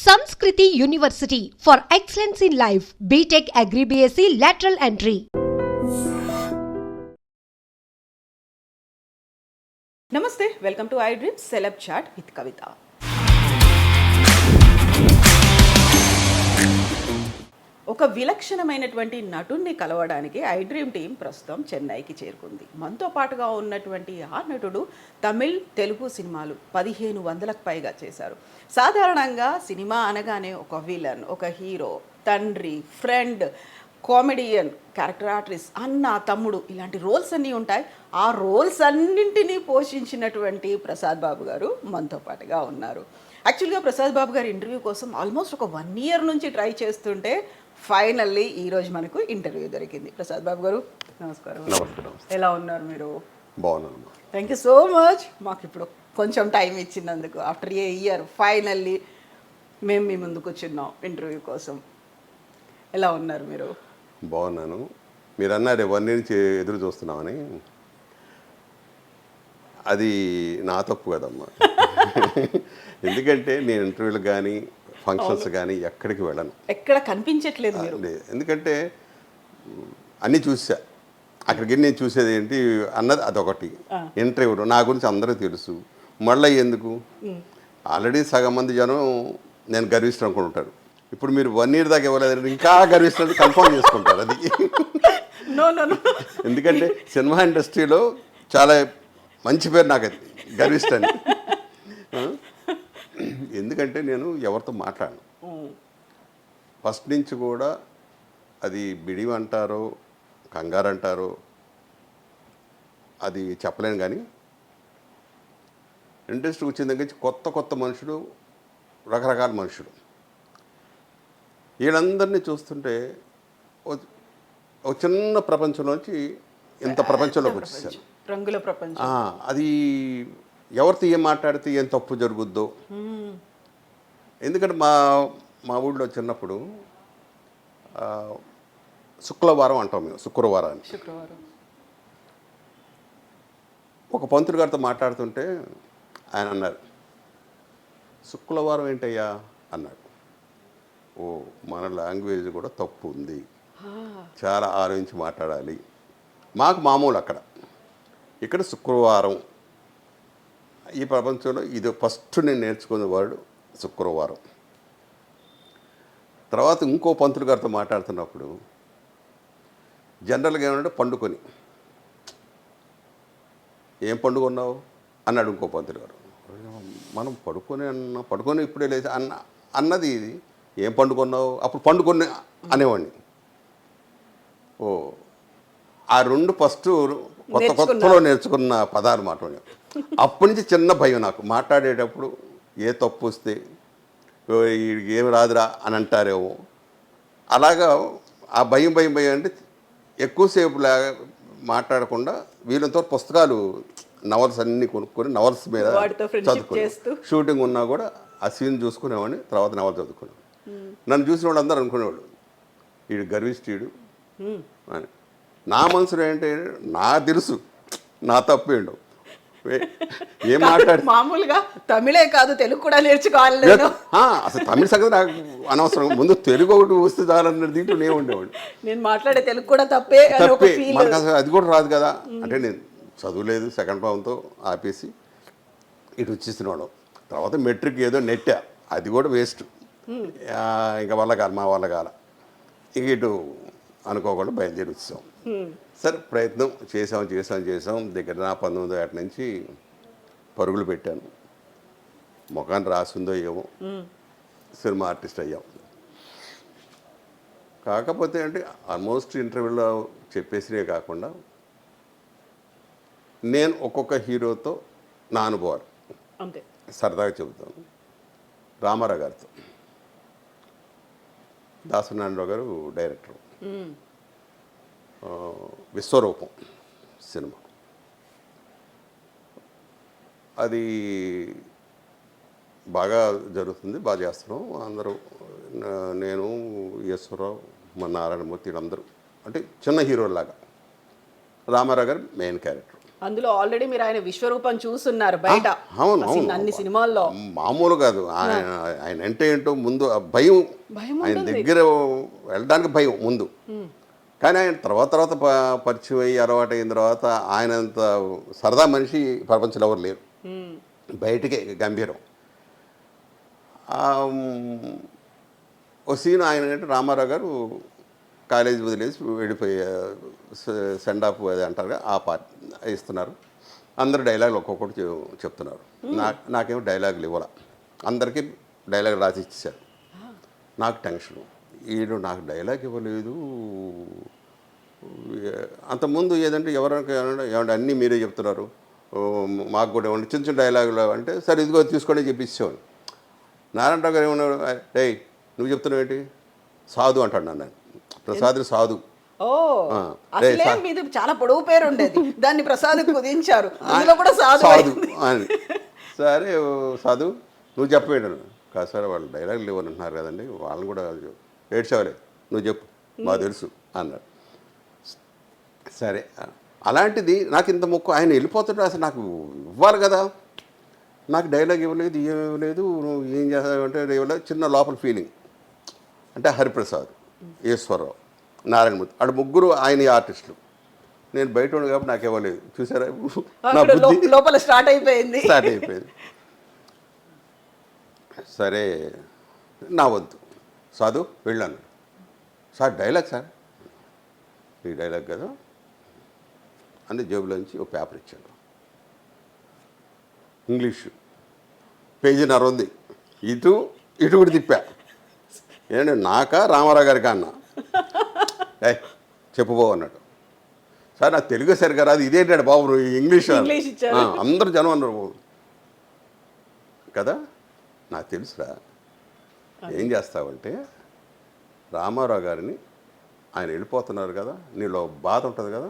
Sanskriti University for excellence in life. BTech Agri BSc lateral entry. నమస్తే, welcome to I dreams celeb chat with Kavitha. ఒక విలక్షణమైనటువంటి నటుడిని కలవడానికి I dream team ప్రస్తుతం చెన్నైకి చేరుకుంది. మనతో పాటుగా ఉన్నటువంటి ఆ నటుడు తమిళ్, తెలుగు సినిమాలు 1500కు పైగా చేశారు. సాధారణంగా సినిమా అనగానే ఒక విలన్, ఒక హీరో, తండ్రి, ఫ్రెండ్, కామెడియన్, క్యారెక్టర్ ఆర్టిస్ట్, అన్న, తమ్ముడు, ఇలాంటి రోల్స్ అన్నీ ఉంటాయి. ఆ రోల్స్ అన్నింటినీ పోషించినటువంటి ప్రసాద్ బాబు గారు మనతో పాటుగా ఉన్నారు. యాక్చువల్గా ప్రసాద్ బాబు గారి ఇంటర్వ్యూ కోసం ఆల్మోస్ట్ ఒక 1 year నుంచి ట్రై చేస్తుంటే ఫైనల్లీ ఈరోజు మనకు ఇంటర్వ్యూ దొరికింది. ప్రసాద్ బాబు గారు నమస్కారం. నమస్కారం. ఎలా ఉన్నారు మీరు? బాగున్నాను. Thank you so much. మాకు ఇప్పుడు కొంచెం టైం ఇచ్చినందుకు. ఆఫ్టర్ ఏ ఇయర్ ఫైనల్లీ మేము మీ ముందుకు వచ్చిన్నాం ఇంటర్వ్యూ కోసం. ఎలా ఉన్నారు మీరు? బాగున్నాను. మీరు అన్నారు 1 year నుంచి ఎదురు చూస్తున్నామని. అది నా తప్పు కదమ్మా. ఎందుకంటే నేను ఇంటర్వ్యూలు కానీ ఫంక్షన్స్ కానీ ఎక్కడికి వెళ్ళను, ఎక్కడ కనిపించట్లేదు మీరు. ఎందుకంటే అన్నీ చూసా. అక్కడికి నేను చూసేది ఏంటి అన్నది అదొకటి. ఇంటర్వ్యూలు నా గురించి అందరూ తెలుసు. మళ్ళీ ఎందుకు? ఆల్రెడీ సగం మంది జనం నేను గర్విస్తాను అనుకుంటారు. ఇప్పుడు మీరు 1 year దాకా ఇవ్వలేదు, ఇంకా గర్విస్తున్నట్టు కన్ఫర్మ్ చేసుకుంటారు. అది ఎందుకంటే సినిమా ఇండస్ట్రీలో చాలా మంచి పేరు నాకు, అది గర్విస్తాను. ఎందుకంటే నేను ఎవరితో మాట్లాడను ఫస్ట్ నుంచి కూడా. అది బిడివి అంటారో కంగారు అంటారో అది చెప్పలేను. కానీ ఇండస్ట్రీ వచ్చిన దగ్గర నుంచి కొత్త కొత్త మనుషులు, రకరకాల మనుషులు, వీళ్ళందరినీ చూస్తుంటే ఒక చిన్న ప్రపంచంలోంచి ఇంత ప్రపంచంలోకి వచ్చేసాను. రంగుల ప్రపంచం. అది ఎవరితో ఏం మాట్లాడితే ఏం తప్పు జరుగుద్దో. ఎందుకంటే మా ఊళ్ళో చిన్నప్పుడు శుక్రవారం అంటాం మేము, శుక్రవారాన్ని. ఒక పంతులు గారితో మాట్లాడుతుంటే ఆయన అన్నారు, శుక్రవారం ఏంటయ్యా అన్నాడు. ఓ, మన లాంగ్వేజ్ కూడా తప్పు ఉంది, చాలా ఆలోచించి మాట్లాడాలి. మాకు మామూలు అక్కడ. ఇక్కడ శుక్రవారం. ఈ ప్రపంచంలో ఇది ఫస్ట్ నేను నేర్చుకునే వర్డ్ శుక్రవారం. తర్వాత ఇంకో పంతులు గారితో మాట్లాడుతున్నప్పుడు జనరల్గా ఏమంటే పండుకొని, ఏం పండుకున్నావు అన్నాడు ఇంకో పంతులు గారు. మనం పడుకొని ఇప్పుడే లేదు అన్నది ఏం పండుకున్నావు, అప్పుడు పండుకొని అనేవాడిని. ఓ, ఆ రెండు ఫస్ట్ కొత్తలో నేర్చుకున్న పదాలు మాట. అప్పటి నుంచి చిన్న భయం నాకు, మాట్లాడేటప్పుడు ఏ తప్పు వస్తే ఏమి రాదురా అని అంటారేమో. అలాగా ఆ భయం అంటే ఎక్కువసేపు మాట్లాడకుండా వీళ్ళతో పుస్తకాలు, నవల్స్ అన్నీ కొనుక్కొని నవల్స్ మీద చదువుకున్నాను. షూటింగ్ ఉన్నా కూడా ఆ సీన్ చూసుకునేవాడిని, తర్వాత నవల్ చదువుకునేవాడు. నన్ను చూసిన వాళ్ళు అందరూ అనుకునేవాళ్ళు, వీడు గర్విష్ఠుడు అని. నా మనసులో ఏంటంటే నాకు తెలుసు నా తప్పేండు. ఏం మాట్లాడు, మామూలుగా తమిళే కాదు తెలుగు కూడా నేర్చుకోవాలి. అసలు తమిళ సంగతి నాకు అనవసరం, ముందు తెలుగు ఒకటి వస్తే చాలన్న దీంట్లో నేను ఉండేవాడు. నేను మాట్లాడే తెలుగు కూడా తప్పే, మనకు అసలు అది కూడా రాదు కదా. అంటే నేను చదువులేదు, సెకండ్ భావంతో ఆపేసి ఇటు వచ్చేసినాడు. తర్వాత మెట్రిక్ ఏదో నెట్టా, అది కూడా వేస్ట్. ఇంకా మా వల్ల కాల. ఇంక ఇటు అనుకోకుండా బయలుదేరి వచ్చాం. సరే, ప్రయత్నం చేసాం. దగ్గర నా 19 ఏట నుంచి పరుగులు పెట్టాను. ముఖాన్ని రాసిందో ఏమో సినిమా ఆర్టిస్ట్ అయ్యాం. కాకపోతే అంటే ఆల్మోస్ట్ ఇంటర్వ్యూలో చెప్పేసినే కాకుండా నేను ఒక్కొక్క హీరోతో నా అనుభవాలు అంతే సరదాగా చెబుతాను. రామారావు గారితో, దాసనారాయణరావు గారు డైరెక్టర్, విశ్వరూపం సినిమా, అది బాగా జరుగుతుంది, బాగా చేస్తున్నాం అందరూ. నేను, ఈశ్వరరావు, మా నారాయణమూర్తి, అందరూ అంటే చిన్న హీరోలాగా. రామారావు గారు మెయిన్ క్యారెక్టర్. అందులో ఆల్రెడీ మీరు ఆయన విశ్వరూపం చూస్తున్నారు బయట అవును అన్ని సినిమాల్లో. మామూలు కాదు. ఆయన అంటే ఏంటో ముందు ఆ భయం, ఆయన దగ్గర వెళ్ళడానికి భయం ముందు. కానీ ఆయన తర్వాత పరిచయం అయ్యి అలవాటు అయిన తర్వాత ఆయనంత సరదా మనిషి ప్రపంచంలో ఎవరు లేరు. బయటికే గంభీరం. ఒక సీన్ ఆయన అంటే రామారావు గారు కాలేజీ వదిలేసి వెళ్ళిపోయే సెండ్ ఆఫ్ అది అంటారుగా ఆ పార్ట్ ఇస్తున్నారు. అందరు డైలాగులు ఒక్కొక్కటి చెప్తున్నారు. నాకేమో డైలాగులు ఇవ్వాల, అందరికీ డైలాగ్ రాసి ఇచ్చేసారు. నాకు టెన్షను, ఈడు నాకు డైలాగ్ ఇవ్వలేదు. అంతకుముందు ఏదంటే ఏమంటే అన్నీ మీరే చెప్తున్నారు, మాకు కూడా ఏమంటే చిన్న చిన్న డైలాగులు అంటే సరే ఇదిగో తీసుకోండి చెప్పిచ్చేవాడు. నారాయణరావు గారు ఏమన్నాడు, డేయ్ నువ్వు చెప్తున్నావు ఏంటి, సాధు అంటాడు నన్ను. ప్రసాద్ సాధు. అసలే మీది చాలా పొడవు పేరు ఉండేది, దాన్ని ప్రసాద్ కుదించారు, అందులో కూడా సాధు అని. సరే సాధు నువ్వు చెప్పేయడం కాదు సార్, వాళ్ళు డైలాగులు ఇవ్వనంటున్నారు కదండి, వాళ్ళని కూడా ఏడ్చావలే, నువ్వు చెప్పు మాకు తెలుసు అన్నాడు. సరే అలాంటిది నాకు ఇంత మొక్కు, ఆయన వెళ్ళిపోతుంటే అసలు నాకు ఇవ్వాలి కదా, నాకు డైలాగ్ ఇవ్వలేదు, ఇవ్వలేదు, నువ్వు ఏం చేస్తావంటే ఇవ్వలేదు. చిన్న లోపల ఫీలింగ్. అంటే హరిప్రసాద్, ఈశ్వరరావు, నారాయణమూర్తి, అక్కడ ముగ్గురు ఆయన ఆర్టిస్టులు. నేను బయట ఉండు కాబట్టి నాకు ఇవ్వలేదు. చూసారా నా బుద్ధి లోపల స్టార్ట్ అయిపోయింది. సరే నా వద్దు సాధు వెళ్ళాను. సార్ డైలాగ్ సార్, ఈ డైలాగ్ కదా అని జేబులోంచి ఒక పేపర్ ఇచ్చాడు. ఇంగ్లీషు పేజీన్నర ఉంది. ఇటు కూడా తిప్పా. ఏంటంటే నాకా రామారావు గారికి అన్న చెప్పుబో అన్నాడు. సార్ నాకు తెలుగు సరిగా రాదు, ఇదేంటాడు బాబు నువ్వు ఇంగ్లీష్ అందరూ జనం అన్నారు కదా. నాకు తెలుసురా, ఏం చేస్తావంటే రామారావు గారిని ఆయన వెళ్ళిపోతున్నారు కదా, నీలో బాధ ఉంటుంది కదా,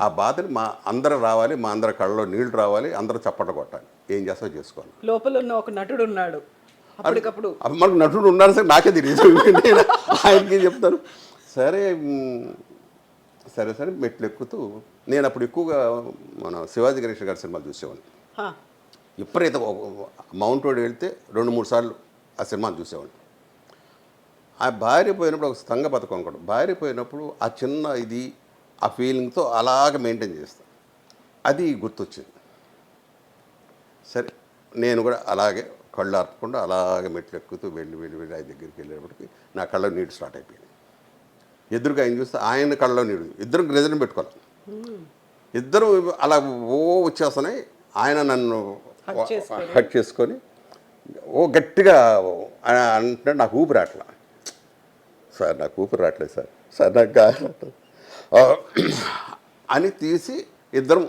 ఆ బాధని మా అందరూ రావాలి, మా అందరి కళ్ళలో నీళ్లు రావాలి, అందరూ చప్పట్లు కొట్టాలి, ఏం చేస్తావు చేసుకోవాలి. లోపల ఉన్న ఒక నటుడు ఉన్నాడు, అప్పటికప్పుడు మనకు నటుడు ఉన్నారు సార్, నాకే తెలియదు, ఆయనకి చెప్తాను. సరే సరే సరే మెట్లు ఎక్కుతూ నేను అప్పుడు ఎక్కువగా మన శివాజీ గణేశన్ గారి సినిమాలు చూసేవాడిని. ఎప్పుడైతే మౌంట్ రోడ్ వెళ్తే 2-3 సార్లు ఆ సినిమాను చూసేవాడిని. ఆ భార్య పోయినప్పుడు ఒక సంఘ పథకం అనుకోండి, భార్య పోయినప్పుడు ఆ చిన్న ఇది ఆ ఫీలింగ్తో అలాగే మెయింటైన్ చేస్తాను. అది గుర్తొచ్చింది. సరే నేను కూడా అలాగే కళ్ళు ఆర్పకుండా అలాగే మెట్లు ఎక్కుతూ వెళ్ళి ఆయన దగ్గరికి వెళ్ళేటప్పటికి నా కళ్ళలో నీళ్ళు స్టార్ట్ అయిపోయింది. ఎదురుగా ఆయన చూస్తే ఆయన కళ్ళలో నీళ్ళు, ఇద్దరు రిజర్వ్ పెట్టుకోవాలి, ఇద్దరు అలా వచ్చేస్తున్నాయి. ఆయన నన్ను హట్ చేసుకొని గట్టిగా అంటే నాకు ఊపిరి రావట్లా. సార్ నాకు ఊపిరి రావట్లేదు సార్ నాకు అని తీసి ఇద్దరం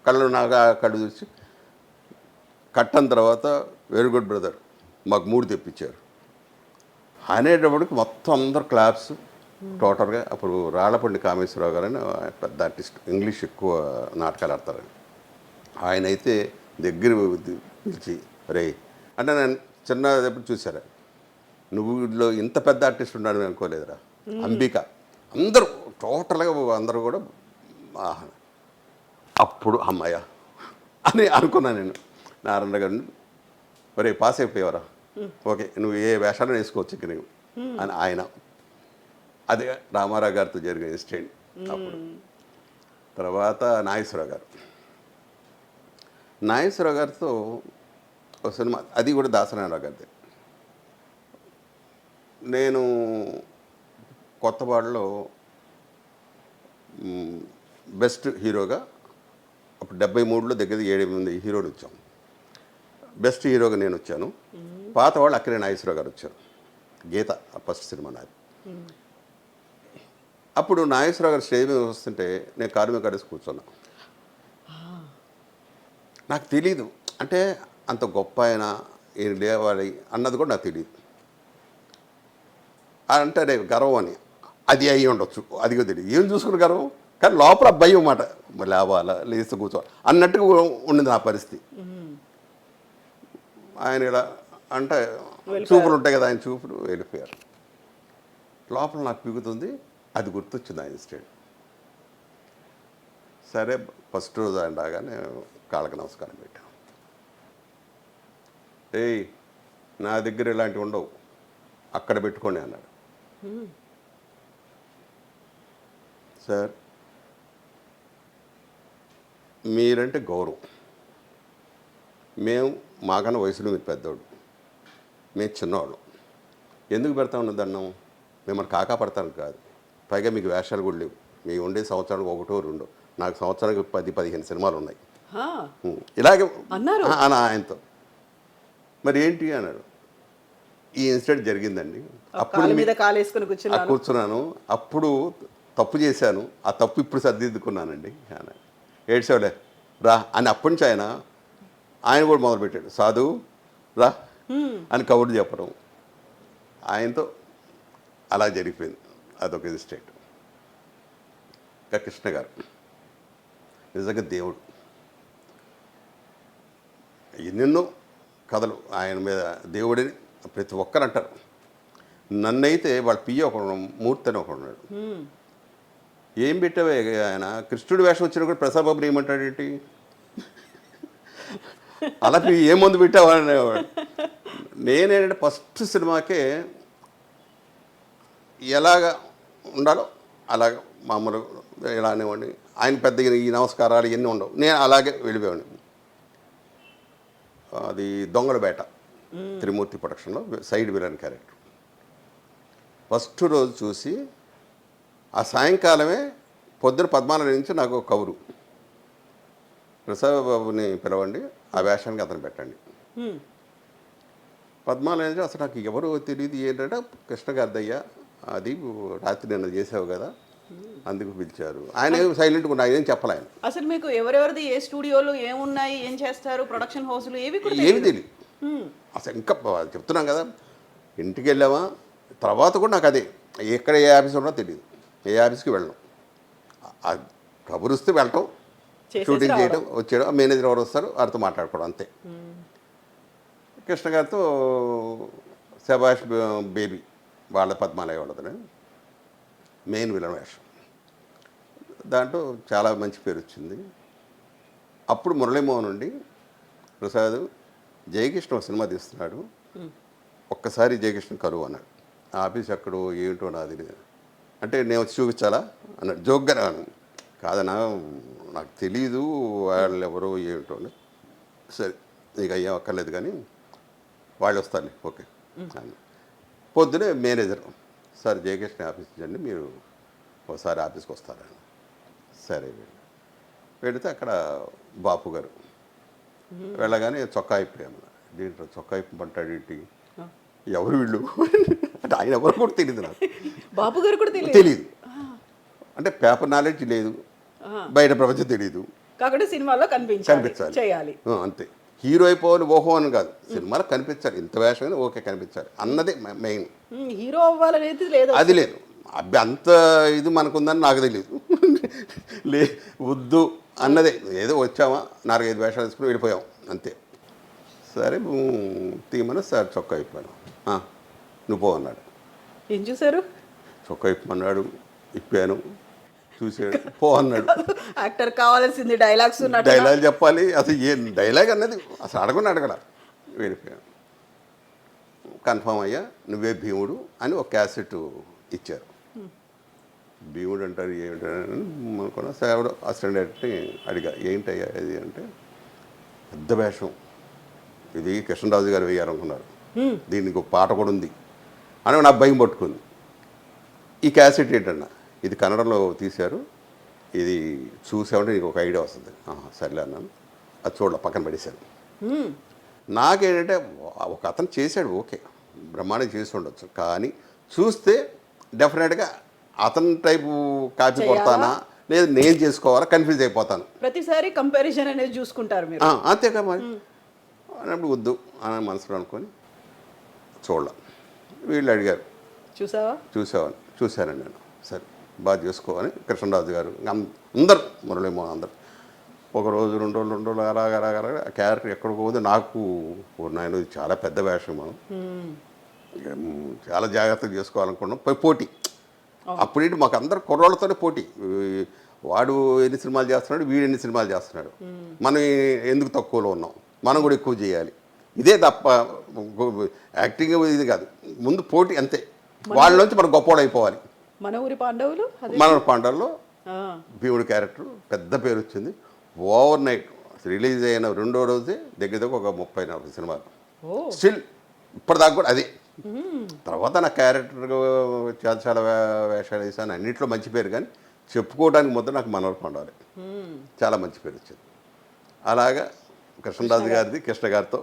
కళ్ళు చూసి కట్టన తర్వాత వెరీ గుడ్ బ్రదర్ మాకు 3 తెప్పించారు అనేటప్పటికి మొత్తం అందరు క్లాప్స్ టోటల్గా. అప్పుడు రాళ్ళపండి కామేశ్వరరావు గారు అని పెద్ద ఆర్టిస్ట్, ఇంగ్లీష్ ఎక్కువ నాటకాలు ఆడతారని, ఆయన అయితే దగ్గర పిలిచి రే అంటే నేను చిన్నప్పుడు చూసారా, నువ్వు ఇందులో ఇంత పెద్ద ఆర్టిస్ట్ ఉన్నాడు అనుకోలేదురా అంబిక, అందరూ టోటల్గా అందరూ కూడా అప్పుడు అమ్మాయ అని అనుకున్నాను నేను. నారాయణ గారిని ఒరే పాస్ అయిపోయేవారా, ఓకే నువ్వు ఏ వేషాలను వేసుకోవచ్చు ఇక్కడ అని ఆయన. అదే రామారావు గారితో జరిగిన ఇన్సిడెంట్. అప్పుడు తర్వాత నాగేశ్వరరావు గారితో ఒక సినిమా, అది కూడా దాసనారాయణ గారిది. నేను కొత్తవాడలో బెస్ట్ హీరోగా అప్పుడు 73లో దగ్గర 7-8 హీరోలు వచ్చాం. బెస్ట్ హీరోగా నేను వచ్చాను. పాత వాళ్ళు అక్కడే నాగేశ్వరరావు గారు వచ్చారు. గీత ఫస్ట్ సినిమా నాది. అప్పుడు నాగేశ్వరరావు గారు స్టేజ్ మీద వస్తుంటే నేను కారు మీద కడేసి కూర్చున్నా. నాకు తెలీదు అంటే అంత గొప్ప ఆయన ఏం లేవాలి అన్నది కూడా నాకు తెలియదు. అంటే రేపు గర్వం అని అది అయ్యి ఉండొచ్చు, అది కూడా తెలియదు, ఏం చూసుకుని గర్వం, కానీ లోపల భయం మాట లేవాలా లేస్తూ కూర్చోవాలి అన్నట్టుగా ఉండింది నా పరిస్థితి. ఆయన ఇలా అంటే చూపులు ఉంటాయి కదా, ఆయన చూపులు వెళ్ళిపోయారు. లోపల నాకు పిగుతుంది, అది గుర్తొచ్చింది ఆయన స్టేట్. సరే ఫస్ట్ రోజు ఆయన రాగానే కాళ్ళకి నమస్కారం పెట్టాం. ఏయ్ నా దగ్గర ఇలాంటివి ఉండవు, అక్కడ పెట్టుకోండి అన్నాడు. సార్ మీరంటే గౌరవం, మేము మాకన్నా వయసులో మీరు పెద్దవాడు, మేము చిన్నవాళ్ళం, ఎందుకు పెడతా ఉన్న దండం? మిమ్మల్ని కాకా పడతాను కాదు, పైగా మీకు వేషాలు కూడా లేవు, మేము ఉండే సంవత్సరానికి ఒకటో రెండో, నాకు సంవత్సరానికి 10-15 సినిమాలు ఉన్నాయి. ఇలాగే అన్నారు ఆయనతో. మరి ఏంటి అన్నాడు. ఈ ఇన్సిడెంట్ జరిగిందండి, అప్పుడు మీద కాలేసుకుని కూర్చున్నాను, అప్పుడు తప్పు చేశాను, ఆ తప్పు ఇప్పుడు సర్దిద్దుకున్నానండి అన్నాడు. ఏడ్చేవాలే రా అని అప్పటి నుంచి ఆయన కూడా మొదలుపెట్టాడు, సాధు రా అని కబుర్లు చెప్పడం. ఆయనతో అలా జరిగిపోయింది, అదొక ఇన్సిడెంట్. ఇంకా కృష్ణ గారు నిజంగా దేవుడు. ఎన్నెన్నో కథలు ఆయన మీద దేవుడిని ప్రతి ఒక్కరు అంటారు. నన్నైతే వాళ్ళ పియ్య ఒకడు, మూర్తి అని ఒకడున్నాడు, ఏం పెట్టావే ఆయన కృష్ణుడి వేషం వచ్చినా కూడా ప్రసాద్ బాబుని ఏమంటాడేంటి, అలా ఏ మందు పెట్టావా అనేవాడు. నేనేంటంటే ఫస్ట్ సినిమాకే ఎలాగ ఉండాలో అలాగ మామూలు ఇలా అనేవాడిని. ఆయన పెద్దగా ఈ నమస్కారాలు ఇవన్నీ ఉండవు, నేను అలాగే వెళ్ళిపోయాను. అది దొంగల బేట త్రిమూర్తి ప్రొడక్షన్లో సైడ్ విలన్ క్యారెక్టర్. ఫస్ట్ రోజు చూసి ఆ సాయంకాలమే పొద్దున 14 నుంచి నాకు ఒక కబురు, ప్రసాద్ బాబుని పిలవండి, ఆ వేషానికి అతను పెట్టండి. 14 నుంచి అసలు నాకు ఎవరు తెలియదు, ఏంటంటే కృష్ణ గారిదయ్యా, అది రాత్రి నిన్న చేసావు కదా అందుకు పిలిచారు. ఆయన సైలెంట్గా ఉన్నా, ఏం చెప్పలే ఆయన. అసలు మీకు ఎవరెవరిది ఏ స్టూడియోలు ఏమున్నాయి, ఏం చేస్తారు, ప్రొడక్షన్ హౌస్లు ఏవి తెలియదు అసలు. ఇంకా చెప్తున్నాం కదా, ఇంటికి వెళ్ళామా తర్వాత కూడా నాకు అదే, ఎక్కడ ఏ ఆఫీస్ ఉన్నా తెలియదు, ఏ ఆఫీస్కి వెళ్ళడం, కబురుస్తే వెళ్ళటం, షూటింగ్ చేయడం, వచ్చేయడం, మేనేజర్ ఎవరు వస్తారు వారితో మాట్లాడుకోవడం అంతే. కృష్ణ గారితో శభాష్ బేబీ వాళ్ళ పద్మాలయ వాళ్ళతోనే మెయిన్ విలన్ వేషం, దాంట్లో చాలా మంచి పేరు వచ్చింది. అప్పుడు మురళీమోహన్ నుండి ప్రసాద్ జయకృష్ణ ఒక సినిమా తీస్తున్నాడు, ఒక్కసారి జయకృష్ణ కరువు అన్నాడు. ఆ ఆఫీస్ ఎక్కడో ఏంటో నాది అంటే నేను వచ్చి చూపించాలా అన్నాడు జోక్గా. కాదన్నా నాకు తెలీదు వాళ్ళు ఎవరో ఏంటో. సరే నీకు అయ్యా అక్కర్లేదు కానీ వాళ్ళు వస్తారు, ఓకే. పొద్దునే మేనేజర్, సార్ జయకృష్ణ ఆఫీస్ అండి, మీరు ఒకసారి ఆఫీస్కి వస్తారని. సరే వెళితే అక్కడ బాపు గారు వెళ్ళగానే చొక్కా ఇప్పేమన్నా, దీంట్లో చొక్కా ఇప్పమంటాడు ఏంటి, ఎవరు వీళ్ళు అంటే ఆయన ఎవరు కూడా తెలియదు, నాకు బాపు గారు కూడా తెలియదు. అంటే పేపర్ నాలెడ్జ్ లేదు, బయట ప్రపంచం తెలియదు, కాబట్టి సినిమాలో కనిపించాలి చేయాలి అంతే. హీరో అయిపోవాలి ఓహో అని కాదు, సినిమాలో కనిపించాలి, ఇంత వేషం ఓకే కనిపించాలి అన్నదే మెయిన్. హీరో అవ్వాలనేది లేదు, అది లేదు. అబ్బాయి అంత ఇది మనకుందని నాకు తెలియదు, వద్దు అన్నదే. ఏదో వచ్చామా 4-5 వేషాలు తీసుకుని వెళ్ళిపోయాం అంతే. సరే తీయమని సార్ చొక్కా ఇప్పాను, నువ్వు పో అన్నాడు. ఏం చూసారు, చొక్కా ఇప్పమన్నాడు, ఇప్పాను, చూసాడు, పో అన్నాడు. యాక్టర్ కావాల్సింది డైలాగ్స్, డైలాగ్ చెప్పాలి, అసలు ఏ డైలాగ్ అన్నది అసలు అడగల. వెళ్ళిపోయాను. కన్ఫామ్ అయ్యా నువ్వే భీముడు అని ఒక క్యాసెట్ ఇచ్చారు. భీముడు అంటారు ఏమిటని అనుకున్నా. సేవడు అసిస్టెంట్ డైరెక్టర్ని అడిగా, ఏంటయ్యా ఇది అంటే, పెద్ద వేషం ఇది కృష్ణరాజు గారు వేయారు అనుకున్నారు, దీనికి ఒక పాట కూడా ఉంది అని నాకు భయం పట్టుకుంది. ఈ క్యాసెట్ ఏంటన్నా, ఇది కన్నడంలో తీశారు, ఇది చూసామంటే నీకు ఒక ఐడియా వస్తుంది. సర్లే అన్నాను, అది చూడాలి పక్కన పడేశాను. నాకేంటంటే ఒక అతను చేశాడు, ఓకే బ్రహ్మాండం చేసి ఉండొచ్చు, కానీ చూస్తే డెఫినెట్గా అతని టైపు కాపీ కొడతానా లేదు నేను చేసుకోవాలా కన్ఫ్యూజ్ అయిపోతాను. ప్రతిసారి కంపారిజన్ అనేది చూసుకుంటారు మీరు, అంతేకా మరి అన్నప్పుడు వద్దు అని మనసులో అనుకొని చూడాల. వీళ్ళు అడిగారు చూసానండి నేను. సరే బాగా చేసుకోవాలి కృష్ణరాజు గారు అందరు మురళీమోహన్ అందరు ఒకరోజు 2 రోజులు అలాగ క్యారెక్టర్ ఎక్కడికి పోతే నాకు నాయన చాలా పెద్ద వేషం, మనం చాలా జాగ్రత్తగా చేసుకోవాలనుకున్నాం. పోటీ అప్పుడేంటి మాకు అందరు కుర్రోళ్ళతోనే పోటీ, వాడు ఎన్ని సినిమాలు చేస్తున్నాడు, వీడు ఎన్ని సినిమాలు చేస్తున్నాడు, మనం ఎందుకు తక్కువలో ఉన్నాం, మనం కూడా ఎక్కువ చేయాలి. ఇదే తప్ప యాక్టింగ్ ఇది కాదు. ముందు పోటీ అంతే. వాళ్ళలోంచి మనం గొప్పవాడు అయిపోవాలి. మన ఊరి పాండవులు, మన పాండవుల్లో భీముడి క్యారెక్టర్ పెద్ద పేరు వచ్చింది. ఓవర్ నైట్ రిలీజ్ అయిన రెండో రోజే దగ్గర దగ్గర ఒక 30-40 సినిమాలు. స్టిల్ ఇప్పటిదాకా కూడా అదే. తర్వాత నా క్యారెక్టర్ చాలా చాలా వేషాలు వేసాను, అన్నింటిలో మంచి పేరు. కానీ చెప్పుకోవడానికి మొదలు నాకు మనోహర్ పాండవులే చాలా మంచి పేరు వచ్చింది. అలాగా కృష్ణరాజు గారిది కృష్ణ గారితో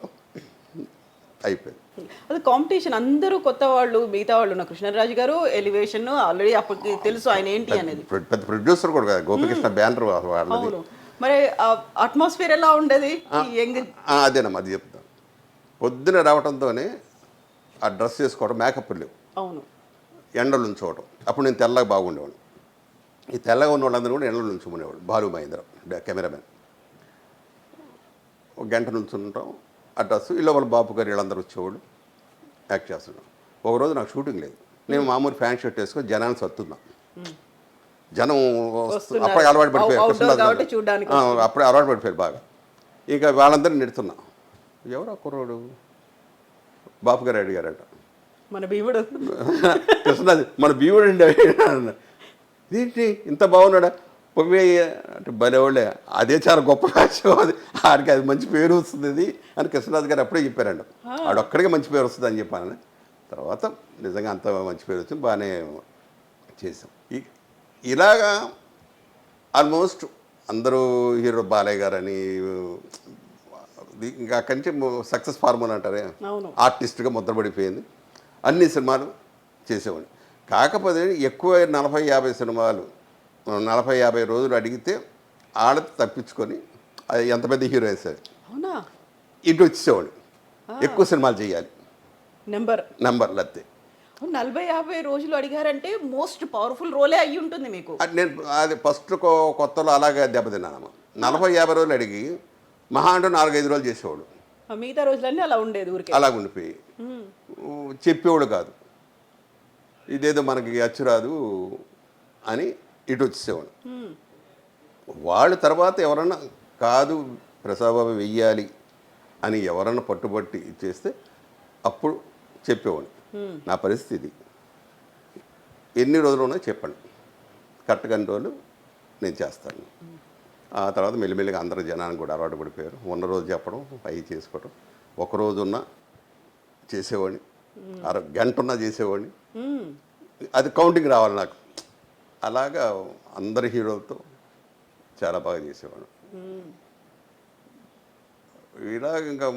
అయిపోయింది. అది కాంపిటీషన్. అందరూ కొత్త వాళ్ళు, మిగతా వాళ్ళు ఉన్న కృష్ణరాజు గారు ఎలివేషన్ ఆల్రెడీ అప్పటికి తెలుసు ఆయన ఏంటి అనేది. పెద్ద ప్రొడ్యూసర్ కూడా కదా, గోపికృష్ణ బ్యానర్ వాళ్ళది. మరి అట్మాస్ఫియర్ ఎలా ఉండేది? అదేనమ్మా, అది చెప్తాను. పొద్దున రావడంతోనే ఆ డ్రెస్ చేసుకోవడం, మేకప్ లేవు, అవును, ఎండలు ఉంచుకోవడం. అప్పుడు నేను తెల్లగా బాగుండేవాడు. ఈ తెల్లగా ఉన్న వాళ్ళందరూ కూడా ఎండలు ఉంచుకునేవాడు. బాలు మహేంద్ర కెమెరామెన్. ఒక గంట నుంచి ఉంటాం ఆ డ్రెస్. ఇలా వాళ్ళ బాబు గారు వీళ్ళందరూ వచ్చేవాళ్ళు, యాక్ట్ చేస్తున్నాం. ఒకరోజు నాకు షూటింగ్ లేదు. నేను మామూలు ఫ్యాన్ షర్ట్ వేసుకొని జనాన్ని సత్తున్నా. జనం అప్పుడే అలవాటు పడిపోయారు, అప్పుడే అలవాటు పడిపోయారు బాగా. ఇంకా వాళ్ళందరినీ నెడుతున్నా. ఎవరు ఆ కుర్రోడు? బాపు గారు అడిగారట. మన భీముడు కృష్ణరాజు, మన భీముడు అండి. ఏంటి ఇంత బాగున్నాడా? అంటే భలేవాళ్ళే, అదే చాలా గొప్ప వేషం, అది ఆడికి అది మంచి పేరు వస్తుంది అది అని కృష్ణరాజు గారు అప్పుడే చెప్పారండి. ఆడొక్కడికే మంచి పేరు వస్తుంది అని చెప్పాను. తర్వాత నిజంగా అంత మంచి పేరు వచ్చింది, బాగానే చేసాం. ఇలాగా ఆల్మోస్ట్ అందరూ హీరో బాలయ్య గారు అని, ఇంకా అక్కడి నుంచి సక్సెస్ ఫార్ములా అంటారే, ఆర్టిస్ట్గా ముద్రపడిపోయింది. అన్ని సినిమాలు చేసేవాడిని. కాకపోతే ఎక్కువ 40-50 సినిమాలు 40-50 రోజులు అడిగితే ఆడది తప్పించుకొని అది ఎంత పెద్ద హీరో వేసేది. ఇటు వచ్చేవాడు. ఎక్కువ సినిమాలు చేయాలి, నెంబర్లు అంతే. 40-50 రోజులు అడిగారంటే మోస్ట్ పవర్ఫుల్ రోలే అయ్యి ఉంటుంది మీకు. నేను అది ఫస్ట్ కొత్తలో అలాగే దెబ్బతిన్నాను. 40-50 రోజులు అడిగి మహా అంటే 4-5 రోజులు చేసేవాడు. మిగతా రోజులన్నీ అలా ఉండేది, ఊరికి అలా ఉండిపోయి చెప్పేవాడు కాదు. ఇదేదో మనకి అచ్చురాదు అని ఇటు వచ్చేసేవాడు. వాళ్ళు తర్వాత ఎవరన్నా కాదు ప్రసాద్ వెయ్యాలి అని ఎవరన్నా పట్టుబట్టి ఇచ్చేస్తే అప్పుడు చెప్పేవాడు. నా పరిస్థితి ఎన్ని రోజులు ఉన్నాయో చెప్పండి, కరెక్ట్ కంట్రోల్ నేను చేస్తాను. ఆ తర్వాత మెల్లిమెల్లిగా అందరూ జనానికి కూడా అలవాటు పడిపోయారు. ఉన్న రోజు చెప్పడం, అవి చేసుకోవడం. ఒకరోజు ఉన్నా చేసేవాడిని, గంట ఉన్నా చేసేవాడిని. అది కౌంటింగ్ రావాలి నాకు. అలాగా అందరి హీరోలతో చాలా బాగా చేసేవాడు. ఇలాగ ఇంకా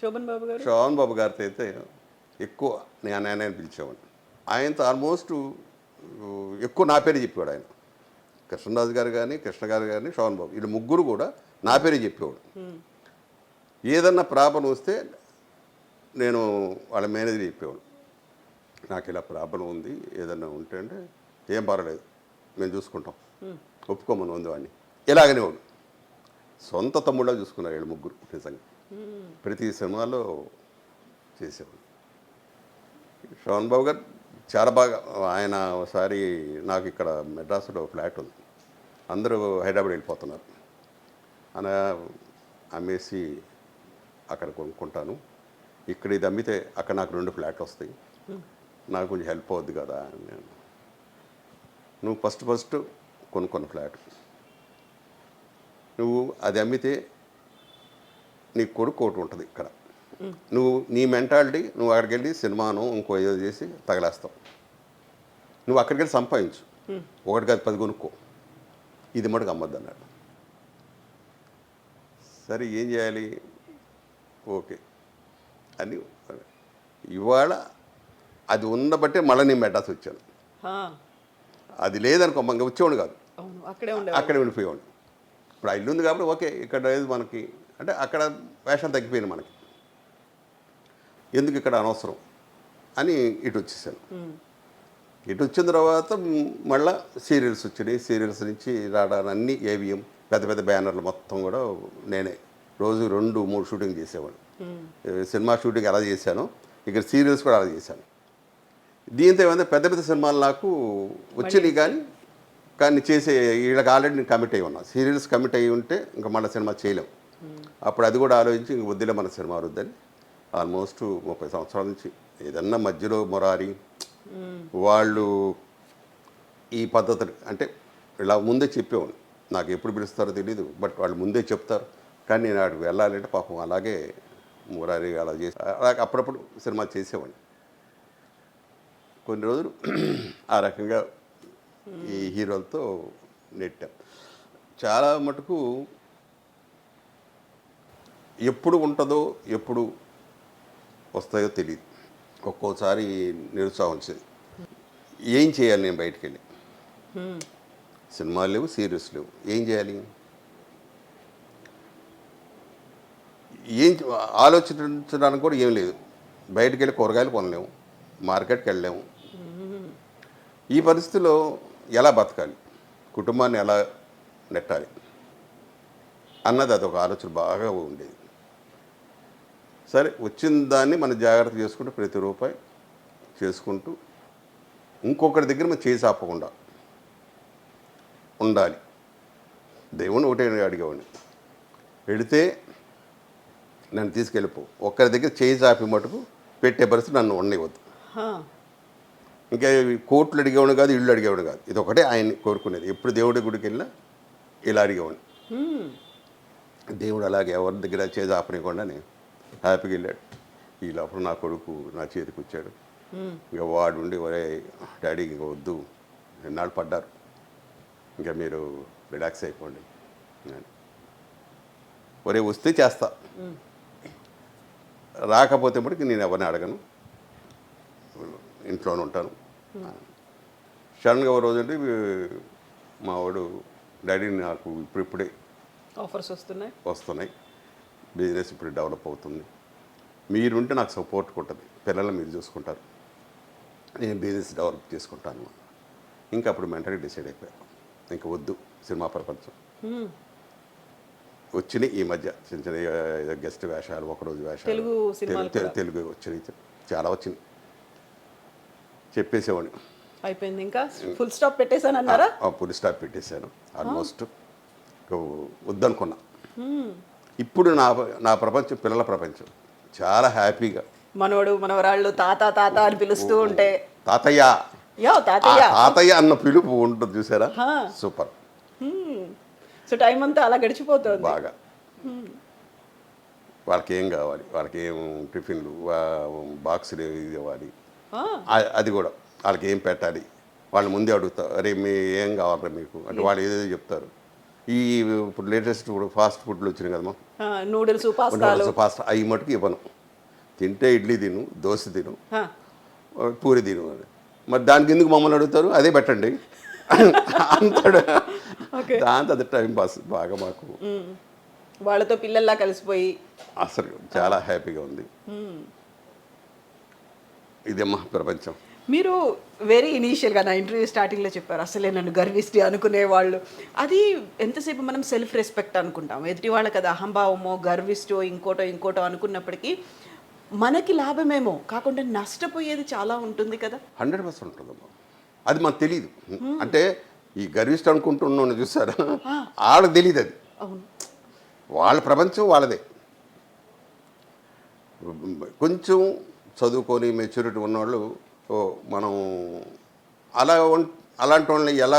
శోభన్ బాబు గారితో అయితే ఎక్కువ నేను పిలిచేవాడిని. ఆయనతో ఆల్మోస్ట్ ఎక్కువ నా పేరు చెప్పేవాడు ఆయన. కృష్ణరాజు గారు కానీ, కృష్ణ గారు కానీ, శోభన్ బాబు, వీళ్ళు ముగ్గురు కూడా నా పేరే చెప్పేవాడు. ఏదన్నా ప్రాబ్లం వస్తే నేను వాళ్ళ మేనేజర్ చెప్పేవాడు, నాకు ఇలా ప్రాబ్లం ఉంది, ఏదన్నా ఉంటే అంటే ఏం పర్వాలేదు మేము చూసుకుంటాం, ఒప్పుకోమని ఉంది వాడిని. ఇలాగనేవాడు. సొంత తమ్ముళ్ళ చూసుకున్నారు వీళ్ళు ముగ్గురు. నిజంగా ప్రతి సినిమాలో చేసేవాడు. శోభన్ బాబు గారు చాలా బాగా. ఆయన ఒకసారి నాకు ఇక్కడ మెడ్రాస్లో ఫ్లాట్ ఉంది, అందరూ హైదరాబాద్ వెళ్ళిపోతున్నారు, అలా అమ్మేసి అక్కడ కొనుక్కుంటాను, ఇక్కడ ఇది అమ్మితే అక్కడ నాకు 2 ఫ్లాట్లు వస్తాయి, నాకు కొంచెం హెల్ప్ అవుద్ది కదా. నేను నువ్వు ఫస్ట్ కొనుక్కున్న ఫ్లాట్ నువ్వు అది అమ్మితే నీ కొడుకు ఒకటి ఉంటుంది ఇక్కడ, నువ్వు నీ మెంటాలిటీ నువ్వు అక్కడికి వెళ్ళి సినిమాను ఇంకో ఏదో చేసి తగలేస్తావు, నువ్వు అక్కడికి వెళ్ళి సంపాదించు, 1 కాదు 10 కొనుక్కో, ఇది మటుకు అమ్మద్దు అన్నాడు. సరే ఏం చేయాలి, ఓకే అని ఇవాళ అది ఉన్నబట్టే మళ్ళీ నేను మెడ్రాస్ వచ్చాను. అది లేదనుకో మంగ వచ్చేవాడు కాదు, అక్కడే ఉండిపోయేవాడు. ఇప్పుడు ఆ ఇల్లు ఉంది కాబట్టి ఓకే, ఇక్కడ లేదు మనకి అంటే అక్కడ వేషం తగ్గిపోయింది మనకి, ఎందుకు ఇక్కడ అనవసరం అని ఇటు వచ్చేసాను. ఇటు వచ్చిన తర్వాత మళ్ళీ సీరియల్స్ వచ్చినాయి. సీరియల్స్ నుంచి రావడాన్ని ఏవిఎం పెద్ద పెద్ద బ్యానర్లు మొత్తం కూడా నేనే రోజు 2-3 షూటింగ్ చేసేవాడు. సినిమా షూటింగ్ ఎలా చేశాను, ఇక్కడ సీరియల్స్ కూడా అలా చేశాను. దీంతో ఏమైనా పెద్ద పెద్ద సినిమాలు నాకు వచ్చినాయి కానీ కానీ చేసే వీళ్ళకి ఆల్రెడీ నేను కమిట్ అయ్యి ఉన్నా. సీరియల్స్ కమిట్ అయ్యి ఉంటే ఇంకా మళ్ళీ సినిమా చేయలేం. అప్పుడు అది కూడా ఆలోచించి ఇంక వద్దులే మన సినిమా వద్దని ఆల్మోస్ట్ 30 సంవత్సరాల నుంచి ఏదన్నా మధ్యలో మొరారి వాళ్ళు ఈ పద్ధతులు అంటే ఇలా ముందే చెప్పేవాడిని. నాకు ఎప్పుడు పిలుస్తారో తెలీదు, బట్ వాళ్ళు ముందే చెప్తారు. కానీ నేను అక్కడికి వెళ్ళాలంటే పాపం అలాగే మురారి అలా చేసి అలాగే అప్పుడప్పుడు సినిమా చేసేవాడిని. కొన్ని రోజులు ఆ రకంగా ఈ హీరోలతో నెట్టాం. చాలా మటుకు ఎప్పుడు ఉంటుందో ఎప్పుడు వస్తాయో తెలియదు. ఒక్కోసారి నిరుత్సాహం వచ్చేది. ఏం చేయాలి నేను బయటికి వెళ్ళి? సినిమాలు లేవు, సీరియల్స్ లేవు, ఏం చేయాలి? ఏం ఆలోచించడానికి కూడా ఏం లేదు. బయటికి వెళ్ళి కూరగాయలు కొనలేము, మార్కెట్కి వెళ్ళలేము. ఈ పరిస్థితిలో ఎలా బతకాలి, కుటుంబాన్ని ఎలా నెట్టాలి అన్నది అదొక ఆలోచన బాగా ఉండేది. సరే, వచ్చిన దాన్ని మనం జాగ్రత్త చేసుకుంటూ ప్రతి రూపాయి చేసుకుంటూ ఇంకొకరి దగ్గర మనం చేసి ఆపకుండా ఉండాలి. దేవుని ఒకటే అడిగేవాడిని, వెళితే నన్ను తీసుకెళ్ళిపో, ఒక్కరి దగ్గర చేయి చాపి మటుకు పెట్టే పరిస్థితి నన్ను ఉండవద్దు. ఇంకా కోట్లు అడిగేవాడు కాదు, ఇళ్ళు అడిగేవాడు కాదు. ఇది ఒకటే ఆయన్ని కోరుకునేది. ఎప్పుడు దేవుడి గుడికి వెళ్ళినా ఇలా అడిగేవాడిని. దేవుడు అలాగే ఎవరి దగ్గర చేసి ఆపనివ్వకుండానే హ్యాపీగా వెళ్ళాడు. ఈ లోపల నా కొడుకు నా చేతికి వచ్చాడు. ఇంకా వాడు ఉండి ఒరే డాడీ ఇంకా వద్దు, ఎన్నాళ్ళు పడ్డారు, ఇంకా మీరు రిలాక్స్ అయిపోండి. ఒరే వస్తే చేస్తా, రాకపోతే మటుకు నేను ఎవరిని అడగను, ఇంట్లోనే ఉంటాను. సడన్గా ఓ రోజు అంటే మా వాడు డాడీ నాకు ఇప్పుడిప్పుడే ఆఫర్స్ వస్తున్నాయి, బిజినెస్ ఇప్పుడు డెవలప్ అవుతుంది, మీరుంటే నాకు సపోర్ట్ ఉంటుంది, పిల్లల్ని మీరు చూసుకుంటారు, నేను బిజినెస్ డెవలప్ చేసుకుంటాను. ఇంకా అప్పుడు మెంటల్గా డిసైడ్ అయిపోయాను, ఇంకా వద్దు సినిమా ప్రపంచం. వచ్చినాయి ఈ మధ్య చిన్న చిన్న గెస్ట్ వేషాలు, ఒకరోజు వేషాలు తెలుగు వచ్చినాయి, చాలా వచ్చినాయి. చెప్పేసేవాడిని, అయిపోయింది, ఇంకా ఫుల్ స్టాప్ పెట్టేశాను అన్నారా? ఫుల్ స్టాప్ పెట్టేశాను ఆల్మోస్ట్. వద్దనుకున్నా. ఇప్పుడు నా ప్రపంచం పిల్లల ప్రపంచం. చాలా హ్యాపీగా మనోడు మనవరాళ్ళు తాత తాత అని పిలుస్తూ ఉంటే తాతయ్య తాతయ్య అన్న పిలుపు ఉంటుంది చూసారా, సూపర్. సో టైం అంతా అలా గడిచిపోతుంది బాగా. వాళ్ళకి ఏం కావాలి, వాళ్ళకి ఏం టిఫిన్లు బాక్సులు ఇవ్వాలి, అది కూడా వాళ్ళకి ఏం పెట్టాలి వాళ్ళు ముందే అడుగుతారు. అరే మీ ఏం కావాలరా మీకు అంటే వాళ్ళు ఏదేదో చెప్తారు. ఈ ఇప్పుడు లేటెస్ట్ ఇప్పుడు ఫాస్ట్ ఫుడ్లు వచ్చినాయి కదమ్మా, నూడిల్స్ పాస్తా, అవి మటుకు ఇవ్వను. తింటే ఇడ్లీ తిను, దోశ తిను, పూరి తిను. మరి దానికి ఎందుకు మమ్మల్ని అడుగుతారు, అదే పెట్టండి అంటాడు. దాంతో అది టైం పాస్ బాగా మాకు. వాళ్ళతో పిల్లల్లా కలిసిపోయి అసలు చాలా హ్యాపీగా ఉంది. ఇదేమ్మా ప్రపంచం. మీరు వెరీ ఇనీషియల్గా నా ఇంటర్వ్యూ స్టార్టింగ్లో చెప్పారు, అసలే నన్ను గర్విష్టి అనుకునేవాళ్ళు. అది ఎంతసేపు మనం సెల్ఫ్ రెస్పెక్ట్ అనుకుంటాం, ఎదుటి వాళ్ళకి అది అహంభావమో గర్విష్టో ఇంకోటో అనుకున్నప్పటికీ మనకి లాభమేమో కాకుండా నష్టపోయేది చాలా ఉంటుంది కదా. 100% ఉంటుందమ్మా, అది మనకు తెలియదు. అంటే ఈ గర్విష్ట అనుకుంటున్నాను చూసారా, వాళ్ళకి తెలియదు అది. అవును, వాళ్ళ ప్రపంచం వాళ్ళదే. కొంచెం చదువుకొని మెచ్యూరిటీ ఉన్నవాళ్ళు మనం అలాంటి వాళ్ళని ఎలా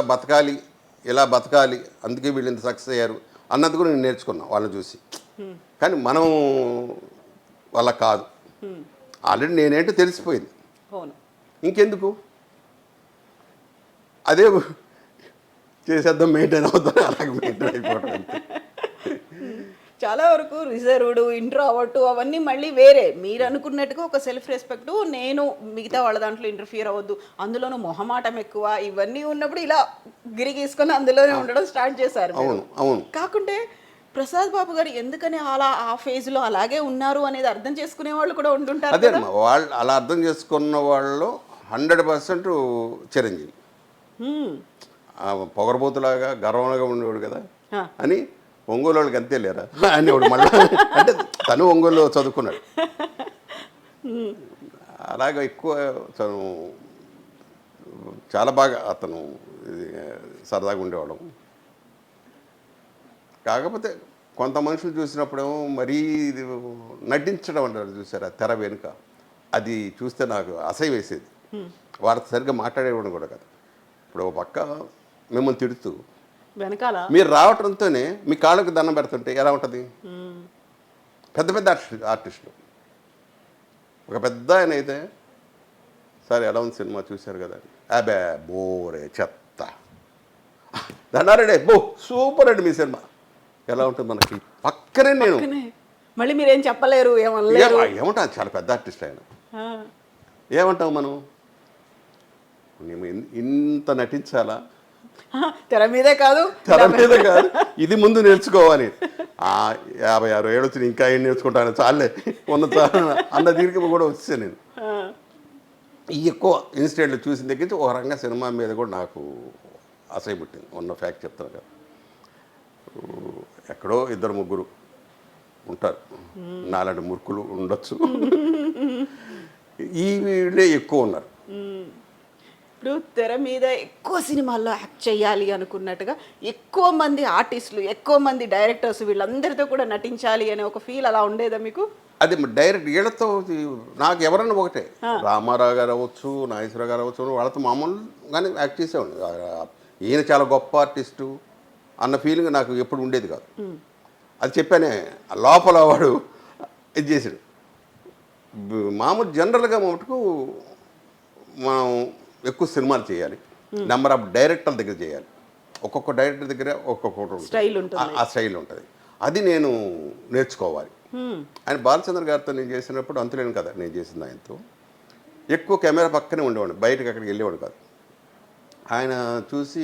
బతకాలి అందుకే వీళ్ళు ఇంత సక్సెస్ అయ్యారు అన్నది కూడా నేను నేర్చుకున్నాను వాళ్ళని చూసి. కానీ మనం వాళ్ళ కాదు, ఆల్రెడీ నేనేంటో తెలిసిపోయింది. ఇంకెందుకు అదే చేసేద్దాం, మెయింటైన్ అవుతాం, అలాగే మెయింటైన్ అయిపోవడం. చాలా వరకు రిజర్వ్డ్ ఇంట్రోవర్ట్ అవన్నీ మళ్ళీ వేరే. మీరు అనుకున్నట్టుగా ఒక సెల్ఫ్ రెస్పెక్ట్, నేను మిగతా వాళ్ళ దాంట్లో ఇంటర్ఫియర్ అవ్వద్దు, అందులోనూ మొహమాటం ఎక్కువ, ఇవన్నీ ఉన్నప్పుడు ఇలా గిరిగీసుకొని అందులోనే ఉండడం స్టార్ట్ చేశారు. అవును. కాకుంటే ప్రసాద్ బాబు గారు ఎందుకని అలా ఆ ఫేజ్లో అలాగే ఉన్నారు అనేది అర్థం చేసుకునే వాళ్ళు కూడా ఉంటుంటారు. అదే వాళ్ళు అలా అర్థం చేసుకున్న వాళ్ళు 100% చిరంజీవి. పొగరబోతులాగా గర్వంగా ఉండేవాడు కదా అని ఒంగోలు వాళ్ళకి అంతే లేరా అనేవాడు. మళ్ళీ అంటే తను ఒంగోలు చదువుకున్నాడు, అలాగ ఎక్కువ చాలా బాగా అతను ఇది, సరదాగా ఉండేవాళ్ళం. కాకపోతే కొంత మనుషులు చూసినప్పుడేమో మరీ ఇది నటించడం అంటారు చూసారా తెర వెనుక, అది చూస్తే నాకు అసహ్యం వేసేది. వాళ్ళతో సరిగ్గా మాట్లాడేవాడు కూడా కదా. ఇప్పుడు ఒక పక్క మిమ్మల్ని తిడుతూ వెనకాల మీరు రావడంతోనే మీ కాళ్ళకు దండం పెడుతుంటే ఎలా ఉంటుంది? పెద్ద పెద్ద ఆర్టిస్టులు, ఒక పెద్ద ఆయన అయితే సార్ ఎలా ఉంది సినిమా చూశారు కదా, అబే బోరే చెత్త, దండారెడ్డి బో సూపర్ అండి మీ సినిమా, ఎలా ఉంటుంది మనకి పక్కనే నేను మళ్ళీ మీరేం చెప్పలేరు, ఏమనలేరు. ఏమంటా చాలా పెద్ద ఆర్టిస్ట్ ఆయన, ఏమంటావు మనం, మేము ఇంత నటించాలా, తెర మీదే కాదు తెర మీద కాదు, ఇది ముందు నేర్చుకోవాలి. 56 ఏళ్ళు వచ్చి ఇంకా ఏం నేర్చుకుంటాను చాలే ఉన్న అన్న దీనికి కూడా వచ్చాను నేను. ఈ ఎక్కువ ఇన్సిడెంట్లు చూసిన దగ్గర నుంచి ఒక రంగా సినిమా మీద కూడా నాకు అసహ్య పుట్టింది. ఉన్న ఫ్యాక్ట్ చెప్తాను కదా, ఎక్కడో 2-3 ఉంటారు నాలాంటి మురుకులు ఉండొచ్చు, ఈ వీళ్ళే ఎక్కువ ఉన్నారు. ఇప్పుడు తెర మీద ఎక్కువ సినిమాల్లో యాక్ట్ చేయాలి అనుకున్నట్టుగా ఎక్కువ మంది ఆర్టిస్టులు, ఎక్కువ మంది డైరెక్టర్స్ వీళ్ళందరితో కూడా నటించాలి అనే ఒక ఫీల్ అలా ఉండేదా మీకు? అది డైరెక్ట్ వీళ్ళతో నాకు ఎవరన్నా ఒకటే, రామారావు గారు అవ్వచ్చు, నాగేశ్వరరావు గారు అవ్వచ్చు, వాళ్ళతో మామూలుగానే యాక్ట్ చేసేవాడు. ఈయన చాలా గొప్ప ఆర్టిస్టు అన్న ఫీలింగ్ నాకు ఎప్పుడు ఉండేది కాదు. అది చెప్పానే, లోపల వాడు ఇది చేసాడు. మామూలు జనరల్గా మటుకు మనం ఎక్కువ సినిమాలు చేయాలి, నెంబర్ ఆఫ్ డైరెక్టర్ల దగ్గర చేయాలి, ఒక్కొక్క డైరెక్టర్ దగ్గర ఒక్కొక్క స్టైల్ ఉంటుంది, ఆ స్టైల్ ఉంటుంది. అది నేను నేర్చుకోవాలి. ఆయన బాలచంద్ర గారితో నేను చేసినప్పుడు అంతులేను కదా నేను చేసింది. ఆయనతో ఎక్కువ కెమెరా పక్కనే ఉండేవాడు, బయటకు అక్కడికి వెళ్ళేవాడు కాదు. ఆయన చూసి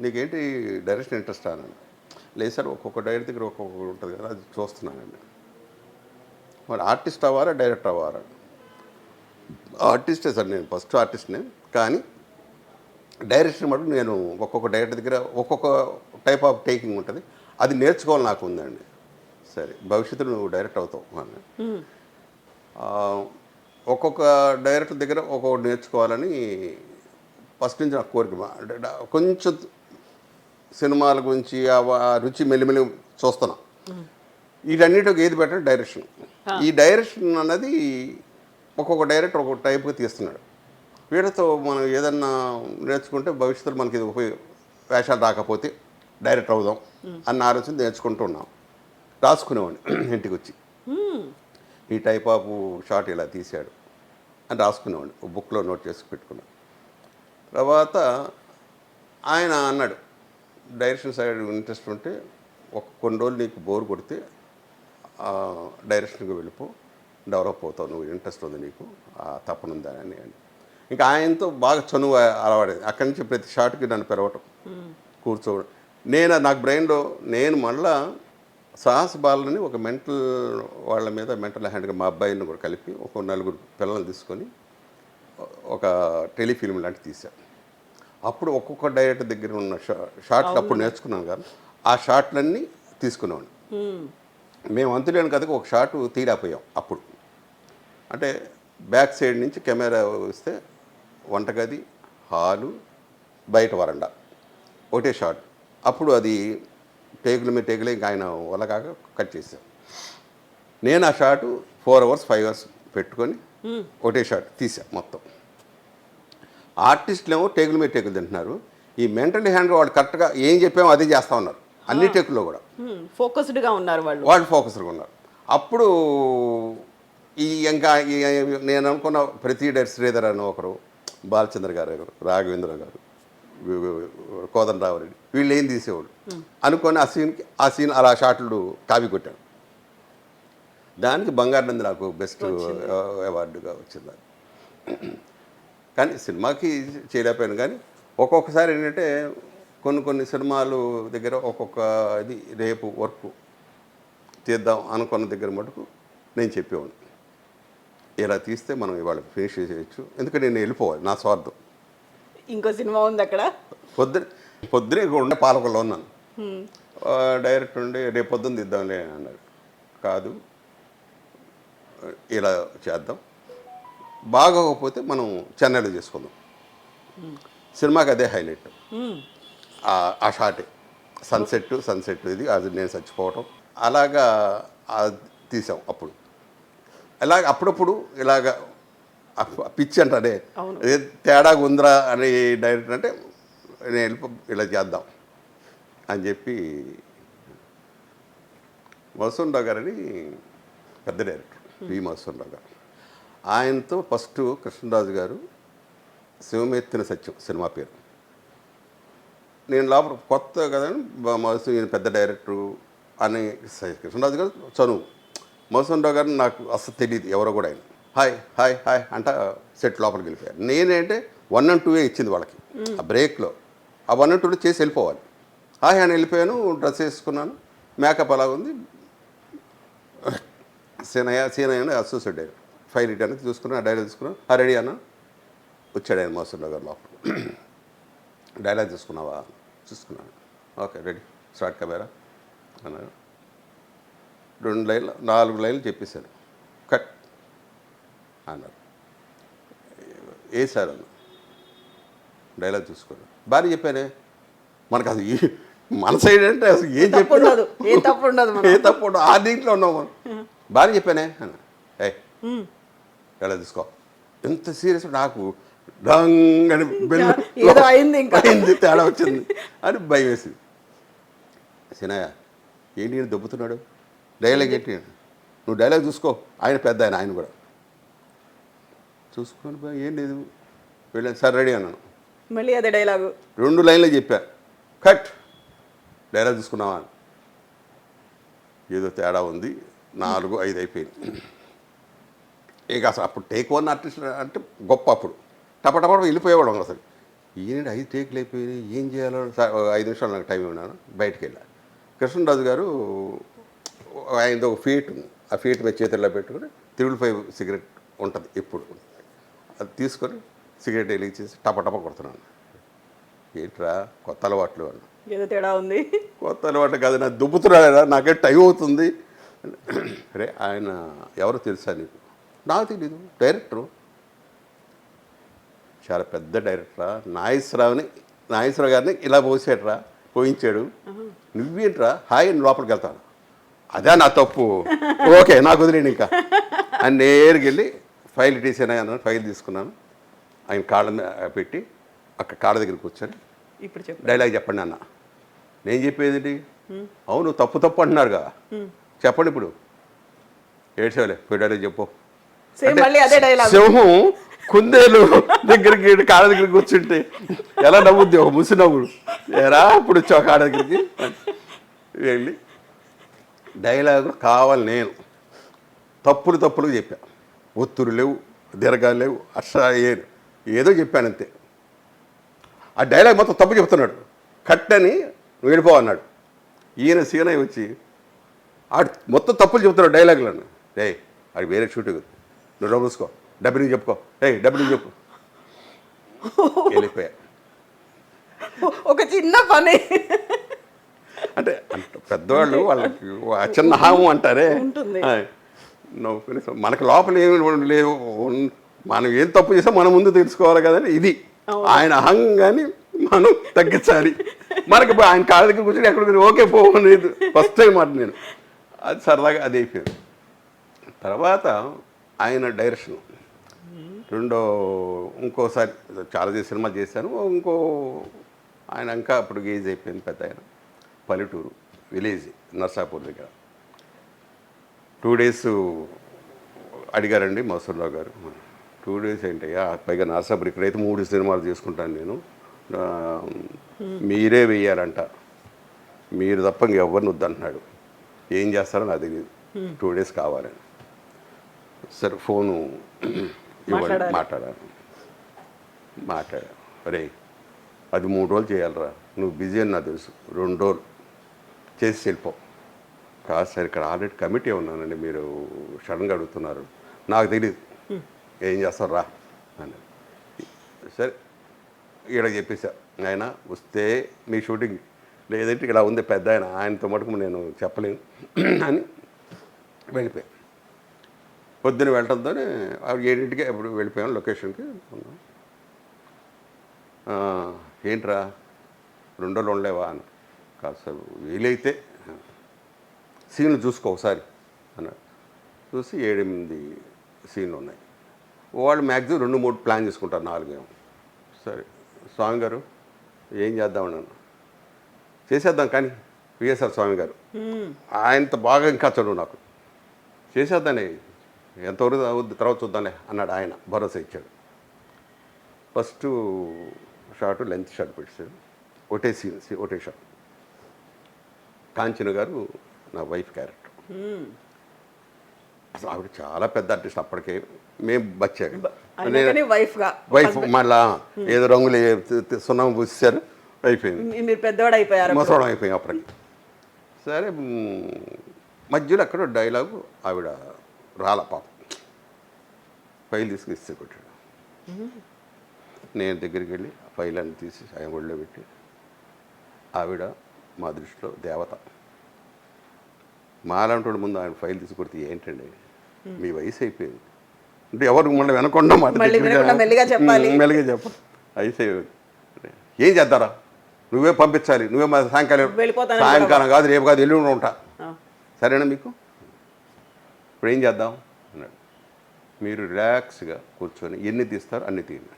నీకేంటి డైరెక్షన్ ఇంట్రెస్ట్ అన్నాను. లేదు సార్ ఒక్కొక్క డైరెక్టర్ దగ్గర ఒక్కొక్కటి ఉంటుంది కదా, అది చూస్తున్నానండి. మరి ఆర్టిస్ట్ అవ్వారా డైరెక్టర్ అవ్వారా? ఆర్టిస్టే సార్, నేను ఫస్ట్ ఆర్టిస్ట్నే, కానీ డైరెక్షన్ మటుకు నేను ఒక్కొక్క డైరెక్టర్ దగ్గర ఒక్కొక్క టైప్ ఆఫ్ టేకింగ్ ఉంటుంది, అది నేర్చుకోవాలి నాకు ఉందండి. సరే భవిష్యత్తులో నువ్వు డైరెక్ట్ అవుతావు అని ఒక్కొక్క డైరెక్టర్ దగ్గర ఒక్కొక్కటి నేర్చుకోవాలని ఫస్ట్ నుంచి నాకు కోరిక. కొంచెం సినిమాల గురించి ఆ రుచి మెల్లిమెల్లి చూస్తున్నా. వీటన్నిటికి ఏది బెటర్ డైరెక్షన్. ఈ డైరెక్షన్ అన్నది ఒక్కొక్క డైరెక్టర్ ఒక్కొక్క టైప్గా తీస్తున్నాడు. వీళ్ళతో మనం ఏదన్నా నేర్చుకుంటే భవిష్యత్తులో మనకి ఇది వేషాలు రాకపోతే డైరెక్టర్ అవుదాం అన్న ఆలోచన నేర్చుకుంటూ ఉన్నాం. రాసుకునేవాడిని ఇంటికి వచ్చి, ఈ టైప్ ఆఫ్ షాట్ ఇలా తీశాడు అని రాసుకునేవాడిని, బుక్లో నోట్ చేసి పెట్టుకున్నాను. తర్వాత ఆయన అన్నాడు, డైరెక్షన్ సైడ్ ఇంట్రెస్ట్ ఉంటే కొన్ని రోజులు నీకు బోర్ కొడితే డైరెక్షన్కి వెళ్ళిపో, డెవలప్ అవుతావు, నువ్వు ఇంట్రెస్ట్ ఉంది నీకు, తప్పనుందా అని. ఇంకా ఆయనతో బాగా చనువు అలవాడేది. అక్కడి నుంచి ప్రతి షాట్కి నన్ను పెరగటం, కూర్చోవడం. నాకు బ్రెయిన్లో నేను మళ్ళా సాహస బాలని ఒక మెంటల్ వాళ్ళ మీద మెంటల్ హ్యాండ్గా మా అబ్బాయిని కూడా కలిపి ఒక 4 పిల్లల్ని తీసుకొని ఒక టెలిఫిల్మ్ లాంటి తీశాను. అప్పుడు ఒక్కొక్క డైరెక్టర్ దగ్గర ఉన్న షాట్లు అప్పుడు నేర్చుకున్నాను కానీ ఆ షాట్లన్నీ తీసుకునేవాడిని. మేము అంతులేని కథకు ఒక షాటు తీరాపోయాం అప్పుడు. అంటే బ్యాక్ సైడ్ నుంచి కెమెరా వస్తే వంటగది, హాలు, బయట వరండా ఒకటే షాట్. అప్పుడు అది టేకుల మీద టేకులే ఇంకా ఆయన వల్ల కాక కట్ చేశాం. నేను ఆ షాటు 4 hours 5 hours పెట్టుకొని ఒకటే షాట్ తీసా మొత్తం. ఆర్టిస్టులు ఏమో టేకుల మీద టేకులు తింటున్నారు, ఈ మెంటల్ హ్యాండ్ వాళ్ళు కరెక్ట్గా ఏం చెప్పామో అదే చేస్తూ ఉన్నారు అన్ని టేకుల్లో కూడా. ఫోకస్డ్గా ఉన్నారు వాళ్ళు ఫోకస్డ్గా ఉన్నారు. అప్పుడు ఇంకా నేను అనుకున్న ప్రతి డైరెక్టర్ శ్రీధర్ అని ఒకరు, బాలచంద్ర గారు, రాఘవేంద్ర గారు, కోదండరావు రెడ్డి, వీళ్ళు ఏం తీసేవాడు అనుకొని ఆ సీన్ అలా షాట్లు కాపీ కొట్టాను. దానికి బంగారు నాకు బెస్ట్ అవార్డుగా వచ్చింది. కానీ సినిమాకి చేయలేకపోయాను. కానీ ఒక్కొక్కసారి ఏంటంటే కొన్ని సినిమాలు దగ్గర ఒక్కొక్క ఇది రేపు వర్క్ తీద్దాం అనుకున్న దగ్గర మటుకు నేను చెప్పేవాడిని, ఇలా తీస్తే మనం ఇవాళ ఫినిష్ చేయొచ్చు, ఎందుకంటే నేను వెళ్ళిపోవాలి, నా స్వార్థం. ఇంకో సినిమా ఉంది అక్కడ. పొద్దునే ఉండే పాలకుల్లో ఉన్నాను. డైరెక్టర్ ఉండి రేపు పొద్దున్న తీద్దాంలే అన్నాడు. కాదు ఇలా చేద్దాం, బాగోకపోతే మనం చెన్నైలో చేసుకుందాం. సినిమాకి అదే హైలైట్. మ్మ్. ఆ షాటే సన్సెట్ ఇది అది నేను చచ్చిపోవటం అలాగా తీసాం అప్పుడు. ఇలాగ అప్పుడప్పుడు ఇలాగ పిచ్చి అంటారే అవును. ఏ తేడాగా ఉందిరా అని డైరెక్టర్ అంటే నేను ఇలా చేద్దాం అని చెప్పి మధుసూదన్ గారని పెద్ద డైరెక్టర్ పి మధుసూదన్ గారు, ఆయనతో ఫస్ట్ కృష్ణరాజు గారు శివమెత్తిన సత్యం సినిమా పేరు. నేను లోపల కొత్త కదా ఈయన పెద్ద డైరెక్టరు అని కృష్ణరాజు గారు చనువు, మధుసూదన్ గారు నాకు అసలు తెలియదు ఎవరో కూడా. ఆయన హాయ్ హాయ్ హాయ్ అంట సెట్ లోపలికి వెళ్ళిపోయారు. నేనేంటే 1 and 2 ఇచ్చింది వాళ్ళకి ఆ బ్రేక్లో. ఆ 1 and 2 చేసి వెళ్ళిపోవాలి. హాయ్ అని వెళ్ళిపోయాను, డ్రెస్ వేసుకున్నాను, మేకప్ అలాగ ఉంది. Seenayya associate director file it అనేది చూసుకున్నాను, ఆ డైలాగ్ తీసుకున్నాను, రెడీ అన్న వచ్చాడు ఆయన మధుసూదన్ గారు లోపల. డైలాగ్ చూసుకున్నావా? చూసుకున్నాను. ఓకే రెడీ స్టార్ట్ కెమెరా అన్నారు. 2 లైన్లు 4 లైన్లు చెప్పేశాను. కట్ అన్నారు. ఏ సార్ అన్న డైలాగ్ చూసుకోండి. బాగా చెప్పానే, మనకు అసలు మన సైడ్ అంటే అసలు ఏం చెప్పాడు ఏ తప్పు ఉండదు ఆ దీంట్లో ఉన్నాం మనం. బాగా చెప్పానే అన్న. డైలాగ్ చూసుకో. ఎంత సీరియస్ నాకు డంగని ఏదో అయింది, ఇంకా అయింది, తేడా వచ్చింది అని భయం వేసింది. సినయ్య ఏంటి ఈయన దొబ్బుతున్నాడు, డైలాగ్ ఏంటి, నువ్వు డైలాగ్ చూసుకో. ఆయన పెద్ద ఆయన కూడా చూసుకొని ఏం లేదు వెళ్ళాను. సార్ రెడీ అన్నాను. మళ్ళీ అదే డైలాగు 2 లైన్లు చెప్పా. కట్ డైలాగ్ చూసుకున్నావా? ఏదో తేడా ఉంది. 4, 5 అయిపోయింది. ఇక అసలు అప్పుడు టేక్ 1 ఆర్టిస్ట్ అంటే గొప్ప. అప్పుడు టపటపట వెళ్ళిపోయేవాడు అసలు. ఈయన 5 టేకులు అయిపోయినాయి, ఏం చేయాలో 5 నిమిషాలు నాకు టైం ఉన్నాను. బయటికి వెళ్ళా. కృష్ణరాజు గారు ఆయనది ఒక ఫీట్ ఉంది, ఆ ఫీట్ మీద చేతుల్లో పెట్టుకుని 355 సిగరెట్ ఉంటుంది ఎప్పుడు, అది తీసుకొని సిగరెట్ వెలిగించేసి టపటప కొడుతున్నాను. ఏంట్రా కొత్త అలవాట్లు అన్న. ఏదో తేడా ఉంది. కొత్త అలవాట్లు కాదు, నాకు దుబ్బుతున్నాడా, నాకే టైం అవుతుంది. అరే ఆయన ఎవరో తెలుసా నీకు? నాకు తెలీదు. డైరెక్టరు, చాలా పెద్ద డైరెక్టరా, నాగేశ్వరరావు గారిని ఇలా పోసాడరా, పోయించాడు. నువ్వేంట్రా హాయ్ అని లోపలికి వెళ్తాను. అదే నా తప్పు, ఓకే నాకు వదిలేండి ఇంకా అని నేరుగా వెళ్ళి ఫైల్ ఇటీసాను అన్నాను. ఫైల్ తీసుకున్నాను, ఆయన కాళ్ళ మీద పెట్టి అక్కడ కాళ్ళ దగ్గర కూర్చొని ఇప్పుడు చెప్పు డైలాగ్ చెప్పండి అన్న. నేను చెప్పేది అవును తప్పు అంటున్నారుగా, చెప్పండి ఇప్పుడు. ఏడ్చేవాలే పోయి డైలాగ్ చెప్పు. మళ్ళీ అదే డైలాగ్. సింహం కుందేలు దగ్గరికి కాళ్ళ దగ్గర కూర్చుంటే ఎలా నవ్వుద్ది, ఒక ముసి నవ్వుడు. ఎరా ఇప్పుడు వచ్చావు కాళ్ళ దగ్గరికి వెళ్ళి డైలాగు కావాలి. నేను తప్పులుగా చెప్పా, ఒత్తులు లేవు, దీర్ఘాలు లేవు, ఏదో చెప్పాను అంతే. ఆ డైలాగ్ మొత్తం తప్పు చెప్తున్నాడు. కట్ అని నువ్వు వెళ్ళిపోవన్నాడు. ఈయన సీనయ్య వచ్చి ఆడు మొత్తం తప్పులు చెప్తున్నాడు డైలాగులను. అది వేరే షూటింగ్, నువ్వు డబ్బు చూసుకో, డబ్బుని చెప్పుకో, డబ్బుని చెప్పు. వెళ్ళిపోయా. ఒక చిన్న పని అంటే పెద్దవాళ్ళు వాళ్ళకి చిన్న హామం అంటారే ఉంటుంది. మనకు లోపల ఏమి లేవు, మనం ఏం తప్పు చేసాం మన ముందు తెలుసుకోవాలి కదండి. ఇది ఆయన అహంగాన్ని మనం తగ్గించాలి. మనకి ఆయన కాళ్ళ దగ్గర కూర్చొని ఎక్కడ ఓకే పోలేదు ఫస్ట్ టైం మాట నేను. అది సరదాగా అది అయిపోయింది. తర్వాత ఆయన డైరెక్షన్ ఇంకోసారి చాలా సినిమాలు చేశాను. ఆయన ఇంకా అప్పుడు ఏజ్ అయిపోయింది పెద్ద ఆయన. పల్లెటూరు విలేజ్ నర్సాపూర్ దగ్గర 2 days అడిగారండి మధుసూదన్ గారు. 2 days ఏంటయ్యా, పైగా నర్సాపూర్ ఇక్కడైతే 3 సినిమాలు చేసుకుంటాను నేను, మీరే వెయ్యాలంట, మీరు తప్ప ఇంకెవ్వరిని వద్దంటున్నాడు, ఏం చేస్తారో నాకు తెలియదు, 2 days కావాలని. సరే ఫోను ఇవ్వండి మాట్లాడాను. అరే అది 3 రోజులు చేయాలరా, నువ్వు బిజీ అని నాకు తెలుసు, 2 రోజులు చేసి వెళ్ళిపో. కాదు సార్ ఇక్కడ ఆల్రెడీ కమిటీ ఉన్నానండి, మీరు సడన్గా అడుగుతున్నారు, నాకు తెలియదు, ఏం చేస్తారు రా అని. సరే ఇక్కడ చెప్పేసా, ఆయన వస్తే మీ షూటింగ్, లేదంటే ఇక్కడ ఉంది పెద్ద ఆయనతో మటుకు నేను చెప్పలేను అని వెళ్ళిపోయాను. పొద్దున్న వెళ్ళడంతోనే 7 గంటలకి అప్పుడు వెళ్ళిపోయాను లొకేషన్కి. "ఆ, ఏంట్రా 2 రోజులు ఉండలేవా అని. కాదు సార్ వీలైతే సీన్లు చూసుకో ఒకసారి అన్నాడు. చూసి 7-8 సీన్లు ఉన్నాయి. వాళ్ళు మ్యాక్సిమం 2-3 ప్లాన్ చేసుకుంటారు, 4 ఏమో. సరే స్వామి గారు ఏం చేద్దామన్నాను. చేసేద్దాం కానీ పిఎస్ఆర్ స్వామి గారు ఆయనతో బాగా ఇంకా చదువు నాకు, చేసేద్దానే ఎంతవరకు అవుద్ది తర్వాత చూద్దాంలే అన్నాడు. ఆయన భరోసా ఇచ్చాడు. ఫస్ట్ షార్ట్ లెంత్ షార్ట్ పెట్టాడు, ఒకటే సీన్ ఒకటే షాట్. కాంచన గారు నా వైఫ్ క్యారెక్టర్. అసలు ఆవిడ చాలా పెద్ద ఆర్టిస్ట్ అప్పటికే, మేము బచ్చాక వైఫ్ మళ్ళా ఏదో రంగులు సున్నం పూసారు, అయిపోయింది. మీరు పెద్దవాడు అయిపోయారు, ముసలం అయిపోయింది అప్పటికి. సరే మధ్యలో అక్కడ డైలాగు ఆవిడ రాల పాప ఫైల్ తీసుకుని ఇస్తే కొట్టాడు. నేను దగ్గరికి వెళ్ళి ఫైల్ అన్ని తీసి ఆయన ఒళ్ళో పెట్టి, ఆవిడ మా దృష్టిలో దేవత. మాలాంటి ముందు ఆయన ఫైల్ తీసి కొడితే ఏంటండి మీ వయసు అయిపోయింది అంటే ఎవరు మళ్ళీ వెనకుండా మెల్లిగా చెప్పాలి, మెల్లిగా చెప్పాలి. వయసు ఏం చేద్దారా, నువ్వే పంపించాలి, నువ్వే మా సాయంకాలం కాదు రేపు కాదు ఎల్లుండి ఉంటా, సరేనా మీకు ఇప్పుడు ఏం చేద్దాం అన్నాడు. మీరు రిలాక్స్గా కూర్చొని ఎన్ని తీస్తారో అన్ని తీయండి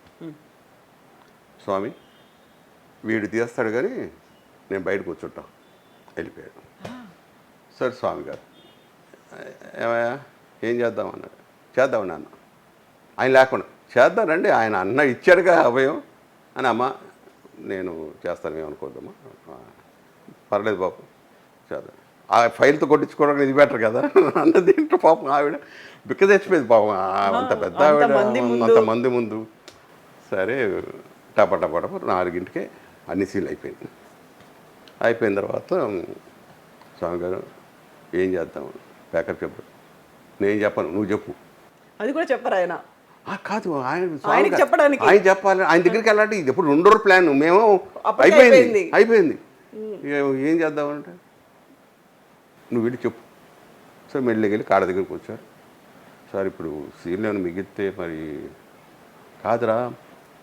స్వామి, వీడు తీస్తాడు కానీ నేను బయట కూర్చుంటాం. వెళ్ళిపోయాడు. సరే స్వామి గారు ఏమయ్యా ఏం చేద్దాం అన్నాడు. చేద్దాం నాన్న, ఆయన లేకుండా చేద్దాం రండి, ఆయన అన్న ఇచ్చాడుగా అభయం అని. అమ్మ నేను చేస్తాను ఏమనుకోద్దమ్మా, పర్లేదు బాబు చేద్దాం. ఆ ఫైల్తో కొట్టించుకోవడానికి ఇది బెటర్ కదా అన్నది ఏంటో పాపం ఆవిడ బిక్క తెచ్చిపోయింది పాపం, అంత పెద్ద ఆవిడ అంతమంది ముందు. సరే టపటప 4ంటికే అన్ని సీన్లు అయిపోయింది. అయిపోయిన తర్వాత స్వామి గారు ఏం చేద్దాం ప్యాకప్ చెప్పు. నేను చెప్పను, నువ్వు చెప్పు. అది కూడా చెప్పరు ఆయన. కాదు ఆయన చెప్పడానికి, ఆయన చెప్పాలి, ఆయన దగ్గరికి వెళ్ళాలంటే ఇది ఎప్పుడు 2 రోజుల ప్లాన్, మేము అయిపోయింది ఏం చేద్దామంటే నువ్వు వెళ్ళి చెప్పు. సో మెల్లికి వెళ్ళి కాడ దగ్గరికి వచ్చారు. సార్ ఇప్పుడు సీన్లు ఏమైనా మిగిలితే మరి కాదురా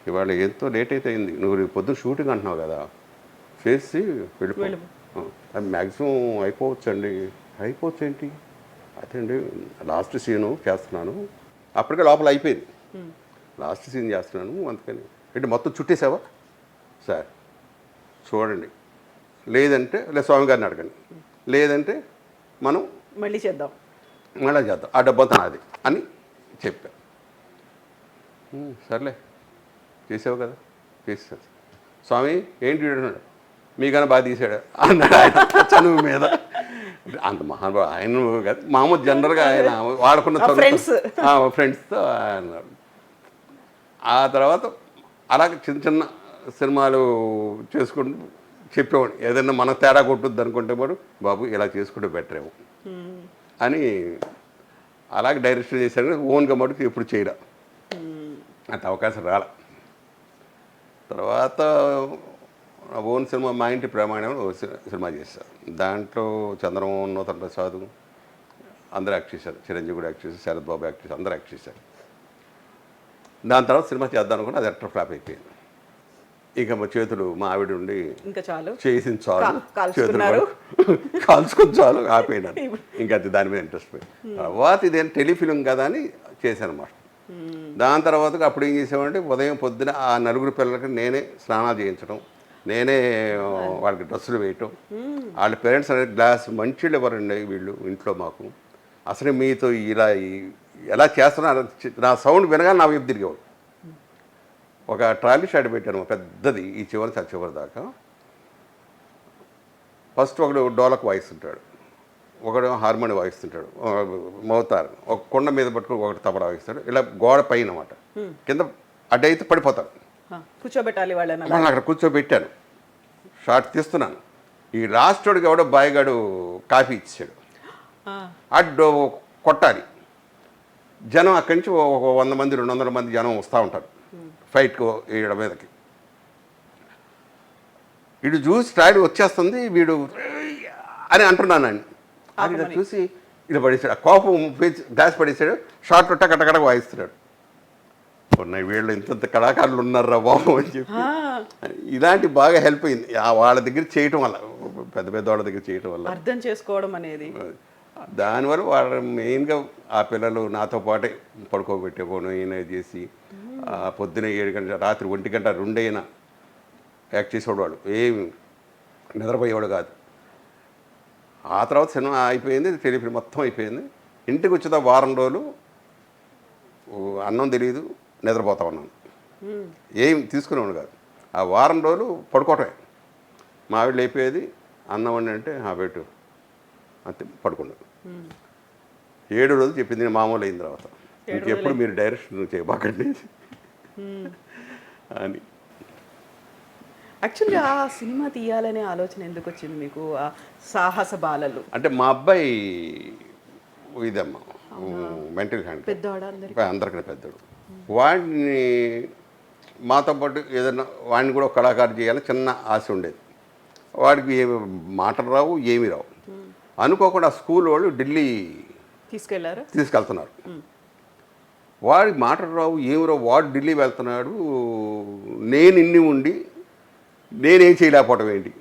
ఇవాళ ఎంతో లేట్ అయితే అయింది, నువ్వు రేపు పొద్దున్న షూటింగ్ అంటున్నావు కదా, చేసి వెళ్ళిపో. అది మ్యాక్సిమం అయిపోవచ్చండి. అయిపోవచ్చు ఏంటి, అదే అండి లాస్ట్ సీను చేస్తున్నాను, అప్పటికే లోపల అయిపోయింది, లాస్ట్ సీన్ చేస్తున్నాను అందుకని. అంటే మొత్తం చుట్టేసావా సార్, చూడండి లేదంటే లేదా స్వామి గారిని అడగండి, లేదంటే మనం మళ్ళీ చేద్దాం ఆ డబ్బంతా నాది అని చెప్పా. సర్లే చేసావు కదా, చేసాను. స్వామి ఏంటి అన్నాడు, మీకన్నా బాగా తీసాడు అన్నాడు ఆయన చనువు మీద. అంత మహానుభావు ఆయన కదా, మామూలు జనరల్గా ఆయన వాడుకున్న ఫ్రెండ్స్తో అన్నాడు. ఆ తర్వాత అలాగే చిన్న చిన్న సినిమాలు చేసుకుంటూ చెప్పేవాడు, ఏదైనా మన తేడా కొట్టుద్ది అనుకుంటే వాడు బాబు ఇలా చేసుకుంటే బెటర్ ఏమో అని అలాగే డైరెక్షన్ చేశారు. ఓన్గా మటుకు ఎప్పుడు చేయరా, అంత అవకాశం రాల. తర్వాత ఓన్ సినిమా మా ఇంటి ప్రమాణం సినిమా చేశారు. దాంట్లో చంద్రమోహన్, నూతన్ ప్రసాద్ అందరూ యాక్ట్ చేశారు, చిరంజీవి కూడా యాక్ట్ చేశారు, శరత్ బాబు యాక్ట్ చేశారు, అందరూ యాక్ట్ చేశారు. దాని తర్వాత సినిమా చేద్దాం అనుకుంటే అది ఎట్టర్ ఫ్లాప్ అయిపోయింది. ఇక మా చేతులు మా ఆవిడ ఉండి ఇంకా చాలు చేసింది చాలు, చేతులు కాల్చుకొని చాలు ఆపేయడం, ఇంకా అది దాని మీద ఇంట్రెస్ట్ పోయింది. తర్వాత ఇదేం టెలిఫిలిం కదా అని చేశాను అన్నమాట. దాని తర్వాత అప్పుడు ఏం చేసామంటే ఉదయం పొద్దున ఆ 4 పిల్లలకి నేనే స్నానాలు చేయించడం, నేనే వాళ్ళకి డ్రెస్సులు వేయటం. వాళ్ళ పేరెంట్స్ అనేది గ్లాస్ మంచిళ్ళు ఎవరండి వీళ్ళు ఇంట్లో మాకు, అసలు మీతో ఇలా ఎలా చేస్తున్నారు నా సౌండ్ వినగానే నా వైపు తిరిగేవాడు. ఒక ట్రాలీ షాట్ పెట్టాను పెద్దది, ఈ చివరి చివరి దాకా. ఫస్ట్ ఒకడు డోలకు వాయిస్తుంటాడు, ఒకడు హార్మోని వాయిస్తుంటాడు, మోతారు ఒక కొండ మీద పట్టుకుని ఒకటి తబలా వాయిస్తాడు. ఇలా గోడ పైన అన్నమాట, కింద అడ్డైతే పడిపోతారు, కూర్చోబెట్టాలి వాళ్ళని. అక్కడ కూర్చోబెట్టాను, షార్ట్ తీస్తున్నాను. ఈ లాస్ట్ వాడికి ఎవడో బాయిగాడు కాఫీ ఇచ్చాడు, అడ్డు కొట్టాలి. జనం అక్కడి నుంచి ఒక 100 మంది 200 మంది జనం వస్తూ ఉంటారు ఫైట్కు వీళ్ళ మీదకి. వీడు చూసి ట్రాలీ వచ్చేస్తుంది, వీడు అని అంటున్నానండి. అది ఇలా చూసి ఇలా పడేసాడు, ఆ కోపం గ్లాస్ పడేసాడు, షార్ట్ టకటకటకు వాయిస్తున్నాడు. ఉన్నాయి, వీళ్ళు ఇంత కళాకారులు ఉన్నారా బాబు అని చెప్పి ఇలాంటి బాగా హెల్ప్ అయింది వాళ్ళ దగ్గర చేయటం వల్ల, పెద్ద పెద్ద వాళ్ళ దగ్గర చేయటం వల్ల అర్థం చేసుకోవడం అనేది. దానివల్ల వాళ్ళు మెయిన్గా ఆ పిల్లలు నాతో పాటే పడుకోబెట్టుకోను ఈయన చేసి పొద్దున 7 గంటల రాత్రి 1 గంట 2 అయినా యాక్ట్ చేసేవాడు. వాళ్ళు ఏమి నిద్రపోయేవాడు కాదు. ఆ తర్వాత సినిమా అయిపోయింది, టెలిఫిల్మ్ మొత్తం అయిపోయింది. ఇంటికి వచ్చేదా వారం రోజులు అన్నం తెలియదు, నిద్రపోతా ఉన్నాను, ఏం తీసుకునేవాడు కాదు. ఆ వారం రోజులు పడుకోవటమే. మా ఆవిడ లేపేది, అన్నం వండి అంటే పెట్టు అంతే, పడుకున్నాడు. 7 రోజులు చెప్పింది నేను మామూలు అయిన తర్వాత, ఇంకెప్పుడు మీరు డైరెక్షన్ చేయబాకండి అని. యాక్చువల్గా ఆ సినిమా తీయాలనే ఆలోచన ఎందుకు వచ్చింది మీకు? ఆ సాహస బాలలు అంటే మా అబ్బాయి ఇదమ్మా మెంటల్ హ్యాండ్, పెద్దవాడు అందరికీ పెద్దోడు. వాడిని మాతో పాటు ఏదైనా వాడిని కూడా కళాకారు చేయాలని చిన్న ఆశ ఉండేది. వాడికి ఏమి మాటలు రావు, ఏమీ రావు. అనుకోకుండా స్కూల్ వాళ్ళు ఢిల్లీ తీసుకెళ్తున్నారు. వాడికి మాటలు రావు, ఏమి రావు, వాడు ఢిల్లీ వెళ్తున్నాడు. నేను ఇన్ని ఉండి నేనేం చేయలేకపోవటం ఏంటి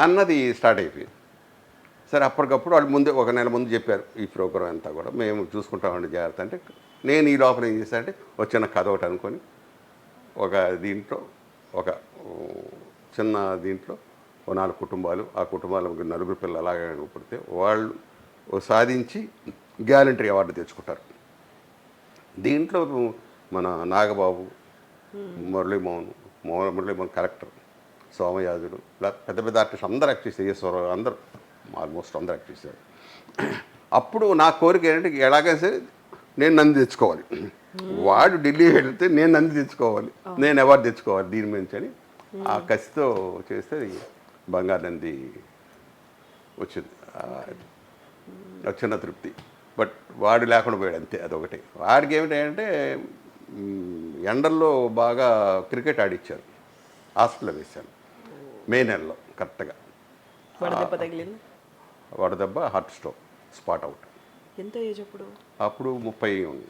అన్నది స్టార్ట్ అయిపోయింది. సరే అప్పటికప్పుడు వాళ్ళు ముందే 1 నెల ముందు చెప్పారు ఈ ప్రోగ్రాం అంతా కూడా మేము చూసుకుంటామండి జాగ్రత్త అంటే, నేను ఈ లోపల ఏం చేశానంటే వచ్చిన కథ ఒకటి అనుకొని ఒక దీంట్లో ఒక చిన్న దీంట్లో 4 కుటుంబాలు, ఆ కుటుంబాలకు 4 పిల్లలు అలాగే పుడితే వాళ్ళు సాధించి గ్యాలంటరీ అవార్డు తెచ్చుకుంటారు. దీంట్లో మన నాగబాబు, మురళీమోహన్ కలెక్టర్, సోమయాజులు, ఇలా పెద్ద పెద్ద ఆర్టిస్ట్ అందరూ యాక్ట్ చేశారు. ఈశ్వరరావు అందరూ ఆల్మోస్ట్ అందరూ యాక్ట్ చేశారు. అప్పుడు నా కోరిక ఏంటంటే ఎలాగైనా సరే నేను నంది తెచ్చుకోవాలి, వాడు ఢిల్లీ వెళ్తే నేను నంది తెచ్చుకోవాలి, నేను అవార్డు తెచ్చుకోవాలి దీని నుంచి అని ఆ కసితో చేస్తే బంగారు నంది వచ్చింది. చిన్న తృప్తి. బట్ వాడు లేకుండా పోయాడు అంతే, అదొకటి. వాడికి ఏమిటంటే ఎండల్లో బాగా క్రికెట్ ఆడిచ్చారు, హాస్పిటల్లో వేశాను మే నెలలో కరెక్ట్గా. వడదెబ్బ తగిలింది, వడదెబ్బ, హార్ట్ స్ట్రోక్, స్పాట్ అవుట్. ఎంత ఏజ్ అప్పుడు? అప్పుడు 30 ఉంది.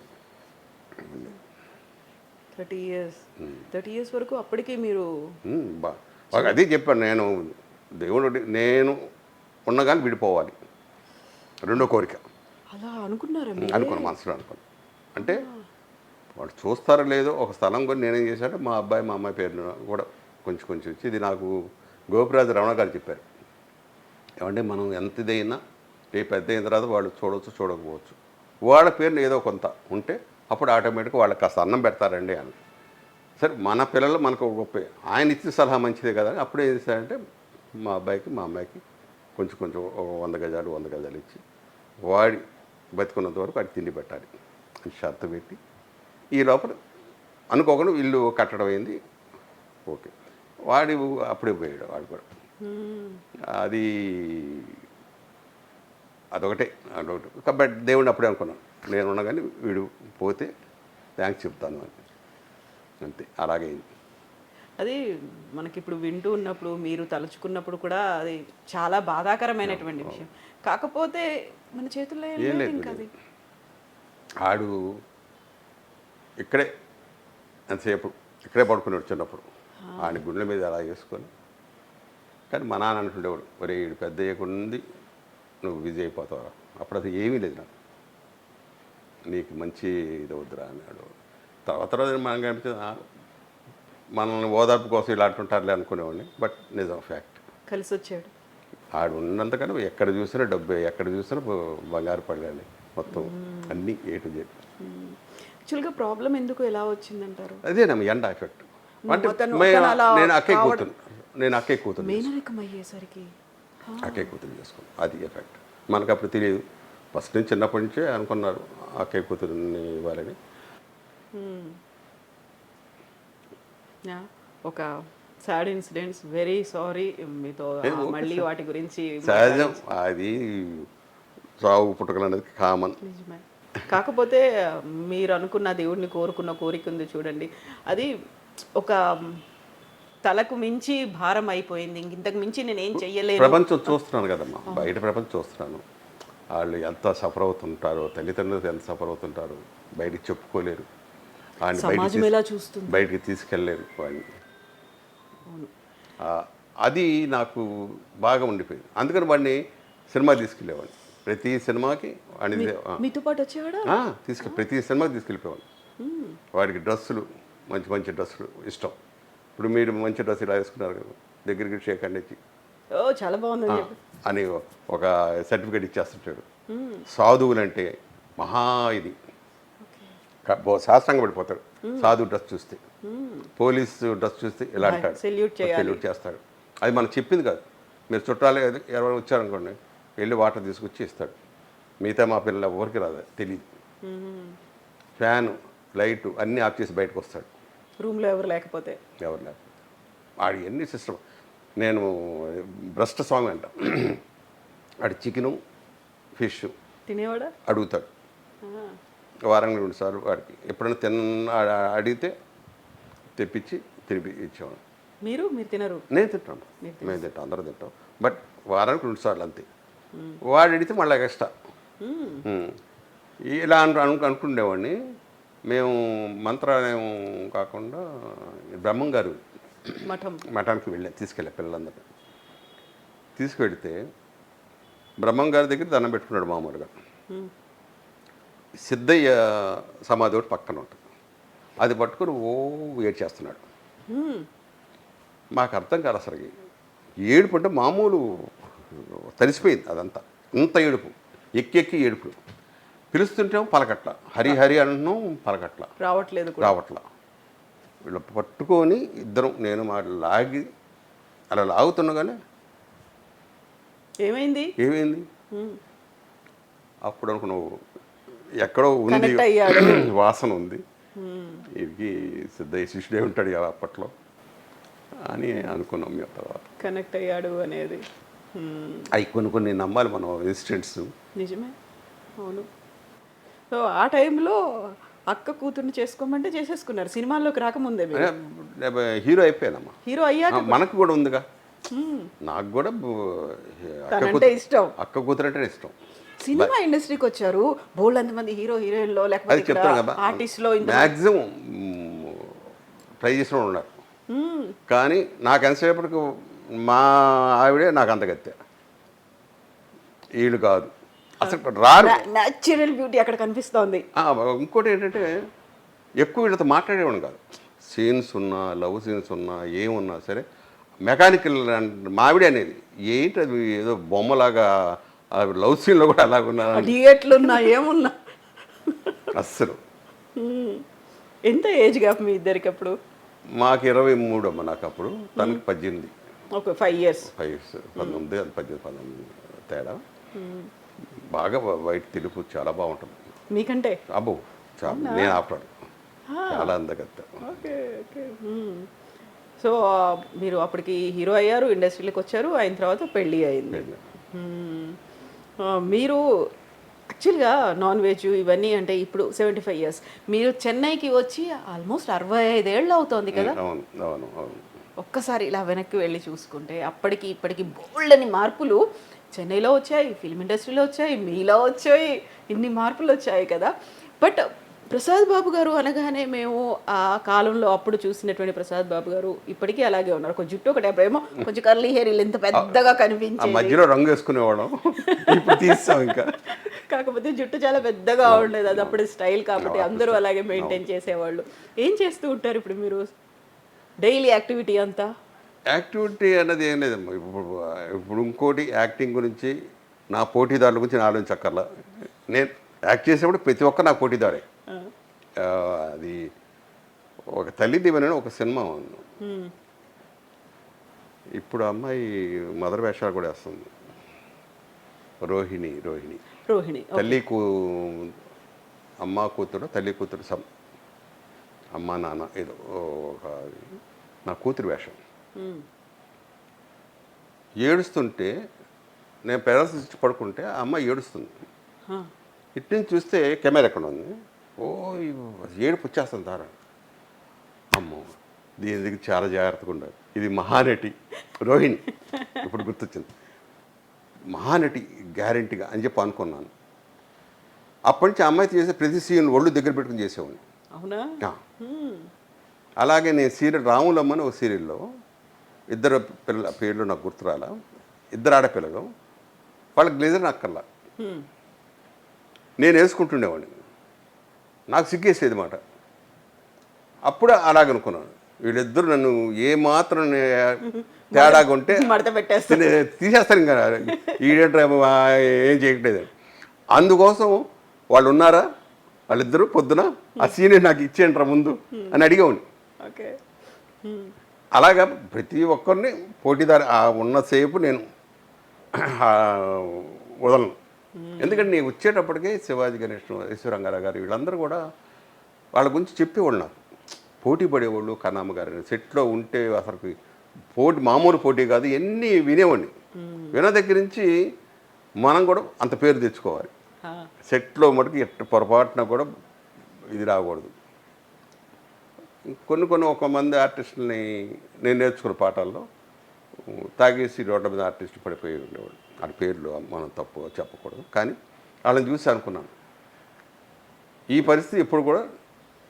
30 ఇయర్స్ వరకు అప్పటికి మీరు బాగా అదే చెప్పాను నేను, దేవుడు నేను ఉన్నగాని విడిపోవాలి, రెండో కోరిక అలా అనుకున్నారా? అనుకున్నాను, మనసులో అనుకున్నాను. అంటే వాళ్ళు చూస్తారో లేదో ఒక స్థలం కొని నేనేం చేశానంటే మా అబ్బాయి మా అమ్మాయి పేరు కూడా కొంచెం వచ్చి, ఇది నాకు గోపిరాజు రమణ గారు చెప్పారు. ఏమంటే మనం ఎంత ఇదైనా రేపు పెద్ద అయిన తర్వాత వాళ్ళు చూడవచ్చు చూడకపోవచ్చు, వాళ్ళ పేరుని ఏదో కొంత ఉంటే అప్పుడు ఆటోమేటిక్గా వాళ్ళకి కాస్త అన్నం పెడతారండి అని. సరే మన పిల్లలు మనకు గొప్ప, ఆయన ఇచ్చిన సలహా మంచిదే కదా. అప్పుడు ఏం చేశారంటే మా అబ్బాయికి మా అమ్మాయికి కొంచెం 100 గజాలు ఇచ్చి వాడి బతుకున్నంత వరకు వాడికి తిండి పెట్టాలి అని షరతు పెట్టి, ఈ లోపల అనుకోకుండా ఇల్లు కట్టడం అయింది. ఓకే, వాడి అప్పుడే పోయాడు వాడు కూడా. అదొకటే. బట్ దేవుడిని అప్పుడే అనుకున్నాను, నేను ఉన్నా కానీ వీడు పోతే థ్యాంక్స్ చెప్తాను అని, అంతే. అలాగైంది. అది మనకి ఇప్పుడు వింటూ ఉన్నప్పుడు, మీరు తలుచుకున్నప్పుడు కూడా అది చాలా బాధాకరమైనటువంటి విషయం. కాకపోతే మన చేతుల్లో ఏం లేదు ఇంకా. అది ఆడు ఇక్కడే ఎంతసేపు ఇక్కడే పడుకుని చిన్నప్పుడు, ఆడి గుండెల మీద అలా వేసుకొని. కానీ మా నాన్న అంటుండేవాడు, ఒరే వీడు పెద్ద అయ్యకుంది నువ్వు బిజీ అయిపోతావు. అప్పుడు అది ఏమీ లేదు నాకు, నీకు మంచి ఇది వద్దురా అన్నాడు. తర్వాత మనకు అనిపించింది మనల్ని ఓదార్పు కోసం ఇలా అంటుంటారులే అనుకునేవాడిని. బట్ నిజం, ఫ్యాక్ట్. కలిసి వచ్చాడు. ఆడు ఉన్నంతకన్నా ఎక్కడ చూసినా డబ్బే, ఎక్కడ చూసినా బంగారు పడగాలి, మొత్తం అన్నీ ఏ టు జెడ్. యాక్చువల్గా ప్రాబ్లం ఎందుకు ఎలా వచ్చిందంటారు? అదేనమ్మా ఎండ ఎఫెక్ట్. అంటే నేను అక్కే కూతురు అయ్యేసరికి అక్కే కూతురు చేసుకున్నాను, అది ఎఫెక్ట్. మనకు అప్పుడు తెలియదు. ఫస్ట్ నుంచి చిన్నప్పటి నుంచే అనుకున్నారు అక్కే కూతురుని ఇవ్వాలని. ఒక సాడ్ ఇన్సిడెంట్స్, వెరీ సారీ మీతో మళ్ళీ వాటి గురించి. సహజం, అది సాగు పుట్టుకలు అనేది కామన్. కాకపోతే మీరు అనుకున్న దేవుడిని కోరుకున్న కోరిక ఉంది చూడండి, అది ఒక తలకు మించి భారం అయిపోయింది. ఇంతకు మించి నేను ఏం చెయ్యలేను. ప్రపంచం చూస్తున్నాను కదమ్మా, బయట ప్రపంచం చూస్తున్నాను. వాళ్ళు ఎంత సఫర్ అవుతుంటారో, తల్లిదండ్రులు ఎంత సఫర్ అవుతుంటారో బయటికి చెప్పుకోలేరు. వాడిని సమాజం ఎలా చూస్తుంది? బయటికి తీసుకెళ్ళలేరు వాడిని. అది నాకు బాగా ఉండిపోయింది. అందుకని వాడిని సినిమా తీసుకెళ్ళేవాడిని. ప్రతి సినిమాకి వాడిని మీతో పాటు వచ్చేవాడా? ప్రతి సినిమాకి తీసుకెళ్ళిపోయేవాడిని. వాడికి డ్రెస్సులు మంచి మంచి డ్రెస్సులు ఇష్టం. ఇప్పుడు మీరు మంచి డ్రెస్ ఇలా వేసుకున్నారు కదా, దగ్గరికి షేక్ అండ్ ఇచ్చి ఓ చాలా బాగుంది అని ఒక సర్టిఫికేట్ ఇచ్చేస్తుంటాడు. సాధువులంటే మహా ఇది శాస్త్రంగా పడిపోతాడు. సాధువు డ్రెస్ చూస్తే, పోలీసు డ్రెస్ చూస్తే ఇలా అంటాడు, సెల్యూట్ చేస్తాడు. అది మనకు చెప్పింది కాదు. మీరు చుట్టాలే ఎవరు వచ్చారనుకోండి, వెళ్ళి వాటర్ తీసుకొచ్చి ఇస్తాడు. మిగతా మా పిల్లలు ఎవరికి రాదు, తెలియదు. ఫ్యాను లైటు అన్నీ ఆఫ్ చేసి బయటకు వస్తాడు రూమ్లో ఎవరు లేకపోతే. వాడి ఎన్ని సిస్టమ్. నేను భ్రష్ట స్వామి అంట. వాడి చికెను ఫిష్ తినేవాడా? అడుగుతాడు వారానికి 2 సార్లు. వాడికి ఎప్పుడైనా అడిగితే తెప్పించి తినిపి ఇచ్చేవాడు. మీరు తినరు? నేను తింటాను, మేము తింటాం, అందరూ తింటాం. బట్ వారానికి 2 సార్లు అంతే. వాడు అడిగితే మళ్ళీ ఎక్స్ట్రా. ఇలా అనుకునేవాడిని. మేము మంత్రాలయం కాకుండా బ్రహ్మం గారు మఠానికి తీసుకెళ్ళా పిల్లలందరూ. తీసుకువెళితే బ్రహ్మం గారి దగ్గర దండం పెట్టుకున్నాడు మామూలుగా. సిద్ధయ్య సమాధి ఒకటి పక్కన ఉంటుంది. అది పట్టుకుని ఏడ్చేస్తున్నాడు. మాకు అర్థం కాదు అసలు. ఏడుపు అంటే మామూలు తడిసిపోయింది అదంతా. ఇంత ఏడుపు, ఎక్కి ఏడుపు. పిలుస్తుంటేమో పలకట్ల, హరి హరి అంటున్నాం, పలకట్ల, రావట్లా. వీళ్ళు పట్టుకొని ఇద్దరం, నేను మా లాగి అలా లాగుతుండగానే ఏమైంది అప్పుడు అనుకున్నావు ఎక్కడో ఉంది వాసన ఉంది, ఇది సిద్ధయ్య శిష్యుడే ఉంటాడు కదా అప్పట్లో అని అనుకున్నాం. మేము తర్వాత కనెక్ట్ అయ్యాడు అనేది అవి కొన్ని నమ్మాలి మనం, ఇన్సిడెంట్స్. నిజమే, అవును. సో ఆ టైంలో అక్క కూతుర్ని చేసుకోమంటే చేసేసుకున్నారు సినిమాల్లోకి రాకముందే. హీరో అయిపోయానమ్మా. హీరో అయ్యాక మనకు కూడా ఉందిగా. నాకు కూడా ఇష్టం, అక్క కూతురు అంటే ఇష్టం. సినిమా ఇండస్ట్రీకి వచ్చారు, బోల్డ్ అంతమంది హీరో హీరోయిన్లో లేకపోతే ఆర్టిస్ట్లో మ్యాక్సిమం ట్రై చేసిన వాళ్ళు ఉన్నారు. కానీ నాకు ఎంతసేపటికి మా ఆవిడే నాకు అంతగత్తే, వీళ్ళు కాదు అసలు రారు. న్యాచురల్ బ్యూటీ అక్కడ కనిపిస్తోంది. ఇంకోటి ఏంటంటే ఎక్కువ వీళ్ళతో మాట్లాడేవాడు కాదు. సీన్స్ ఉన్నా, లవ్ సీన్స్ ఉన్నా, ఏమున్నా సరే మెకానికల్ మావిడే అనేది ఏంటి, అది ఏదో బొమ్మలాగా. లవ్ సీన్లో కూడా అలాగున్నా, థియేటర్లున్నా ఏమున్నా అస్సలు. ఎంత ఏజ్ గ్యాప్ మీ ఇద్దరికి అప్పుడు? మాకు 23 అమ్మ నాకు అప్పుడు, తనకి 18. Okay, 5 years. 19, 19 తేడా. బాగా వైట్ తెలుపు చాలా బాగుంటుంది మీకంటే. అబ్బో చాలా, నేను ఆపడాడు చాలా అందగత్త. Okay okay. సో మీరు అప్పటికి హీరో అయ్యారు, ఇండస్ట్రీలోకి వచ్చారు, అయిన తర్వాత పెళ్ళి అయింది. మీరు యాక్చువల్గా నాన్ వెజ్ ఇవన్నీ అంటే ఇప్పుడు 75 years, మీరు చెన్నైకి వచ్చి ఆల్మోస్ట్ 65 ఏళ్ళు అవుతోంది కదా. అవును అవును అవును. ఒక్కసారి ఇలా వెనక్కి వెళ్ళి చూసుకుంటే అప్పటికి ఇప్పటికి బోల్డ్ అని మార్పులు చెన్నైలో వచ్చాయి, ఫిల్మ్ ఇండస్ట్రీలో వచ్చాయి, మీలో వచ్చాయి, ఇన్ని మార్పులు వచ్చాయి కదా. బట్ ప్రసాద్ బాబు గారు అనగానే మేము ఆ కాలంలో అప్పుడు చూసినటువంటి ప్రసాద్ బాబు గారు ఇప్పటికీ అలాగే ఉన్నారు. కొంచెం జుట్టు ఒకటి, అప్పుడేమో కొంచెం కర్లీ హెయిర్ ఇంత పెద్దగా కనిపించి మధ్యలో రంగు వేసుకునేవాళ్ళం, ఇప్పుడు తీస్తాం ఇంకా. కాకపోతే జుట్టు చాలా పెద్దగా ఉండేది, అది అప్పుడు స్టైల్ కాబట్టి అందరూ అలాగే మెయింటైన్ చేసేవాళ్ళు. ఏం చేస్తూ ఉంటారు ఇప్పుడు మీరు డైలీ యాక్టివిటీ అంతా? యాక్టివిటీ అన్నది ఏం లేదమ్మా. ఇప్పుడు ఇంకోటి యాక్టింగ్ గురించి, నా పోటీదారుల గురించి నేను ఆలోచించక్కర్లా. నేను యాక్ట్ చేసేప్పుడు ప్రతి ఒక్క నా పోటీదారే. అది ఒక తల్లి దీవెన ఒక సినిమా ఉంది, ఇప్పుడు అమ్మాయి మదర్ వేషాలు కూడా వేస్తుంది, రోహిణి. అమ్మ కూతురు, తల్లి కూతురు అమ్మ నాన్న ఏదో ఒక, నా కూతురు వేషం. ఏడుస్తుంటే నేను పెరాలసిస్ ఇచ్చి పడుకుంటే ఆ అమ్మాయి ఏడుస్తుంది. ఇటు నుంచి చూస్తే కెమెరా ఎక్కడ ఉంది, ఏడుపు వచ్చేస్తుంది తార. అమ్మో, దీని దగ్గర చాలా జాగ్రత్తగా ఉండాలి. ఇది మహానటి రోహిణి, ఇప్పుడు గుర్తొచ్చింది. మహానటి గ్యారెంటీగా అని చెప్పి అనుకున్నాను. అప్పటి నుంచి అమ్మాయి చేసే ప్రతి సీన్ ఒళ్ళు దగ్గర పెట్టుకుని చేసేవాడిని. అవునా? ఆ. అలాగే నేను సీరియల్ రాములమ్మని ఒక సీరియల్లో ఇద్దరు పిల్లల పేర్లు నాకు గుర్తురాల, ఇద్దరు ఆడపిల్లలు, వాళ్ళకి గ్లేజర్ అక్కర్లా, నేను వేసుకుంటుండేవాడిని, నాకు సిగ్గేసేది మాట. అప్పుడు అలాగనుకున్నాను, వీళ్ళిద్దరు నన్ను ఏ మాత్రం తేడాగా ఉంటే మడత పెట్టేస్తారు. తీసేస్తారు, ఇంకా ఈడేంట్రా ఏం చేయట్లేదు. అందుకోసం వాళ్ళు ఉన్నారా, వాళ్ళిద్దరూ పొద్దున ఆ సీనియర్ నాకు ఇచ్చేయండిరా ముందు అని అడిగేవాడిని. ఓకే. అలాగా ప్రతి ఒక్కరిని పోటీదారు ఉన్నసేపు నేను వదలను. ఎందుకంటే నేను వచ్చేటప్పటికే శివాజీ గణేష్, ఈశ్వరంగారావు గారు వీళ్ళందరూ కూడా వాళ్ళ గురించి చెప్పేవాళ్ళు నాకు. పోటీ పడేవాళ్ళు, కన్నమ్మ గారు సెట్లో ఉంటే అసలు మామూలు పోటీ కాదు, ఎన్ని వినేవాడిని. విన దగ్గర నుంచి మనం కూడా అంత పేరు తెచ్చుకోవాలి. సెట్లో మటుకు ఎట్టు పొరపాటున కూడా ఇది రాకూడదు. కొన్ని ఒక మంది ఆర్టిస్టులని నేను నేర్చుకున్న పాఠాల్లో తాగేసి రోడ్ల మీద ఆర్టిస్టులు పడిపోయి ఉండేవాడు. వాళ్ళ పేర్లు మనం తప్పు చెప్పకూడదు, కానీ వాళ్ళని చూసి అనుకున్నాను ఈ పరిస్థితి ఎప్పుడు కూడా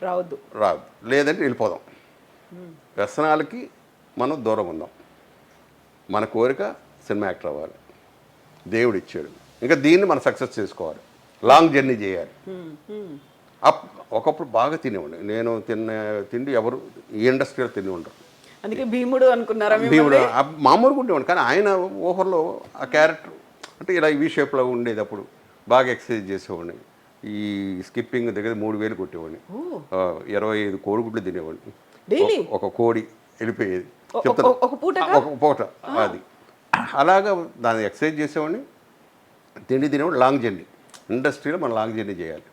రాదు, లేదంటే వెళ్ళిపోదాం. వ్యసనాలకి మనం దూరం ఉందాం. మన కోరిక సినిమా యాక్టర్ అవ్వాలి, దేవుడు ఇచ్చాడు, ఇంకా దీన్ని మనం సక్సెస్ చేసుకోవాలి, లాంగ్ జర్నీ చేయాలి. ఒకప్పుడు బాగా తినేవాడిని నేను, తిండి ఎవరు ఈ ఇండస్ట్రీలో తిని ఉండరు. అందుకే భీముడు అనుకున్నారా? భీముడు మామూలుగా ఉండేవాడు, కానీ ఆయన ఊహర్లో ఆ క్యారెక్టర్ అంటే ఇలా ఈ షేప్లో ఉండేది. అప్పుడు బాగా ఎక్సర్సైజ్ చేసేవాడిని, ఈ స్కిప్పింగ్ దగ్గర 3000 కొట్టేవాడిని, 25 కోడిగుడ్లు తినేవాడిని, ఒక కోడి వెళ్ళిపోయేది చెప్తాను, ఒక పూట అది. అలాగా దాన్ని ఎక్సర్సైజ్ చేసేవాడిని, తిండి తినేవాడు. లాంగ్ జర్నీ, ఇండస్ట్రీలో మనం లాంగ్ జర్నీ చేయాలి,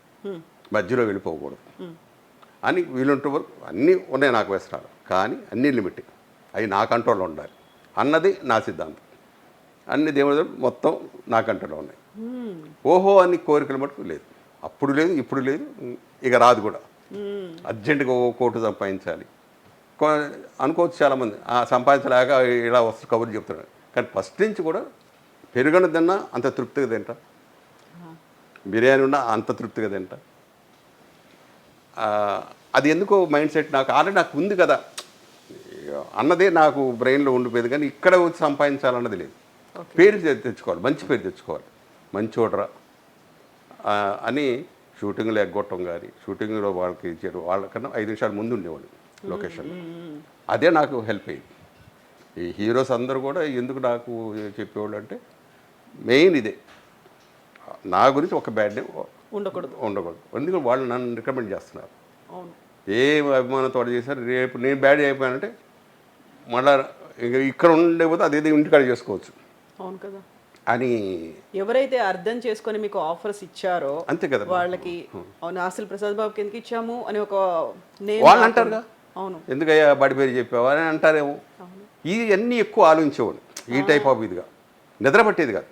మధ్యలో వెళ్ళిపోకూడదు అని. వీలుంటే వరకు అన్నీ ఉన్నాయి నాకు వ్యసనాలు, కానీ అన్నీ లిమిట్, అవి నా కంట్రోల్లో ఉండాలి అన్నది నా సిద్ధాంతం. అన్ని దేవుడు మొత్తం నా కంట్రోల్లో ఉన్నాయి. ఓహో అని కోరికలు మటుకు లేదు, అప్పుడు లేదు, ఇప్పుడు లేదు, ఇక రాదు కూడా. అర్జెంటుగా కోటు సంపాదించాలి అనుకోవచ్చు చాలామంది, సంపాదించలేక ఇలా వస్తు కబుర్లు చెప్తున్నాడు. కానీ ఫస్ట్ నుంచి కూడా పెరుగను తిన్నా అంత తృప్తిగా తింటా, బిర్యానీ ఉన్నా అంత తృప్తిగా తింటా. అది ఎందుకో మైండ్ సెట్ నాకు ఆల్రెడీ నాకు ఉంది కదా అన్నదే నాకు బ్రెయిన్లో ఉండిపోయేది, కానీ ఇక్కడ వచ్చి సంపాదించాలన్నది లేదు. పేరు తెచ్చుకోవాలి, మంచి పేరు తెచ్చుకోవాలి, మంచి ఓడరా అని షూటింగ్లో ఎగ్గొట్టం కానీ, షూటింగ్లో వాళ్ళకి ఇచ్చారు, వాళ్ళకన్నా 5 నిమిషాల ముందు ఉండేవాళ్ళు లొకేషన్. అదే నాకు హెల్ప్ అయ్యింది. ఈ హీరోస్ అందరూ కూడా ఎందుకు నాకు చెప్పేవాళ్ళు అంటే మెయిన్ ఇదే, నా గురించి ఒక బ్యాడ్ నేమ్ ఉండకూడదు. ఎందుకంటే వాళ్ళు నన్ను రికమెండ్ చేస్తున్నారు. ఏ అభిమానంతో చేశారు, రేపు నేను బ్యాడ్ అయిపోయానంటే మళ్ళీ ఇక్కడ ఉండకపోతే అదేదో ఇంటికాడ చేసుకోవచ్చు. అవును కదా అని ఎవరైతే అర్థం చేసుకొని మీకు ఆఫర్స్ ఇచ్చారో అంతే కదా, వాళ్ళకి అవును అసలు ప్రసాద్ బాబుకి ఎందుకు ఇచ్చాము అని ఒక వాళ్ళు అంటారుగా, అవును ఎందుకయ్యా బడి పేరు చెప్పావా అని అంటారేమో. ఇవన్నీ ఎక్కువ ఆలోచించేవాడు, ఈ టైప్ ఆఫ్ ఇదిగా నిద్ర పట్టేది కాదు.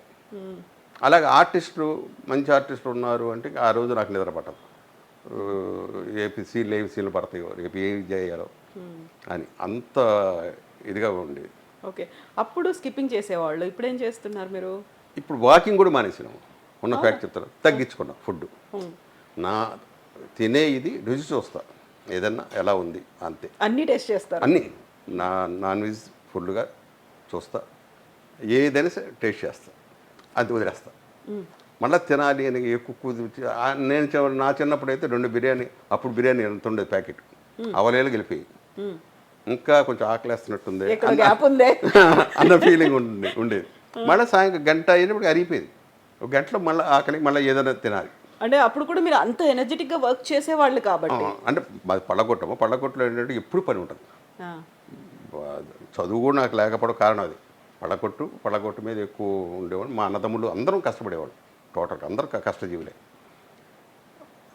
అలాగే ఆర్టిస్టులు, మంచి ఆర్టిస్టులు ఉన్నారు అంటే ఆ రోజు నాకు నిద్ర పట్టదు. రేపు సీన్లు ఏవి సీన్లు పడతాయో, రేపు ఏమి చేయాలో అని అంత ఇదిగా ఉండేది. ఓకే. అప్పుడు స్కిప్పింగ్ చేసేవాళ్ళు, ఇప్పుడు ఏం చేస్తున్నారు మీరు? ఇప్పుడు వాకింగ్ కూడా మానేసినాము. ఉన్న ఫ్యాక్ట్ చెప్తాను, తగ్గించుకున్నాం ఫుడ్. నా తినే ఇది రుచి చూస్తా, ఏదన్నా ఎలా ఉంది అంతే. అన్నీ టేస్ట్ చేస్తారు? అన్నీ. నాన్ వెజ్ ఫుల్గా చూస్తా, ఏదైనా సరే టేస్ట్ చేస్తా, అది వదిలేస్తా. మళ్ళీ తినాలి అని ఎక్కువ నేను నా చిన్నప్పుడు అయితే 2 బిర్యానీ, అప్పుడు బిర్యానీ ఎంత ఉండేది ప్యాకెట్, అవలేలు గెలిపోయి ఇంకా కొంచెం ఆకలేస్తున్నట్టుంది అన్న ఫీలింగ్ ఉండేది. మళ్ళీ సాయంత్రం గంట అయినప్పుడు అరిగిపోయింది, ఒక గంటలో మళ్ళీ ఆకలి, మళ్ళీ ఏదైనా తినాలి. అంటే అప్పుడు కూడా మీరు అంత ఎనర్జెటిక్గా వర్క్ చేసేవాళ్ళు కాబట్టి. అంటే పళ్ళగొట్టలో ఏంటంటే ఎప్పుడు పని ఉంటుంది. చదువు కూడా నాకు లేకపోవడం కారణం అది. పళ్ళగొట్టు మీద ఎక్కువ ఉండేవాడు. మా అన్నదమ్ముళ్ళు అందరం కష్టపడేవాడు, టోటల్గా అందరూ కష్టజీవులే.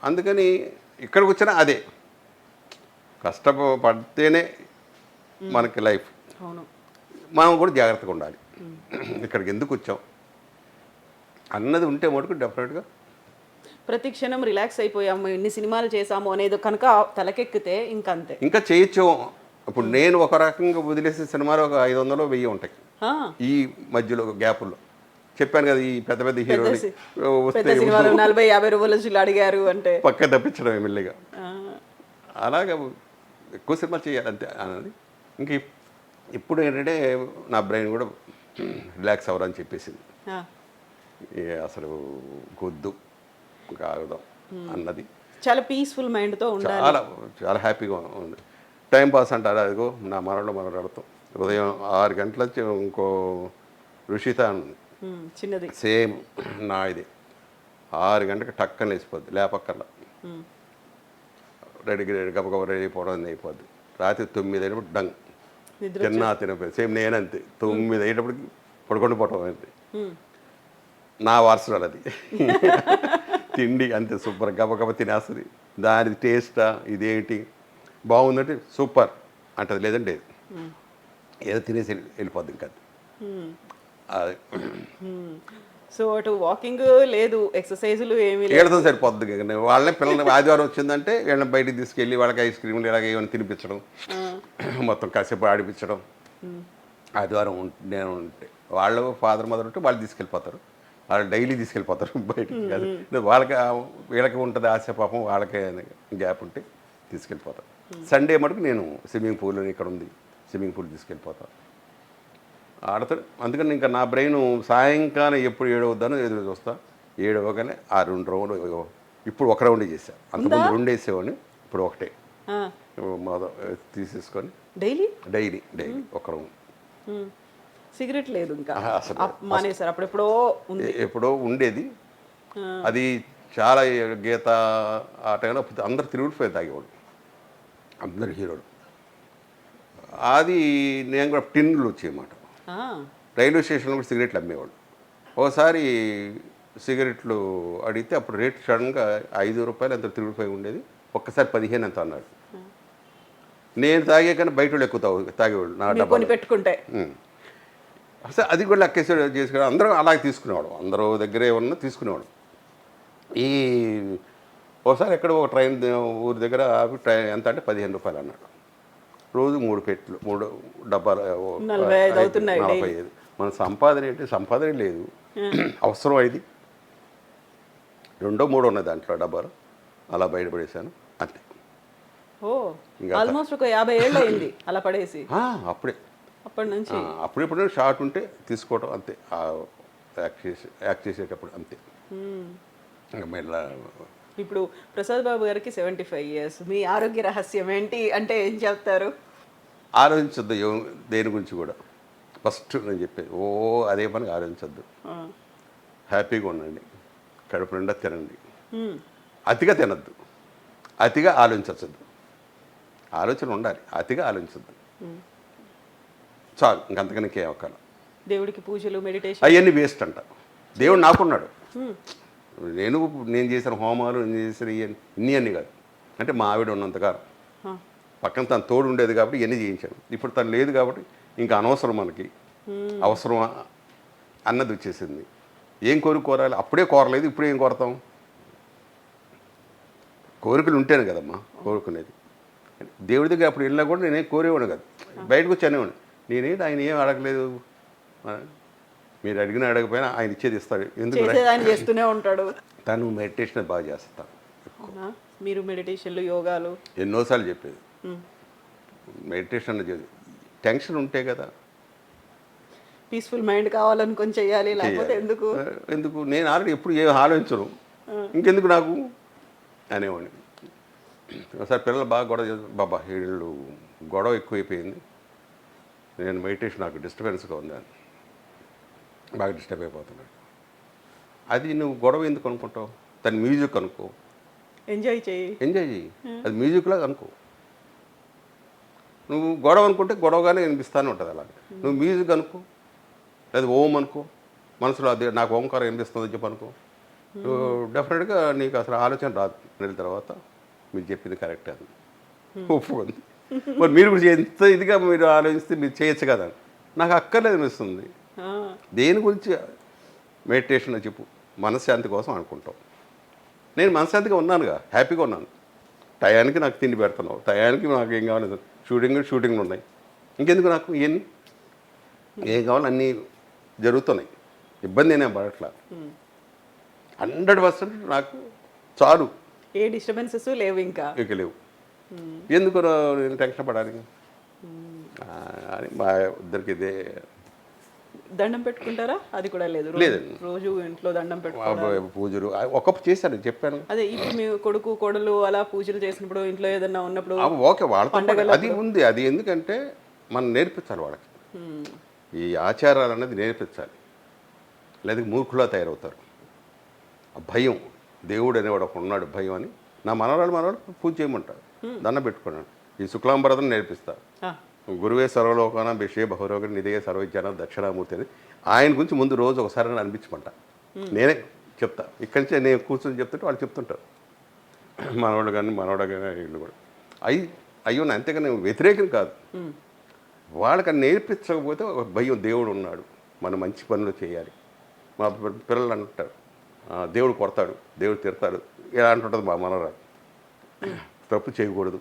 అందుకని ఇక్కడికి వచ్చినా అదే, కష్టపడితేనే మనకి లైఫ్. మనం కూడా జాగ్రత్తగా ఉండాలి. ఇక్కడికి ఎందుకు వచ్చాం అన్నది ఉంటే మటుకు డెఫినెట్గా ప్రతి క్షణం రిలాక్స్ అయిపోయాము, ఎన్ని సినిమాలు చేసాము అనేది కనుక తలకెక్కితే ఇంకంతే, ఇంకా చేయొచ్చు. ఇప్పుడు నేను ఒక రకంగా వదిలేసే సినిమాలు ఒక 500 1000 ఉంటాయి ఈ మధ్యలో గ్యాపుల్లో. చెప్పాను కదా, ఈ పెద్ద పెద్ద హీరోలు సినిమాలు 40-50 రూపాయలు అడిగారు అంటే పక్క తప్పించడం ఎమ్మెల్యేగా. అలాగే ఎక్కువ సినిమాలు చేయాలి అంతే అన్నది. ఇంక ఇప్పుడు ఏంటంటే నా బ్రెయిన్ కూడా రిలాక్స్ అవ్వరని చెప్పేసింది. అసలు గొద్దు కాగుదాం అన్నది. చాలా పీస్ఫుల్ మైండ్తో ఉండాలి. చాలా చాలా హ్యాపీగా ఉంది. టైం పాస్ అంటారు. అదిగో నా మనవరాడుతాం ఉదయం 6 గంటల నుంచి ఇంకో రుషిత చిన్నది సేమ్ నా ఇది 6 గంటలకు టక్కన లేచిపోద్ది, లేపక్కర్లా రెడీ గబగబ రెడీ అయిపోవడం అయిపోద్ది. రాత్రి 9 అయినప్పుడు డంగ్ తినపోయింది. సేమ్ నేనంతే 9 అయ్యేటప్పటికి పడుకొని పోవటం అయింది. నా వారసురాలు అది. తిండి అంతే సూపర్ గబగబ తినేస్తుంది. దాని టేస్టా ఇదేంటి బాగుందంటే సూపర్ అంటది, లేదంటే ఏదో తినేసి వెళ్ళిపోద్ది. ఇంకా అది సో అటు వాకింగ్ లేదు, ఎక్సర్సైజులు ఏమి వీళ్ళతో సరిపోద్ది. వాళ్ళని పిల్లల్ని ఆదివారం వచ్చిందంటే వీళ్ళని బయటికి తీసుకెళ్ళి వాళ్ళకి ఐస్ క్రీమ్లు ఇలాగ ఏమైనా తినిపించడం, మొత్తం కాసేపు ఆడిపించడం. ఆదివారం నేను ఉంటే వాళ్ళు ఫాదర్ మదర్ ఉంటే వాళ్ళు తీసుకెళ్ళిపోతారు, వాళ్ళు డైలీ తీసుకెళ్ళిపోతారు బయటికి. అది వాళ్ళకి వీళ్ళకి ఉంటుంది ఆశ, పాపం వాళ్ళకే గ్యాప్ ఉంటే తీసుకెళ్ళిపోతారు. సండే మటుకు నేను స్విమ్మింగ్ పూల్ ఇక్కడ ఉంది, స్విమ్మింగ్ పూల్ తీసుకెళ్ళిపోతాను, ఆడతాడు. అందుకని ఇంకా నా బ్రెయిన్ సాయంకాలం ఎప్పుడు 7 అవుద్దానో ఎదురు చూస్తా. 7 అవ్వగానే ఆ 2 రౌండ్, ఇప్పుడు 1 రౌండే చేశాను. అంతకుముందు 2 వేసేవాడిని, ఇప్పుడు 1 తీసేసుకొని డైలీ 1 రౌండ్. సిగరెట్ లేదు ఇంకా మానేశారు. అప్పుడెప్పుడో ఎప్పుడో ఉండేది అది. చాలా గీత ఆ టైంలో అందరు తిరుగుడిపోయి తాగేవాడు, అందరు హీరోలు. అది నేను కూడా టిన్నులు వచ్చేయమాట. రైల్వే స్టేషన్లో కూడా సిగరెట్లు అమ్మేవాడు. ఒకసారి సిగరెట్లు అడిగితే అప్పుడు రేట్ సడన్గా 5 రూపాయలు ఎంత తిరుగుడిపోయి ఉండేది, ఒక్కసారి 15 ఎంత అన్నాడు. నేను తాగే కానీ బయట వాళ్ళు ఎక్కువ తాగేవాళ్ళు నా డబ్బా పెట్టుకుంటే. అసలు అది కూడా లెక్కేసాడు చేసుకుని అందరూ అలాగే తీసుకునేవాడు, అందరూ దగ్గరే ఉన్న తీసుకునేవాడు. ఈ ఒకసారి ఎక్కడ ఒక ట్రైన్ ఊరి దగ్గర ఎంత అంటే 15 రూపాయలు అన్నాడు. రోజు 3 పెట్టెలు, 3 డబ్బాలు, 45. మన సంపాదన ఏంటి? సంపాదన లేదు, అవసరం అయింది. 2, 3 ఉన్నాయి దాంట్లో డబ్బాలు, అలా బయటపడేశాను అంతే. ఆల్మోస్ట్ ఒక 50 ఏళ్ళు అయింది అలా పడేసి. అప్పుడే అప్పటి నుంచి అప్పుడెప్పుడు షార్ట్ ఉంటే తీసుకోవడం అంతే, యాక్ట్ చేసేటప్పుడు అంతే. మళ్ళీ ఇప్పుడు ప్రసాద్ బాబు గారికి 75 years. మీ ఆరోగ్య రహస్యం ఏంటి అంటే ఏం చెప్తారు? ఆలోచించొద్దు దేని గురించి కూడా. ఫస్ట్ నేను చెప్పేది అదే పని ఆలోచించొద్దు, హ్యాపీగా ఉండండి, కడుపు నిండా తినండి, అతిగా తినద్దు, అతిగా ఆలోచించద్దు. ఆలోచన ఉండాలి, అతిగా ఆలోచించద్దు, చాలు. ఇంకంతకని ఇంకేం అవ్వాలి. దేవుడికి పూజలు, మెడిటేషన్ అవన్నీ వేస్ట్ అంట. దేవుడు నాకున్నాడు. నేను చేసిన హోమాలు, నేను చేసిన ఇన్ని అన్నీ కాదు. అంటే మా ఆవిడ ఉన్నంతకాలం పక్కన తను తోడు ఉండేది కాబట్టి ఇవన్నీ చేయించాను. ఇప్పుడు తను లేదు కాబట్టి ఇంకా అనవసరం, మనకి అవసరమా అన్నది వచ్చేసింది. ఏం కోరాలి? అప్పుడే కోరలేదు, ఇప్పుడు ఏం కోరతాం? కోరికలు ఉంటేనే కదమ్మా కోరుకునేది. దేవుడి దగ్గర అప్పుడు వెళ్ళినా కూడా నేనేం కోరేవాడు కాదు, బయటకు వచ్చి అనేవాడు. నేనేంటి ఆయన ఏం అడగలేదు, మీరు అడిగినా అడగపోయినా ఆయన ఇచ్చేది ఇస్తాడు. ఎందుకు చేస్తూనే ఉంటాడు. తను మెడిటేషన్ బాగా చేస్తాను. మీరు మెడిటేషన్లు, యోగాలు ఎన్నోసార్లు చెప్పేది. మెడిటేషన్ టెన్షన్ ఉంటే కదా, పీస్ఫుల్ మైండ్ కావాలనుకొని చెయ్యాలి, లేకపోతే ఎందుకు నేను ఆల్రెడీ ఎప్పుడు ఏం ఆలోచించను, ఇంకెందుకు నాకు అనేవాడిని. ఒకసారి పిల్లలు బాగా గొడవ బాబా వీళ్ళు గొడవ ఎక్కువైపోయింది, నేను మెడిటేషన్ నాకు డిస్టర్బెన్స్గా ఉంది అని బాగా డిస్టర్బ్ అయిపోతున్నాడు. అది నువ్వు గొడవ ఎందుకు అనుకుంటావు? తను మ్యూజిక్ అనుకో, ఎంజాయ్ చెయ్యి, అది మ్యూజిక్లాగా అనుకో. నువ్వు గొడవ అనుకుంటే గొడవగానే వినిపిస్తానే ఉంటుంది అలాగే. నువ్వు మ్యూజిక్ అనుకో, లేదా ఓం అనుకో, మనసులో అదే నాకు ఓంకారం వినిపిస్తుందని చెప్పి అనుకో, డెఫినెట్గా నీకు అసలు ఆలోచన రాదు. నెల తర్వాత మీరు చెప్పింది కరెక్టే అని ఒప్పుకుంది. మరి మీరు కూడా ఎంత ఇదిగా మీరు ఆలోచిస్తే మీరు చేయొచ్చు కదా, నాకు అక్కర్లేదు అనిపిస్తుంది. దేని గురించి మెడిటేషన్ చెప్పు, మనశ్శాంతి కోసం అనుకుంటాం. నేను మనశ్శాంతిగా ఉన్నానుగా, హ్యాపీగా ఉన్నాను. టయానికి నాకు తిండి పెడుతున్నావు, టయానికి నాకు ఏం కావాలి, షూటింగ్లు ఉన్నాయి, ఇంకెందుకు నాకు ఇవన్నీ? ఏం కావాలి అన్నీ జరుగుతున్నాయి, ఇబ్బంది నేనేం పడట్లా. 100% నాకు చాలు, ఏ డిస్టర్బెన్సెస్ లేవు, ఇంకా లేవు. ఎందుకు నేను టెన్షన్ పడాలి అని మా ఇద్దరికి ఇదే. దండం పెట్టుకుంటారా? అది కూడా లేదు. లేదండి. రోజు ఇంట్లో దండం పెట్టుకుంటారు. పూజలు ఒకప్పుడు చేశాను, చెప్పాను. అదే ఇప్పుడు మీ కొడుకు కోడలు అలా పూజలు చేసినప్పుడు ఇంట్లో ఏదన్నా ఉన్నప్పుడు ఓకే, వాళ్ళతో అది ఉంది. అది ఎందుకంటే మనం నేర్పించాలి వాళ్ళకి, ఈ ఆచారాలు అన్నది నేర్పించాలి. లేదా మూర్ఖులా తయారవుతారు. ఆ భయం, దేవుడు అనేవాడు ఒక ఉన్నాడు భయం అని. నా మనవాళ్ళు పూజ చేయమంటారు, దండం పెట్టుకున్నాను. ఈ శుక్లాంబరదం నేర్పిస్తా. గురువే సర్వలోకాన బిషే బహురోగ నిధియే సర్వజ్ఞాన దక్షిణామూర్తి అని ఆయన గురించి ముందు రోజు ఒకసారి అనిపించమంట. నేనే చెప్తా, ఇక్కడి నుంచే నేను కూర్చొని చెప్తుంటే వాళ్ళు చెప్తుంటారు. మనవాళ్ళు కానీ వీళ్ళు కూడా అయ్యో అంతేగాని వ్యతిరేకం కాదు. వాళ్ళకి నేర్పించకపోతే ఒక భయం, దేవుడు ఉన్నాడు, మనం మంచి పనులు చేయాలి. మా పిల్లలు అంటారు దేవుడు కొడతాడు, దేవుడు తిడతాడు, ఇలా అంటుంటుంది మా మనవరాలు. తప్పు చేయకూడదు,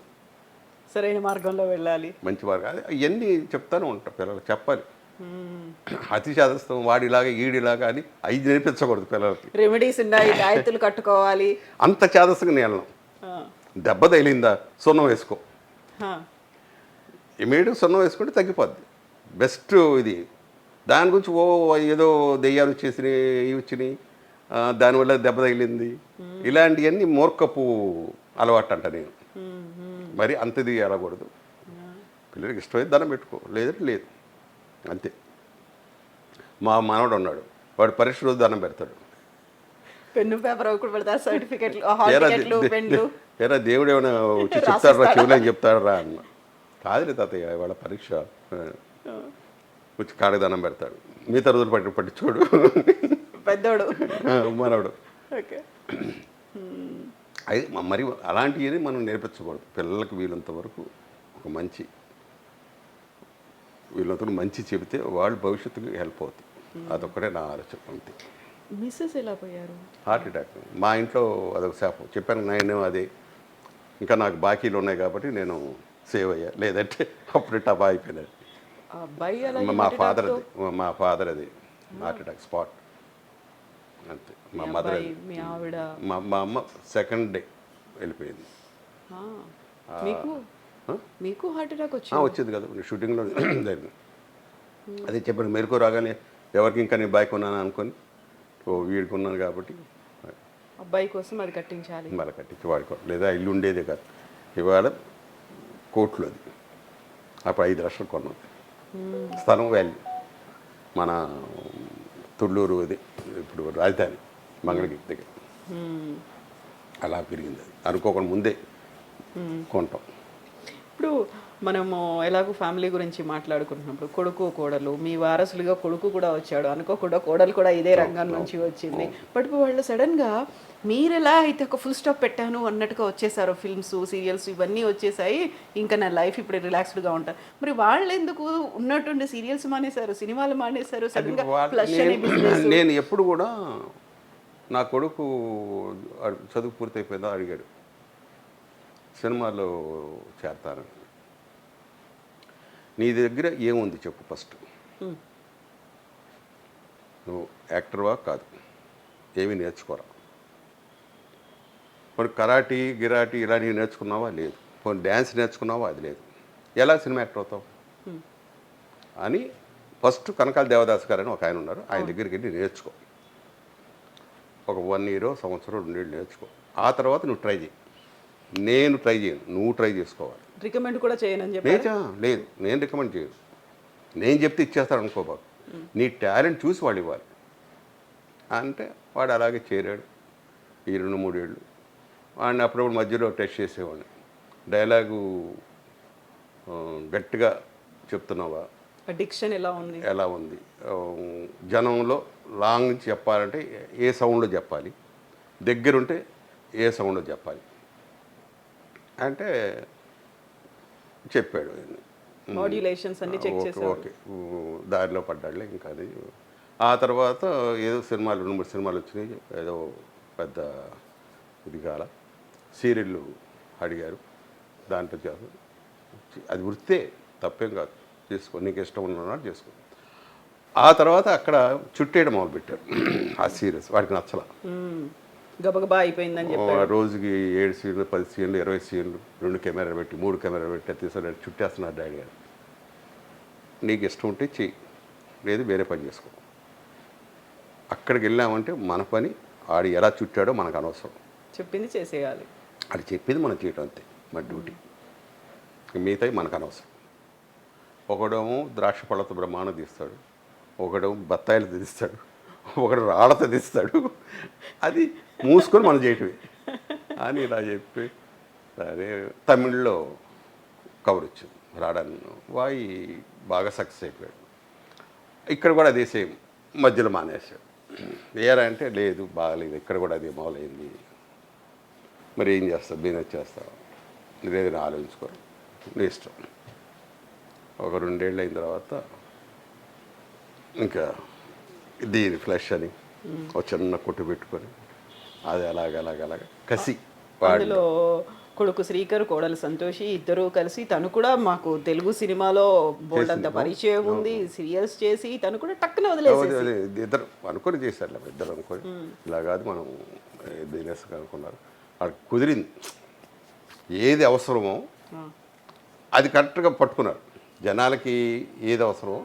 సరైన మార్గంలో వెళ్ళాలి, మంచి మార్గం, అది ఇవన్నీ చెప్తాను ఉంటా. పిల్లలు చెప్పాలి. అతి శాదస్తం వాడిలాగా ఈడిలాగా అని అవి నేర్పించకూడదు పిల్లలకి. రెమెడీస్ ఉన్నాయి, గాయత్తులు కట్టుకోవాలి. అంత చాదస్తంగా నేను దెబ్బ తగిలిందా సున్నం వేసుకో, ఇమీడియట్గా సున్నం వేసుకుంటే తగ్గిపోద్ది. బెస్ట్ ఇది. దాని గురించి ఏదో దెయ్యాలు వచ్చేసినాయి, ఇవి వచ్చినాయి, దానివల్ల దెబ్బ తగిలింది, ఇలాంటివన్నీ మూర్ఖపు అలవాటు అంట నేను. మరి అంతది వెళ్ళకూడదు. పిల్లలకి ఇష్టమైతే దండం పెట్టుకో, లేదంటే లేదు, అంతే. మా మనవడు ఉన్నాడు, వాడు పరీక్ష రోజు దండం పెడతాడు. పెన్ను పేపర్ ఒకటి పెడతారు, సర్టిఫికెట్లు, పెన్లు. ఏరా దేవుడు ఏమైనా వచ్చి చెప్తాడు రా చెవులు అని చెప్తాడు రా అన్న. కాదులే తాతయ్య, వాళ్ళ పరీక్ష వచ్చి కాడికి దండం పెడతాడు. మిగతా రోజులు పట్టించుకోడు పెద్దోడు మనవడు. ఓకే. అది మరి అలాంటివి మనం నేర్పించకూడదు పిల్లలకు. వీళ్ళంత వరకు ఒక వీళ్ళంతా మంచి చెబితే వాళ్ళు భవిష్యత్తుకు హెల్ప్ అవుతుంది. అదొక్కటే నా ఆలోచన, అంతే. మిస్సెస్ ఎలా పోయారు? Heart attack. మా ఇంట్లో అదొక శాపం. చెప్పాను నేను, అదే ఇంకా నాకు బాకీలు ఉన్నాయి కాబట్టి నేను సేవ్ అయ్యా, లేదంటే అప్పుడు టబా అయిపోయినది. మా ఫాదర్ అది హార్ట్ అటాక్ స్పాట్, అంతే. మా మదర్, మా అమ్మ సెకండ్ డే వెళ్ళిపోయింది. మీకు హార్ట్ అటాక్ వచ్చింది కదా షూటింగ్లో జరిగింది. అదే చెప్పాను, మెరుకు రాగానే ఎవరికి ఇంకా నేను బైక్ ఉన్నాను అనుకొని వీడికి ఉన్నాను కాబట్టి అబ్బాయి కోసం అది కట్టించాలి, మళ్ళీ కట్టించి వాడుకోవాలి. లేదా ఇల్లు ఉండేదే కాదు, ఇవాళ కోట్లు అది. అప్పుడు 5 లక్షలు కొన్నాం స్థలం వాల్యూ. మన తుళ్ళూరు అది ఇప్పుడు రాజధాని మంగళగిరి దగ్గర అలా పెరిగింది. అది అనుకోకుండా ముందే కొంటాం. ఇప్పుడు మనము ఎలాగో ఫ్యామిలీ గురించి మాట్లాడుకుంటున్నప్పుడు కొడుకు కోడలు, మీ వారసులుగా కొడుకు కూడా వచ్చాడు, అనుకోకుండా కోడలు కూడా ఇదే రంగం నుంచి వచ్చింది. బట్ వాళ్ళు సడన్గా మీరు ఎలా అయితే ఒక ఫుల్ స్టాప్ పెట్టాను అన్నట్టుగా వచ్చేసారు. ఫిల్మ్స్, సీరియల్స్ ఇవన్నీ వచ్చేసాయి, ఇంకా నా లైఫ్ ఇప్పుడు రిలాక్స్డ్గా ఉంటారు. మరి వాళ్ళు ఎందుకు ఉన్నటువంటి సీరియల్స్ మానేశారు, సినిమాలు మానేశారు సడన్గా? నేను ఎప్పుడు కూడా నా కొడుకు చదువు పూర్తయిపోయిందా అడిగాడు, సినిమాలో చేరతాను. నీ దగ్గర ఏముంది చెప్పు ఫస్ట్, నువ్వు యాక్టర్వా కాదు, ఏమీ నేర్చుకోరా. మరి కరాటీ గిరాటీ ఇలాంటివి నేర్చుకున్నావా? లేదు. పోనీ డ్యాన్స్ నేర్చుకున్నావా? అది లేదు. ఎలా సినిమా యాక్టర్ అవుతావు అని ఫస్ట్ కనకాల దేవదాస్ గారు అని ఒక ఆయన ఉన్నారు, ఆయన దగ్గరికి వెళ్ళి నేర్చుకో. ఒక 1 year సంవత్సరం 2 years నేర్చుకో. ఆ తర్వాత నువ్వు ట్రై చేయి. నేను ట్రై చేయను, నువ్వు ట్రై చేసుకోవాలి. రికమెండ్ కూడా చేయనని చెప్పి లేదు, నేను రికమెండ్ చేయను. నేను చెప్తే ఇచ్చేస్తాను అనుకోబాకు. నీ టాలెంట్ చూసి వాడు ఇవ్వాలి అంటే వాడు అలాగే చేరాడు. ఈ 2-3 ఏళ్ళు వాడిని అప్పుడప్పుడు మధ్యలో టెస్ట్ చేసేవాడిని. డైలాగు గట్టిగా చెప్తున్నావా, డిక్షన్ ఎలా ఉంది, జనంలో లాంగ్ నుంచి చెప్పాలంటే ఏ సౌండ్లో చెప్పాలి, దగ్గరుంటే ఏ సౌండ్లో చెప్పాలి అంటే చెప్పాడు. మాడ్యులేషన్స్ అన్ని చెక్ చేశాడు. ఓకే, దారిలో పడ్డాడులే. ఇంకా అది ఆ తర్వాత ఏదో సినిమాలు 2-3 సినిమాలు వచ్చినాయి. ఏదో పెద్ద ఇది కాల సీరియళ్ళు అడిగారు, దాంట్లో చేస్తాను. అది వృత్తే, తప్పేం కాదు, చేసుకో, నీకు ఇష్టం ఉన్నట్టు చేసుకో. ఆ తర్వాత అక్కడ చుట్టేయడం మొదలుపెట్టారు ఆ సీరియల్స్. వాడికి నచ్చల. గబగబా అయిపోయిందని చెప్పి రోజుకి 7 సీన్లు 10 సీన్లు 20 సీన్లు 2 కెమెరాలు పెట్టి 3 కెమెరాలు పెట్టి తీసాడు చుట్టేస్తున్నారు డాడీ గారు. నీకు ఇష్టం ఉంటే చెయ్యి, లేదు వేరే పని చేసుకో. అక్కడికి వెళ్ళామంటే మన పని ఆడు ఎలా చుట్టాడో మనకు అనవసరం, చెప్పింది చేసేయాలి. అది చెప్పింది మనం చేయటం అంతే మన డ్యూటీ, మిగతాయి మనకు అనవసరం. ఒకడేమో ద్రాక్ష పళ్ళతో బ్రహ్మాండం తీస్తాడు, ఒకడేమో బత్తాయిలు తీస్తాడు, ఒకడు రాళ్ళతో తీస్తాడు. అది మూసుకొని మనం చేయటమే అని ఇలా చెప్పి సరే తమిళ్లో కవర్ వచ్చింది. రాడాను వాయి బాగా సక్సెస్ అయిపోయాడు. ఇక్కడ కూడా అదే సేమ్, మధ్యలో మానేశాడు. ఏరా అంటే లేదు బాగలేదు, ఇక్కడ కూడా అదే మొదలైంది, మరి ఏం చేస్తావు, బిజినెస్ చేస్తావు, లేదని ఆలోచించుకో, నీ ఇష్టం. ఒక 2 ఏళ్ళు అయిన తర్వాత ఇంకా దీని ఫ్లష్ అని ఒక చిన్న కొట్టు పెట్టుకొని అది అలాగ కసి అందులో కొడుకు శ్రీకర్, కోడలు సంతోషి ఇద్దరు కలిసి తను కూడా మాకు తెలుగు సినిమాలో బోల్డ్ అంత పరిచయం ఉంది, సీరియల్స్ చేసి తను కూడా టక్కున వదిలేసి ఇద్దరు అనుకొని చేశారు. ఇద్దరు అనుకొని ఇలా కాదు మనం బిజినెస్ అనుకున్నారు. అది కుదిరింది. ఏది అవసరమో అది కరెక్ట్గా పట్టుకున్నారు. జనాలకి ఏది అవసరమో,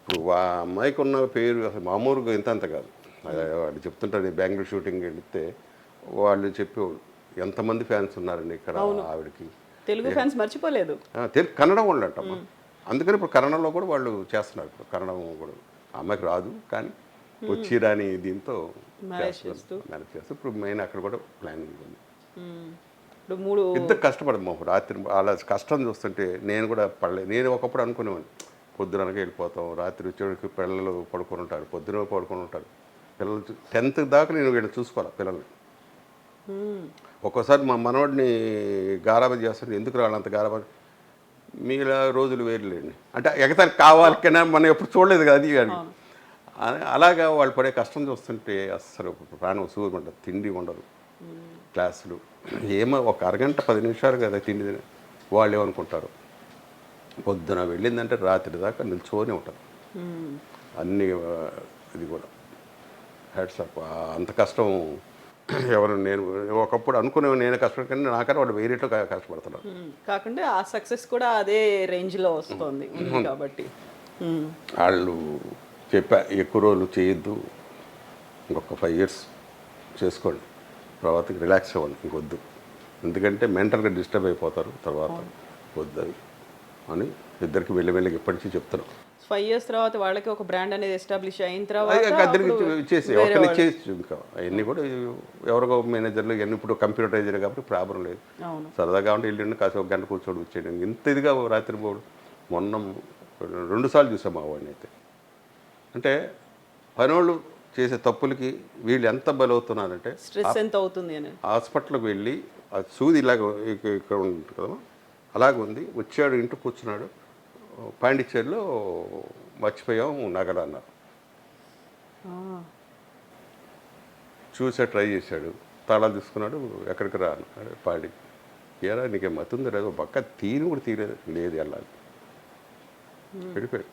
ఇప్పుడు ఆ అమ్మాయికి ఉన్న పేరు అసలు మామూలుగా ఇంత అంత కాదు. వాళ్ళు చెప్తుంటారు, బెంగళూరు షూటింగ్ వెళితే వాళ్ళు చెప్పేవాళ్ళు ఎంతమంది ఫ్యాన్స్ ఉన్నారండి ఇక్కడ ఆవిడకి. తెలుగు ఫ్యాన్స్ మర్చిపోలేదు, కన్నడం వాళ్ళు అంటమ్మా. అందుకని ఇప్పుడు కన్నడంలో కూడా వాళ్ళు చేస్తున్నారు. ఇప్పుడు కన్నడం కూడా అమ్మాయికి రాదు కానీ వచ్చి రాని దీంతో మేనేజ్ చేస్తూ ఇప్పుడు మెయిన్ అక్కడ కూడా ప్లానింగ్ ఉంది. ఇంత కష్టపడదు రాత్రి అలా కష్టం చూస్తుంటే నేను కూడా పడలేదు. నేను ఒకప్పుడు అనుకునేవాడిని పొద్దుననగా వెళ్ళిపోతాం, రాత్రి వచ్చేవాడికి పిల్లలు పడుకొని ఉంటారు, పొద్దున పడుకొని ఉంటారు పిల్లలు. 10th దాకా నేను వీళ్ళని చూసుకోవాలి పిల్లల్ని. ఒక్కోసారి మా మనవాడిని గారాబా చేస్తాను, ఎందుకు రాళ్ళంత గారాబా, మీలా రోజులు వేరులేండి అంటే ఎగతానికి కావాలి కన్నా మనం ఎప్పుడు చూడలేదు కదా అది కానీ. అలాగా వాళ్ళు పడే కష్టం చూస్తుంటే అస్సలు ప్రాణం సూర్యం ఉండదు, తిండి ఉండదు, క్లాసులు ఏమో ఒక అరగంట 10 నిమిషాలు కదా తిండి తిని. వాళ్ళు ఏమనుకుంటారు, పొద్దున వెళ్ళిందంటే రాత్రి దాకా నిల్చోనే ఉంటుంది అన్నీ. ఇది కూడా హ్యాట్స్ ఆఫ్. అంత కష్టం ఎవరు నేను ఒకప్పుడు అనుకునే నేను కష్టపడి కానీ నాకన్నా వాళ్ళు వేరేట్లో కష్టపడుతున్నారు. కాకుండా ఆ సక్సెస్ కూడా అదే రేంజ్లో వస్తుంది కాబట్టి వాళ్ళు చెప్పా ఎక్కువ రోజులు చేయొద్దు, ఇంకొక 5 years చేసుకోండి, తర్వాతకి రిలాక్స్ అవ్వండి, ఇంకొద్దు, ఎందుకంటే మెంటల్గా డిస్టర్బ్ అయిపోతారు తర్వాత వద్దు అని ఇద్దరికి వెళ్ళి ఇప్పటి నుంచి చెప్తున్నాం. 5 years తర్వాత వాళ్ళకి ఒక బ్రాండ్ అనేది ఎస్టాబ్లిష్ అయిన తర్వాత ఇచ్చేసి ఒకరిని ఇచ్చేసి ఇంకా అవన్నీ కూడా ఎవరికో మేనేజర్లు ఇవన్నీ ఇప్పుడు కంప్యూటరైజర్ కాబట్టి ప్రాబ్లం లేదు. సరదాగా ఉంటే వెళ్ళండి కాసేపు ఒక గంట కూర్చోడు వచ్చేయండి. ఇంత ఇదిగా రాత్రి పోవడం మొన్న 2 సార్లు చూసాం మా వాడిని. అయితే అంటే పనోళ్ళు చేసే తప్పులకి వీళ్ళు ఎంత బలవుతున్నారంటే స్ట్రెస్ ఎంత అవుతుంది అని హాస్పిటల్కి వెళ్ళి ఆ సూది ఇలాగ ఇక్కడ ఉంటుంది కదా అలాగ ఉంది, వచ్చాడు ఇంటికి కూర్చున్నాడు, పాండిచ్చేరిలో మర్చిపోయాం నగలు అన్నారు. చూసా ట్రై చేశాడు, తాళాలు తీసుకున్నాడు, ఎక్కడికి రా అన్నాడు. పాడి ఏరా నీకేం మతుందో లేదో పక్క తీరు కూడా తీయలేదు, లేదు వెళ్ళాలి వెళ్ళిపోయాడు.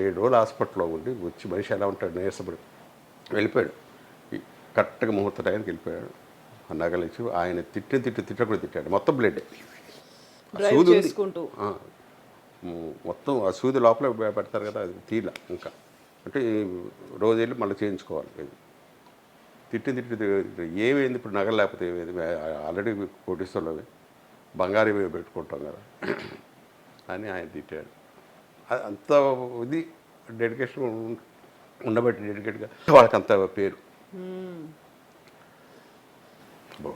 7 రోజులు హాస్పిటల్లో ఉండి వచ్చి మనిషి ఎలా ఉంటాడు నీరసపడి వెళ్ళిపోయాడు. కరెక్ట్గా ముహూర్త టైంకి వెళ్ళిపోయాడు. ఆ నగలు ఇచ్చి ఆయన తిట్టకుండా తిట్టాడు, మొత్తం బ్లడ్ సూది మొత్తం ఆ సూది లోపల పెడతారు కదా అది తీల ఇంకా అంటే రోజు వెళ్ళి మళ్ళీ చేయించుకోవాలి. తిట్టి ఏమైంది ఇప్పుడు నగలు లేకపోతే ఏమైంది, ఆల్రెడీ కోటీశ్వర్లో బంగారు పెట్టుకుంటాం కదా అని ఆయన తిట్టాడు. అంత ఇది డెడికేషన్ ఉండబట్టి డెడికేట్గా వాళ్ళకి అంత పేరు.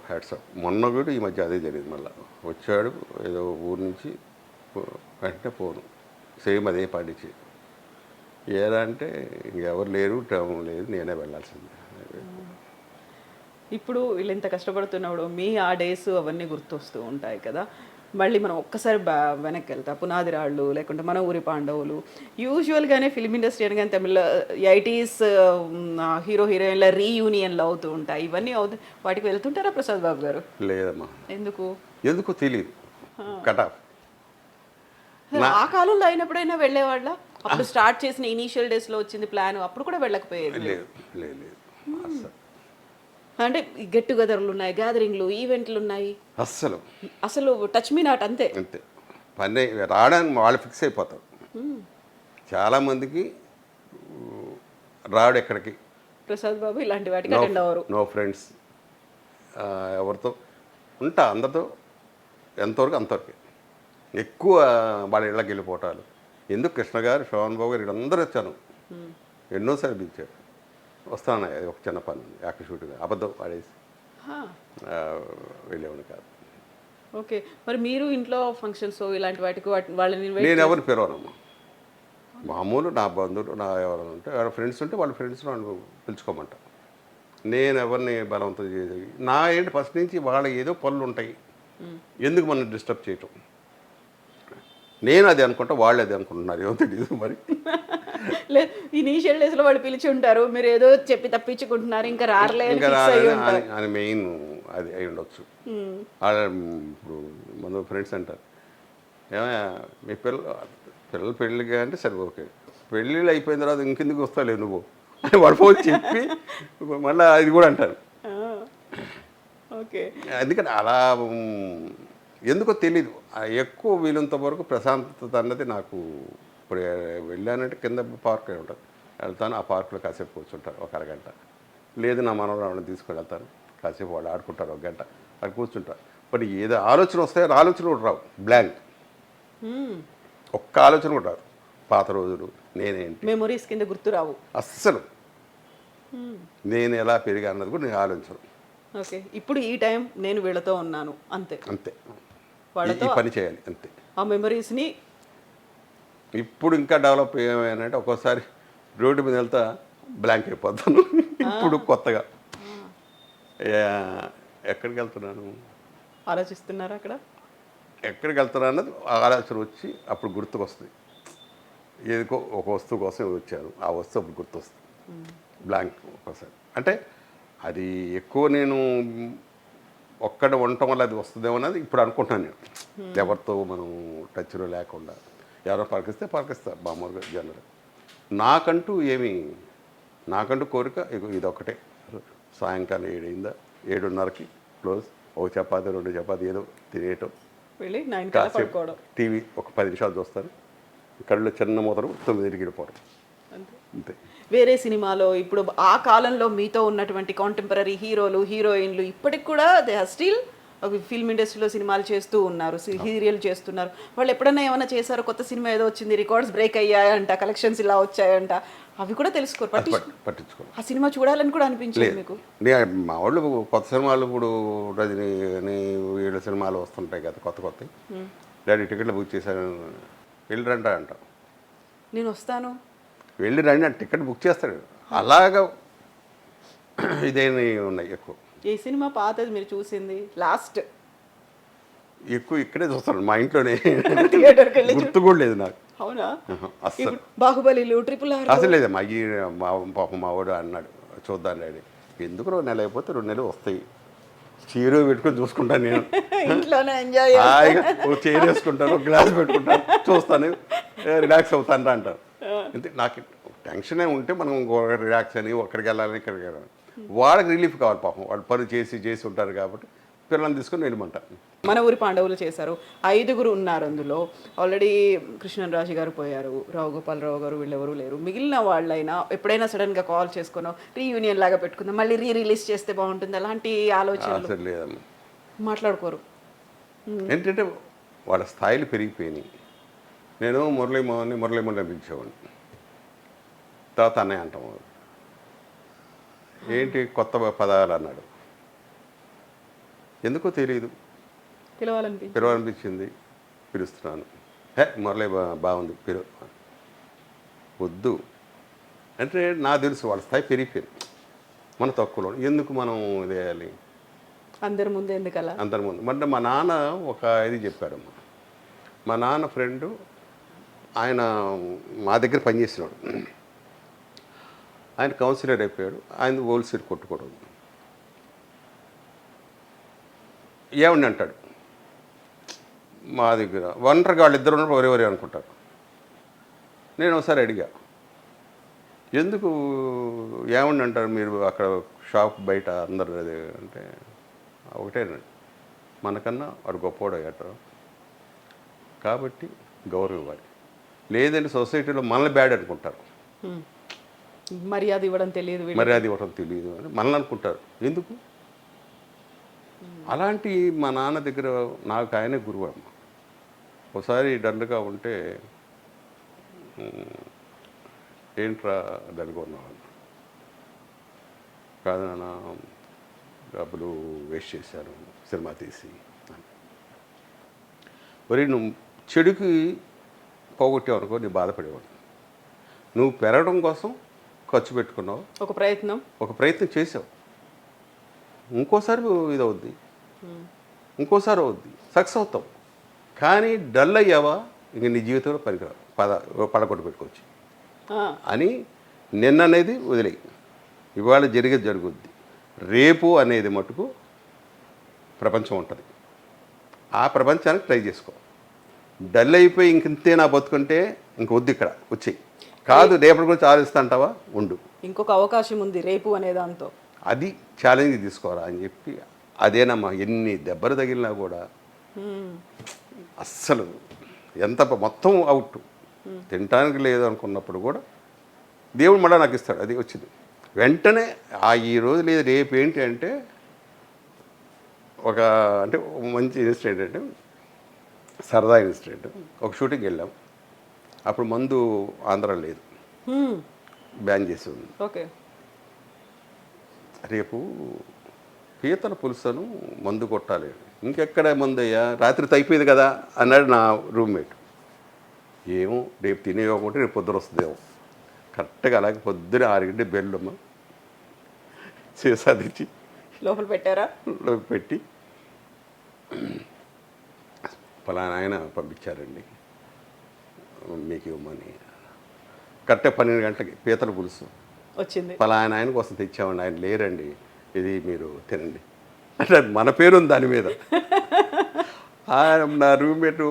Hats off. మొన్న కూడా ఈ మధ్య అదే జరిగింది. మళ్ళీ వచ్చాడు ఏదో ఊరు నుంచి వెంటనే పోను సేమ్ అదే పాటించి ఏదా అంటే ఇంకెవరు లేరు, టైం లేదు, నేనే వెళ్ళాల్సిందే. ఇప్పుడు వీళ్ళు ఎంత కష్టపడుతున్నప్పుడు మీ ఆ డేస్ అవన్నీ గుర్తొస్తూ ఉంటాయి కదా. మళ్ళీ మనం ఒక్కసారి వెనక్కి వెళ్తా పునాది రాళ్ళు లేకుంటే మన ఊరి పాండవులు. యూజువల్గానే ఫిల్మ్ ఇండస్ట్రీ అనగానే తమిళ 80s హీరో హీరోయిన్ల రీయూనియన్లు అవుతూ ఉంటాయి, ఇవన్నీ అవుతూ వాటికి వెళ్తుంటారా ప్రసాద్ బాబు గారు? లేదమ్మా. ఎందుకు తెలియదు. కటాఫ్ ఆ కాలంలో అయినప్పుడైనా వెళ్ళేవాళ్ళ? అప్పుడు స్టార్ట్ చేసిన ఇనీషియల్ డేస్లో వచ్చింది ప్లాన్, అప్పుడు కూడా వెళ్ళకపోయేది? లేదు లేదు లేదు. అంటే గెట్ టుగెదర్లు ఉన్నాయి, గ్యాదరింగ్లు, ఈవెంట్లు ఉన్నాయి, అస్సలు అసలు టచ్ మీ నాట్ అంతే. అంతే పని రావడానికి వాళ్ళు ఫిక్స్ అయిపోతారు. చాలామందికి రాడు ఎక్కడికి, ప్రసాద్ బాబు ఇలాంటి వాటికి అటెండ్ అవ్వరు. నో ఫ్రెండ్స్, ఎవరితో ఉంటా అందరితో ఎంతవరకు అంతవరకు. ఎక్కువ వాళ్ళ ఇళ్ళకి వెళ్ళిపోవటాలు ఎందుకు. కృష్ణ గారు, శోభన్ బాబు గారు వీళ్ళందరూ వచ్చాను, ఎన్నోసార్లు పిలిచారు. వస్తాను, అది ఒక చిన్న పని ఉంది, యాక్టర్ షూటింగ్ అబద్ధం ఆడేసి వెళ్ళేవాడిని కాదు. ఓకే, మరి మీరు ఇంట్లో ఫంక్షన్స్ ఇలాంటి వాటికి వాళ్ళని నేను ఎవరిని పిలవనమ్మా. మామూలు నా బంధువులు నా ఎవరైనా ఉంటే వాళ్ళ ఫ్రెండ్స్ ఉంటే వాళ్ళ ఫ్రెండ్స్ వాళ్ళు పిలుచుకోమంట. నేను ఎవరిని బలవంతం చేసి నా ఏంటి ఫస్ట్ నుంచి వాళ్ళ ఏదో పనులు ఉంటాయి, ఎందుకు మనం డిస్టర్బ్ చేయటం. నేను అది అనుకుంటా, వాళ్ళు అది అనుకుంటున్నారు, ఏమో తెలియదు మరి. లేదు, ఇనీషియల్ డేస్లో వాళ్ళు పిలిచి ఉంటారు, మీరు ఏదో చెప్పి తప్పించుకుంటున్నారు, ఇంకా రారలే అని మెయిన్ అది అయి ఉండొచ్చు. వాళ్ళ ఇప్పుడు మన ఫ్రెండ్స్ అంటారు, ఏమయ్యా మీ పిల్లలు పెళ్ళిగా అంటే సరే ఓకే, పెళ్ళిళ్ళు అయిపోయిన తర్వాత ఇంకెందుకు వస్తావు నువ్వు అని వాడు ఫోన్ చెప్పి మళ్ళీ అది కూడా అంటారు. ఓకే, ఎందుకంటే అలా ఎందుకో తెలీదు. ఎక్కువ వీలంత వరకు ప్రశాంతత అన్నది నాకు. ఇప్పుడు వెళ్ళానంటే కింద పార్క్ ఉంటుంది, వెళ్తాను, ఆ పార్కులో కాసేపు కూర్చుంటారు ఒక అరగంట. లేదు నా మనవరాళ్ళని తీసుకొని వెళ్తాను, కాసేపు వాళ్ళు ఆడుకుంటారు ఒక గంట, అక్కడ కూర్చుంటారు. బట్ ఏదో ఆలోచన వస్తాయో ఆలోచన కూడా రావు, బ్లాంక్, ఒక్క ఆలోచన కూడా రాదు. పాత రోజులు నేనేంటి మెమొరీస్ కింద గుర్తు రావు అస్సలు. నేను ఎలా పెరిగా అన్నది కూడా నేను ఆలోచన. ఓకే, ఇప్పుడు ఈ టైం నేను వీళ్ళతో ఉన్నాను అంతే, అంతే, వాళ్ళతో ఈ పని చేయాలి అంతే. ఆ మెమరీస్ని ఇప్పుడు ఇంకా డెవలప్ ఏమైనా ఒక్కోసారి రోడ్డు మీద వెళ్తా బ్లాంక్ అయిపోతాను. ఇప్పుడు కొత్తగా ఎక్కడికి వెళ్తున్నాను ఆలోచిస్తున్నారు, అక్కడ ఎక్కడికి వెళ్తున్నా అన్నది ఆలోచన వచ్చి అప్పుడు గుర్తుకొస్తుంది. ఏదికో ఒక వస్తువు కోసం వచ్చాను, ఆ వస్తువు అప్పుడు గుర్తొస్తుంది, బ్లాంక్ ఒక్కోసారి. అంటే అది ఎక్కువ నేను ఒక్కడ ఉండటం వల్ల అది వస్తుందేమో అన్నది ఇప్పుడు అనుకుంటున్నాను నేను. ఎవరితో మనం టచ్లో లేకుండా ఎవరో పలికిస్తా మామూలుగా జనరల్. నాకంటూ కోరిక ఇదొక్కటే, సాయంకాలం 7 అయిందా 7:30కి క్లోజ్, ఒక చపాతి 2 చపాతి ఏదో తినేయటం, వెళ్ళి కాసేపు టీవీ ఒక 10 నిమిషాలు చూస్తాను, కళ్ళు చిన్న మూతలు 9కి వెళ్ళిపోవడం అంతే. వేరే సినిమాలో ఇప్పుడు ఆ కాలంలో మీతో ఉన్నటువంటి కాంటెంపరీ హీరోలు హీరోయిన్లు ఇప్పటికి కూడా దే ఆర్ స్టిల్ ఫిల్మ్ ఇండస్ట్రీలో సినిమాలు చేస్తూ ఉన్నారు, సీరియల్ చేస్తున్నారు. వాళ్ళు ఎప్పుడైనా ఏమైనా చేశారో, కొత్త సినిమా ఏదో వచ్చింది, రికార్డ్స్ బ్రేక్ అయ్యాయంట, కలెక్షన్స్ ఇలా వచ్చాయంట, అవి కూడా తెలుసుకోరు, పట్టించుకోరు. ఆ సినిమా చూడాలని కూడా అనిపించలేదు మీకు? మా వాళ్ళు కొత్త సినిమాలు ఇప్పుడు రజనీ వీళ్ళ సినిమాలు వస్తుంటాయి కదా కొత్త డాడీ టికెట్లు బుక్ చేశాను, వెళ్ళి రండి అంట. నేను వస్తాను, వెళ్ళి రండి అంటే టికెట్ బుక్ చేస్తాడు. అలాగా ఇదేమి ఉన్నాయి ఎక్కువ. ఏ సినిమా పాతది మీరు చూసింది లాస్ట్? ఎక్కువ ఇక్కడే చూస్తాను, మా ఇంట్లోనే, థియేటర్కి వెళ్ళి గుర్తు కూడా లేదు నాకు. అవునా? అస్సలు బాహుబలిలు, RRR అసలు లేదమ్మా. పాపం మా వాడు అన్నాడు చూద్దాం డాడీ, ఎందుకు 2 నెలలు అయిపోతే 2 నెలలు వస్తాయి, చీర పెట్టుకొని చూసుకుంటాను నేను, ఇంట్లోనే ఎంజాయ్ హాయిగా ఒక చైర్ వేసుకుంటాను, ఒక గ్లాస్ పెట్టుకుంటాను, చూస్తాను, రిలాక్స్ అవుతాను అంటారు. అంతే. నాకు టెన్షన్ ఉంటే మనం రిలాక్స్ అని అక్కడికి వెళ్ళాలని ఇక్కడికి వెళ్ళాలి, వాళ్ళకి రిలీఫ్ కావాలి పాపం, వాళ్ళు పని చేసి ఉంటారు కాబట్టి పిల్లల్ని తీసుకొని వెళ్ళమంటారు. మన ఊరి పాండవులు చేశారు, 5గురు ఉన్నారు అందులో. ఆల్రెడీ కృష్ణరాజు గారు పోయారు, రావు గోపాలరావు గారు, వీళ్ళెవరూ లేరు. మిగిలిన వాళ్ళైనా ఎప్పుడైనా సడన్గా కాల్ చేసుకున్నాం, రీయూనియన్ లాగా పెట్టుకుందాం, మళ్ళీ రిలీజ్ చేస్తే బాగుంటుంది, అలాంటి ఆలోచనలు లేదమ్మా, మాట్లాడుకోరు. ఏంటంటే వాళ్ళ స్థాయిలు పెరిగిపోయినాయి. నేను మురళీమోహన్ పిలిచేవాడిని, తర్వాత అన్నయ్య అంటాం, ఏంటి కొత్త పదాలు అన్నాడు, ఎందుకో తెలియదు, పిలవాలనిపించింది, పిలుస్తున్నాను. మురళీ బాగుంది వద్దు అంటే నాకు తెలుసు వాళ్ళ స్థాయి పెరిగిపోయింది, మన తక్కువలో ఎందుకు మనం ఇదేయాలి, అందరి ముందు ఎందుకలా, అందరి ముందు. అంటే మా నాన్న ఒక ఇది చెప్పాడమ్మా, మా నాన్న ఫ్రెండు ఆయన మా దగ్గర పనిచేసినాడు, ఆయన కౌన్సిలర్ అయిపోయాడు, ఆయన హోల్సేల్ కొట్టుకోవడం. ఏమండి అంటాడు మా దగ్గర, ఒంటరిగా వాళ్ళిద్దరు ఉన్నప్పుడు ఎవరెవరి అనుకుంటారు. నేను ఒకసారి అడిగా, ఎందుకు ఏమండి అంటారు మీరు అక్కడ షాప్ బయట అందరు అది అంటే ఒకటేనండి, మనకన్నా వాడు గొప్పవాడు అయ్యాడు కాబట్టి గౌరవం ఇవ్వాలి. లేదంటే సొసైటీలో మనల్ని బ్యాడ్ అనుకుంటారు, మర్యాద ఇవ్వడం తెలియదు, మర్యాద ఇవ్వడం తెలియదు అని మనల్ని అనుకుంటారు. ఎందుకు అలాంటి మా నాన్న దగ్గర నాకు ఆయనే గురువు అమ్మ. ఒకసారి డల్గా ఉంటే ఏంట్రా డల్గా ఉన్నావు, కాదు నాన్న డబ్బులు వేస్ట్ చేశాను సినిమా తీసి. మరి నువ్వు చెడుకి పోగొట్టావు అనుకో నీ బాధపడేవాడు. నువ్వు పెరగడం కోసం ఖర్చు పెట్టుకున్నావు, ఒక ప్రయత్నం చేసావు, ఇంకోసారి ఇది అవుద్ది, ఇంకోసారి అవుద్ది, సక్సెస్ అవుతావు. కానీ డల్ అయ్యావా ఇంక నీ జీవితంలో పనికిరావు, పడగొట్టు పెట్టుకోవచ్చు అని నిన్న అనేది వదిలేయి. ఇవాళ జరిగేది జరుగుద్ది, రేపు అనేది మటుకు ప్రపంచం ఉంటుంది, ఆ ప్రపంచానికి ట్రై చేసుకో. డల్ అయిపోయి ఇంకంతే నా బతుకుంటే ఇంక వద్దు, ఇక్కడ వచ్చేయి. కాదు రేపటి గురించి ఆలోచిస్తా అంటావా, ఉండు, ఇంకొక అవకాశం ఉంది రేపు అనే దాంతో, అది ఛాలెంజ్ తీసుకోరా అని చెప్పి. అదేనమ్మా, ఎన్ని దెబ్బలు తగిలినా కూడా అస్సలు ఎంత మొత్తం అవుట్, తినటానికి లేదు అనుకున్నప్పుడు కూడా దేవుడు మళ్ళీ నాకు ఇస్తాడు. అది వచ్చింది వెంటనే. ఈ రోజు లేదు రేపు ఏంటి అంటే ఒక మంచి ఇన్సిడెంట్, అంటే సరదా ఇన్సిడెంట్. ఒక షూటింగ్కి వెళ్ళాం, అప్పుడు మందు ఆంధ్ర లేదు, బ్యాన్ చేసి ఉంది. ఓకే, రేపు పీతల పులుసను మందు కొట్టాలి. ఇంకెక్కడ మందు అయ్యా, రాత్రి అయిపోయింది కదా అన్నాడు నా రూమ్మేట్. ఏమో రేపు తినేయకుంటే రేపు పొద్దున వస్తుందేమో. కరెక్ట్గా అలాగే పొద్దున 6 గంటల బెల్లమ్మ సీసా తెచ్చి లోపల పెట్టారా, పెట్టి పలానా ఆయన పంపించారండి మీకు ఇవ్వమని. కరెక్ట్గా 12 గంటలకి పీతల పులుసు వచ్చింది. పలానా ఆయన కోసం తెచ్చామండి, ఆయన లేరండి, ఇది మీరు తినండి అంటే మన పేరుంది దాని మీద. నా రూమ్మేట్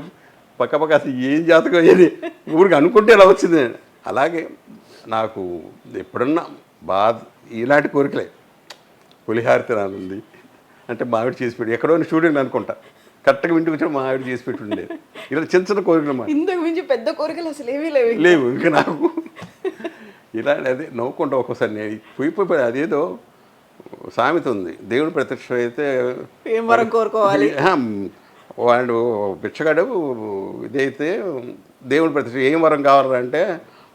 పక్క అసలు ఏం జాతకం అయ్యేది ఊరికి అనుకుంటే ఇలా వచ్చింది. అలాగే నాకు ఎప్పుడన్నా బాధ ఇలాంటి కోరికలే, పులిహార తినాలంది అంటే మా ఆవిడ చేసి పెట్టి, ఎక్కడో స్టూడెంట్ అనుకుంటా, కరెక్ట్గా ఇంటికి వచ్చి మా ఆవిడ చేసి పెట్టి ఉండేది. ఇలా చిన్న చిన్న కోరికలు మా ఇంతకు మించి పెద్ద కోరికలు అసలు ఏమీ లేవు ఇంకా నాకు. ఇలా అదే నవ్వుకుంటా ఒక్కోసారి నేను పోయిపోయి. అదేదో సామెత ఉంది, దేవుడు ప్రత్యక్ష అయితే ఏం వరం కోరుకోవాలి, వాడు బిచ్చగాడు ఇదైతే దేవుడు ప్రత్యక్ష ఏం వరం కావాలంటే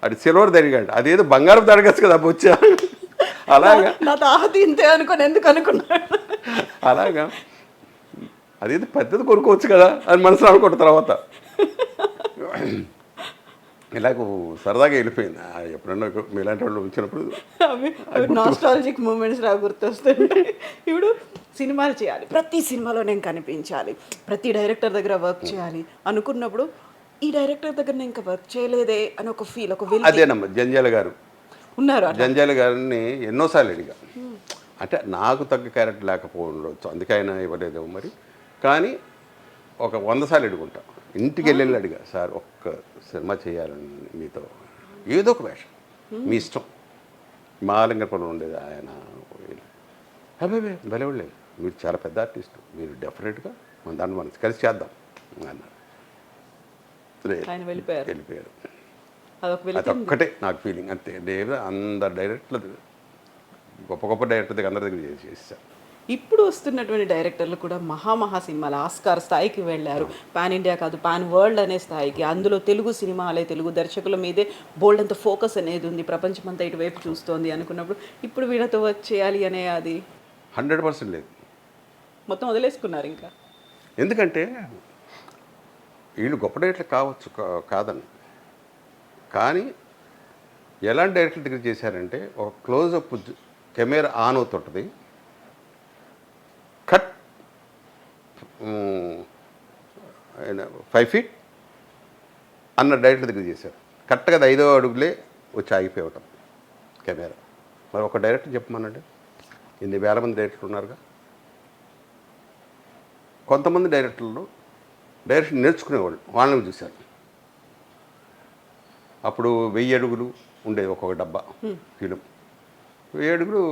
అది సిల్వర్ దడిగంట, అదేదో బంగారం దడగచ్చు కదా వచ్చా. అలాగా నా తాహతి ఇంతే అనుకుని ఎందుకు అనుకున్నాడు. అలాగా అదేదో పెద్దది కొనుక్కోవచ్చు కదా అని మనసులో అనుకుంటా. తర్వాత ఇలాగ సరదాగా వెళ్ళిపోయింది. ఎప్పుడన్నా మీలాంటి వాళ్ళు వచ్చినప్పుడు నాస్టాలజిక్ మూమెంట్స్ రా గుర్తొస్తుంటాయి. ఇప్పుడు సినిమాలు చేయాలి, ప్రతి సినిమాలో నేను కనిపించాలి, ప్రతి డైరెక్టర్ దగ్గర వర్క్ చేయాలి అనుకున్నప్పుడు ఈ డైరెక్టర్ దగ్గర నేను ఇంకా వర్క్ చేయలేదే అని ఒక ఫీల్, ఒక అదేనమ్మా. జంజాల గారు ఉన్నారు, జంజాల గారిని ఎన్నోసార్లు అడిగా. అంటే నాకు తగ్గ క్యారెక్టర్ లేకపోవచ్చు, అందుకే ఆయన ఇవ్వలేదేమో మరి. కానీ ఒక 100 సార్లు అడుగుంటా, ఇంటికి వెళ్ళి అడిగా, సార్ ఒక్క సినిమా చేయాలని మీతో, ఏదో ఒక వేషం మీ ఇష్టం. మాలింగపురం ఉండేది ఆయన, అబ్బాయి భలేవాళ్ళే, మీరు చాలా పెద్ద ఆర్టిస్ట్, మీరు డెఫినెట్గా మన దాన్ని మనం కలిసి చేద్దాం అన్నారు. వెళ్ళిపోయారు. అదొక్కటే నాకు ఫీలింగ్ అంతే. లేదు అందరు డైరెక్టర్లు, గొప్ప గొప్ప డైరెక్టర్ దగ్గర అందరి దగ్గర చేశారు. ఇప్పుడు వస్తున్నటువంటి డైరెక్టర్లు కూడా మహా సినిమాలు ఆస్కార్ స్థాయికి వెళ్ళారు, పాన్ ఇండియా కాదు పాన్ వరల్డ్ అనే స్థాయికి. అందులో తెలుగు సినిమాలే, తెలుగు దర్శకుల మీదే బోల్డ్ అంత ఫోకస్ అనేది ఉంది, ప్రపంచమంతా ఇటువైపు చూస్తోంది అనుకున్నప్పుడు ఇప్పుడు వీళ్ళతో వర్క్ చేయాలి అనే అది 100% లేదు, మొత్తం వదిలేసుకున్నారు ఇంకా. ఎందుకంటే వీళ్ళు గొప్ప డైరెక్టర్లు కావచ్చు, కాదని, కానీ ఎలాంటి డైరెక్టర్ దగ్గర చేశారంటే ఒక క్లోజప్ కెమెరా ఆన్ అవుతుంటుంది, కట్ 5 feet అన్న డైరెక్టర్ దగ్గర చేశారు. కరెక్ట్గా 5వ అడుగులే వచ్చి ఆగిపోవటం కెమెరా. మరి ఒక డైరెక్టర్ చెప్పమనండి, ఇన్ని వేల మంది డైరెక్టర్లు ఉన్నారుగా. కొంతమంది డైరెక్టర్లు డైరెక్షన్ నేర్చుకునేవాళ్ళు, వాళ్ళని చూశారు. అప్పుడు 1000 అడుగులు ఉండేది ఒక్కొక్క డబ్బా ఫిలిం, ఏడుగురు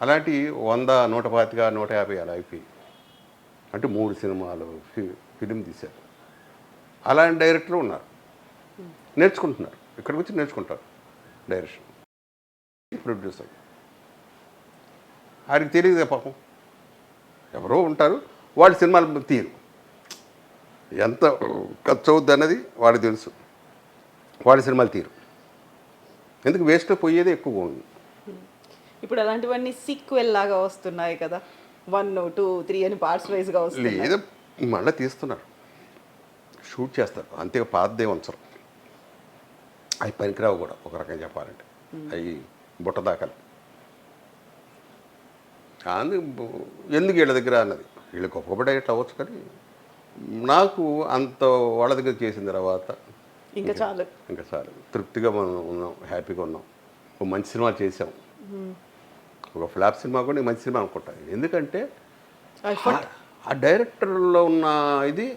అలాంటి 100, 125, 150 అలా అయిపోయి అంటే 3 సినిమాలు ఫిలిం తీశారు. అలాంటి డైరెక్టర్లు ఉన్నారు, నేర్చుకుంటున్నారు, ఇక్కడికి వచ్చి నేర్చుకుంటారు డైరెక్షన్. ప్రొడ్యూసర్ ఆయనకి తెలియదే పాపం, ఎవరో ఉంటారు వాళ్ళ సినిమాలు తీరు ఎంత ఖర్చు అవుద్ది అన్నది వాడికి తెలుసు, వాళ్ళ సినిమాలు తీరు ఎందుకు వేస్ట్ పోయేది ఎక్కువగా ఉంది. ఇప్పుడు అలాంటివన్నీ సీక్వెల్ లాగా వస్తున్నాయి కదా, 1, 2, 3 అని పార్ట్స్ వైజ్గా వస్తున్నాయి. లేదా మళ్ళీ తీస్తున్నారు, షూట్ చేస్తారు, అంతే పాతదే ఉంచరు. అవి పనికిరావు కూడా ఒక రకంగా చెప్పాలంటే, అవి బుట్టదాకాలు. ఎందుకు వీళ్ళ దగ్గర అన్నది, వీళ్ళు గొప్ప డైరెక్ట్ అవ్వచ్చు, కానీ నాకు అంత వాళ్ళ దగ్గర చేసిన తర్వాత ఇంకా చాలు తృప్తిగా మనం ఉన్నాం, హ్యాపీగా ఉన్నాం. ఒక మంచి సినిమా చేసాం, ఒక ఫ్లాప్ సినిమా కూడా నేను మంచి సినిమా అనుకుంటాను. ఎందుకంటే ఆ డైరెక్టర్లో ఉన్న ఇది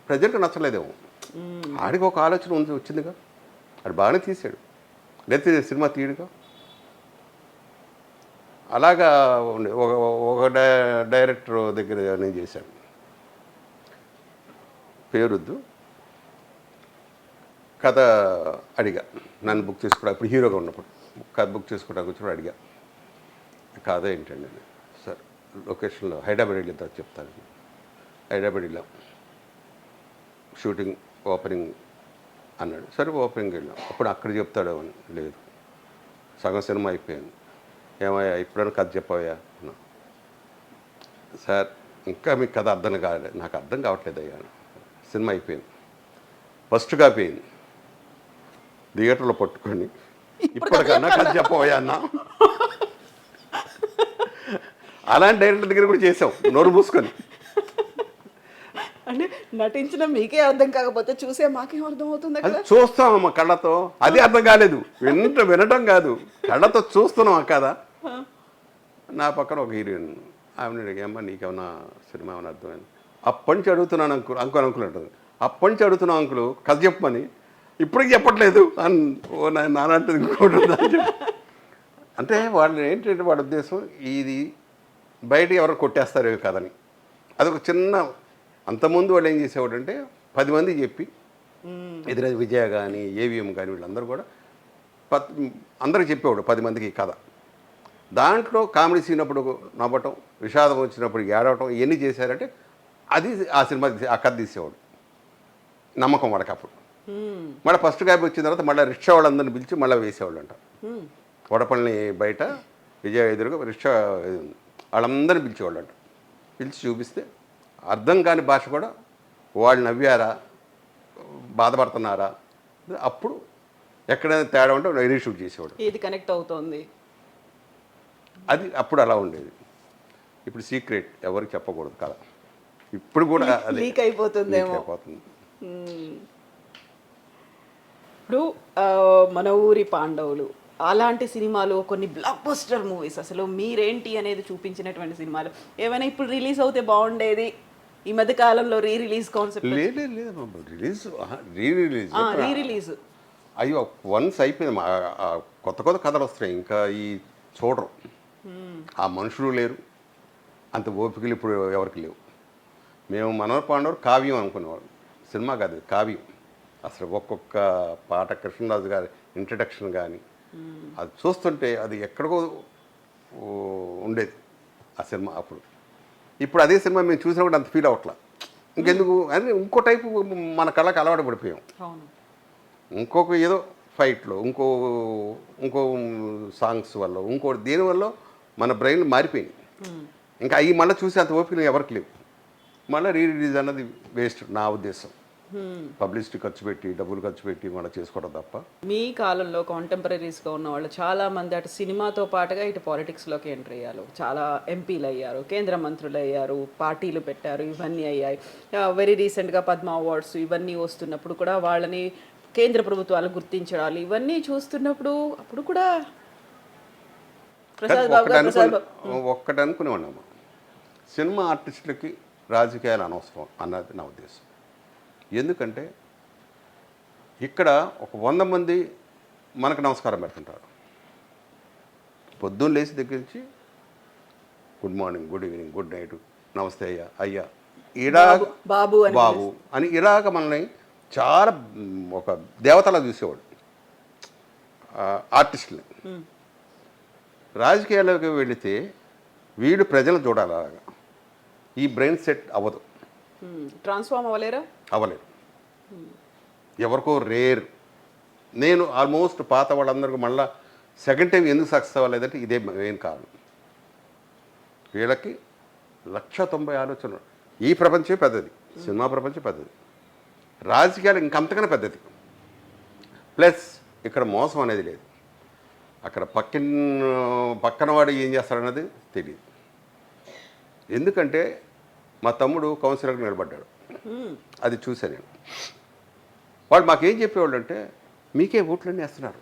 ప్రజలకు నచ్చలేదేమో, ఆడికి ఒక ఆలోచన వచ్చిందిగా, ఆడు బాగానే తీసాడు, లేకపోతే సినిమా తీయడుగా. అలాగా ఒక డైరెక్టర్ దగ్గర నేను చేశాను, పేరుద్దు. కథ అడిగా, నన్ను బుక్ చేసుకోవడం, ఇప్పుడు హీరోగా ఉన్నప్పుడు కథ బుక్ చేసుకోవడానికి వచ్చినప్పుడు అడిగా, కథ ఏంటండి అని. సార్ లొకేషన్లో హైదరాబాద్ వెళ్ళిద్దా చెప్తాను. హైదరాబాద్ వెళ్ళాం, షూటింగ్ ఓపెనింగ్ అన్నాడు. సరే ఓపెనింగ్ వెళ్ళాం, అప్పుడు అక్కడ చెప్తాడు అని. లేదు, సగం సినిమా అయిపోయింది. ఏమయ్యా ఇప్పుడైనా కథ చెప్పవయ్యా అన్నా. సార్ ఇంకా మీకు కథ అర్థం కాలేదు, నాకు అర్థం కావట్లేదు అయ్యా. సినిమా అయిపోయింది, ఫస్ట్ కాపీ అయింది, థియేటర్లో పట్టుకొని ఇప్పటికన్నా కథ చెప్పవయ్యా అన్న. అలాంటి డైరెక్టర్ దగ్గర కూడా చేసాం, నోరు మూసుకొని. అంటే నటించిన మీకే అర్థం కాకపోతే చూసే మాకేం అర్థం అవుతుంది అది చూస్తామమ్మా కళ్ళతో, అది అర్థం కాలేదు, వినటం కాదు, కళ్ళతో చూస్తున్నాం కదా. నా పక్కన ఒక హీరోయిన్, ఆమె అడిగామ్మా నీకేమన్నా సినిమా ఏమైనా అర్థమైంది. అప్పటి నుంచి అడుగుతున్నాను అంకుల్ అంటుంది, అప్పటి నుంచి అడుగుతున్నాను అంకులు కథ చెప్పమని, ఇప్పటికి చెప్పట్లేదు అని. ఓ నానంటుంది ఇంకోటి అంటే వాళ్ళు ఏంటంటే వాడి ఉద్దేశం ఇది బయటకి ఎవరు కొట్టేస్తారు కదని. అదొక చిన్న, అంతకుముందు వాళ్ళు ఏం చేసేవాడు అంటే 10 మంది చెప్పి, ఎదురు విజయ కానీ ఏవిఎం కానీ వీళ్ళందరూ కూడా అందరికి చెప్పేవాడు 10 మందికి కథ. దాంట్లో కామెడీ సీన్ అప్పుడు నవ్వటం, విషాదం వచ్చినప్పుడు ఏడవటం, ఇవన్నీ చేశారంటే అది ఆ సినిమా ఆ కథ తీసేవాడు. నమ్మకం వాడికి అప్పుడు. మళ్ళీ ఫస్ట్ కాపీ వచ్చిన తర్వాత మళ్ళీ రిక్షా వాళ్ళందరిని పిలిచి మళ్ళీ వేసేవాళ్ళు అంట. వడపల్లి బయట విజయ ఎదురుగా రిక్షా వాళ్ళందరినీ పిలిచేవాళ్ళు అంట. పిలిచి చూపిస్తే అర్థం కాని భాష కూడా వాళ్ళు నవ్వారా, బాధపడుతున్నారా, అప్పుడు ఎక్కడైనా తేడా ఉంటే రీషూట్ చేసేవాడు. ఏది కనెక్ట్ అవుతుంది అది అప్పుడు అలా ఉండేది. ఇప్పుడు సీక్రెట్ ఎవరికి చెప్పకూడదు కదా, ఇప్పుడు కూడా లీక్ అయిపోతుందేమో. ఇప్పుడు మన ఊరి పాండవులు అలాంటి సినిమాలు, కొన్ని బ్లాక్ బస్టర్ మూవీస్, అసలు మీరేంటి అనేది చూపించినటువంటి సినిమాలు ఏమైనా ఇప్పుడు రిలీజ్ అవుతే బాగుండేది? ఈ మధ్య కాలంలో రిలీజ్ కాన్సెప్ట్ రిలీజ్ అయ్యో వన్స్ అయిపోయింది. కొత్త కొత్త కథలు వస్తున్నాయి, ఇంకా ఈ చూడరు, ఆ మనుషులు లేరు, అంత ఓపికలు ఇప్పుడు ఎవరికి లేవు. మేము మనోహర్ పాండవ్ కావ్యం అనుకునేవాడు, సినిమా కాదు కావ్యం. అసలు ఒక్కొక్క పాట కృష్ణరాజు గారి ఇంట్రడక్షన్ కానీ అది చూస్తుంటే అది ఎక్కడికో ఉండేది ఆ సినిమా అప్పుడు. ఇప్పుడు అదే సినిమా మేము చూసినప్పుడు అంత ఫీల్ అవ్వట్లా. ఇంకెందుకు అని ఇంకో టైపు మన కళ్ళకి అలవాటు పడిపోయాం. ఇంకొక ఏదో ఫైట్లో, ఇంకో సాంగ్స్ వల్ల, ఇంకోటి దేనివల్ల మన బ్రెయిన్ మారిపోయింది. ఇంకా అవి మళ్ళీ చూసి అంత ఓపిక ఎవరికి లేవు. మళ్ళీ రిలీజ్ అన్నది వేస్ట్ నా ఉద్దేశం. పబ్లిసిటీ ఖర్చు పెట్టి, డబ్బులు ఖర్చు పెట్టి మళ్ళీ చేసుకోవడం తప్ప. మీ కాలంలో కాంటెంపరీస్గా ఉన్న వాళ్ళు చాలామంది అటు సినిమాతో పాటుగా ఇటు పాలిటిక్స్లోకి ఎంటర్ అయ్యారు. చాలా ఎంపీలు అయ్యారు, కేంద్ర మంత్రులు అయ్యారు, పార్టీలు పెట్టారు, ఇవన్నీ అయ్యాయి. వెరీ రీసెంట్గా పద్మ అవార్డ్స్ ఇవన్నీ వస్తున్నప్పుడు కూడా వాళ్ళని కేంద్ర ప్రభుత్వాలు గుర్తించడాలు ఇవన్నీ చూస్తున్నప్పుడు అప్పుడు కూడా ఒక్కటి అనుకునేవాళ్ళమ్మా, సినిమా ఆర్టిస్టులకి రాజకీయాలు అనవసరం అన్నది నా ఉద్దేశం. ఎందుకంటే ఇక్కడ ఒక 100 మంది మనకు నమస్కారం పెడుతుంటారు, పొద్దున్న లేచి దగ్గర నుంచి good morning, good evening, good night, నమస్తే అయ్యా, అయ్యా, ఇలాగ బాబు అని బాబు అని ఇలాగ మనల్ని చాలా ఒక దేవతలా చూసేవాడు ఆర్టిస్టుని. రాజకీయాల్లోకి వెళితే వీడు ప్రజలు చూడాలి అలాగా. ఈ బ్రెయిన్ సెట్ అవ్వదు, ట్రాన్స్ఫార్మ్ అవ్వలేరా? అవ్వలేదు. ఎవరికో రేర్. నేను ఆల్మోస్ట్ పాత వాళ్ళందరికీ మళ్ళీ సెకండ్ టైం ఎందుకు సక్సెస్ అవ్వలేదంటే ఇదే మెయిన్ కారణం. వీళ్ళకి 190 ఆలోచనలు. ఈ ప్రపంచమే పెద్దది, సినిమా ప్రపంచం పెద్దది, రాజకీయాలు ఇంకంతకన్నా పెద్దది. ప్లస్ ఇక్కడ మోసం అనేది లేదు. అక్కడ పక్కన వాడు ఏం చేస్తాడన్నది తెలియదు. ఎందుకంటే మా తమ్ముడు కౌన్సిలర్కి నిలబడ్డాడు, అది చూశాను నేను. వాళ్ళు మాకేం చెప్పేవాళ్ళు అంటే మీకే ఓట్లన్నీ వేస్తున్నారు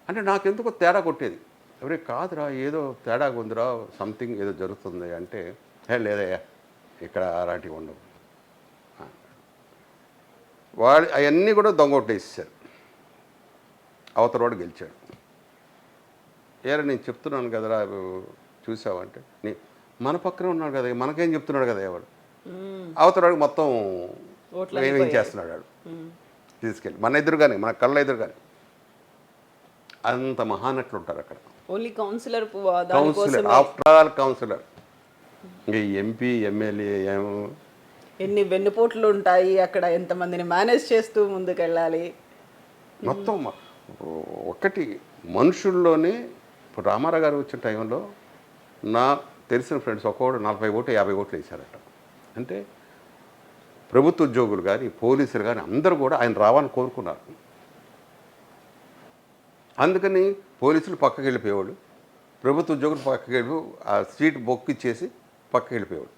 అంటే నాకెందుకో తేడా కొట్టేది. ఎవరే కాదురా, ఏదో తేడా ఉందిరా, సంథింగ్ ఏదో జరుగుతుంది అంటే లేదయ్యా ఇక్కడ అలాంటివి ఉండవు. వాళ్ళు అవన్నీ కూడా దొంగొట్టేసారు. అవతలవాడు గెలిచాడు. ఏరా నేను చెప్తున్నాను కదరా చూసావంటే మన పక్కనే ఉన్నాడు కదా, మనకేం చెప్తున్నాడు కదా వాడు. అవతలవాడికి మొత్తం ఏమేం చేస్తున్నాడు వాడు తీసుకెళ్ళి మన ఎదురుగానే, మన కళ్ళ ఎదురుగానే. అంత మహానట్లు ఉంటారు అక్కడ. Only councillor, after all councillor. ఇంకా ఎంపీ ఎమ్మెల్యే ఎన్ని వెన్నుపోట్లు ఉంటాయి అక్కడ, ఎంతమందిని మేనేజ్ చేస్తూ ముందుకెళ్ళాలి. మొత్తం ఒకటి మనుషుల్లోనే. ఇప్పుడు రామారావు గారు వచ్చిన టైంలో నా తెలిసిన ఫ్రెండ్స్ ఒక్కొక్కడు 40 ఓట్లు 50 ఓట్లు వేశారట. అంటే ప్రభుత్వ ఉద్యోగులు కానీ పోలీసులు కానీ అందరూ కూడా ఆయన రావాలని కోరుకున్నారు. అందుకని పోలీసులు పక్కకి వెళ్ళిపోయేవాడు, ప్రభుత్వ ఉద్యోగులు పక్కకి వెళ్ళి ఆ సీట్ బొక్కిచ్చేసి పక్కకి వెళ్ళిపోయేవాడు.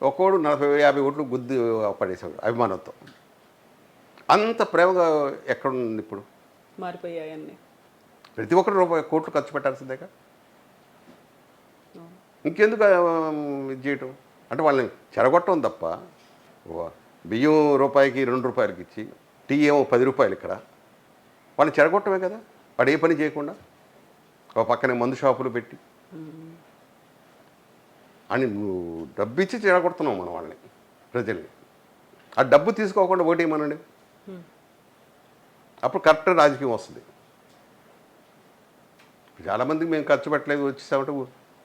ఒక్కోడు 40-50 ఓట్లు గుద్ది పడేసేవాడు అభిమానంతో. అంత ప్రేమగా ఎక్కడుంది ఇప్పుడు? మారిపోయాయన్నీ. ప్రతి ఒక్కరు కోట్లు ఖర్చు పెట్టాల్సిందేగా. ఇంకెందుకు ఇది చేయటం అంటే వాళ్ళని చెరగొట్టడం తప్ప. బియ్యం రూపాయికి 2 రూపాయలకి ఇచ్చి టీ ఏమో 10 రూపాయలు ఇక్కడ. వాళ్ళని చెరగొట్టమే కదా, వాడు ఏ పని చేయకుండా ఒక పక్కనే మందు షాపులు పెట్టి అని నువ్వు డబ్బు ఇచ్చి చెరగొడుతున్నావు మనం వాళ్ళని, ప్రజల్ని. ఆ డబ్బు తీసుకోకుండా ఓటేయమనండి, అప్పుడు కరెక్ట్ రాజకీయం వస్తుంది. చాలామందికి మేము ఖర్చు పెట్టలేదు వచ్చేసామంటే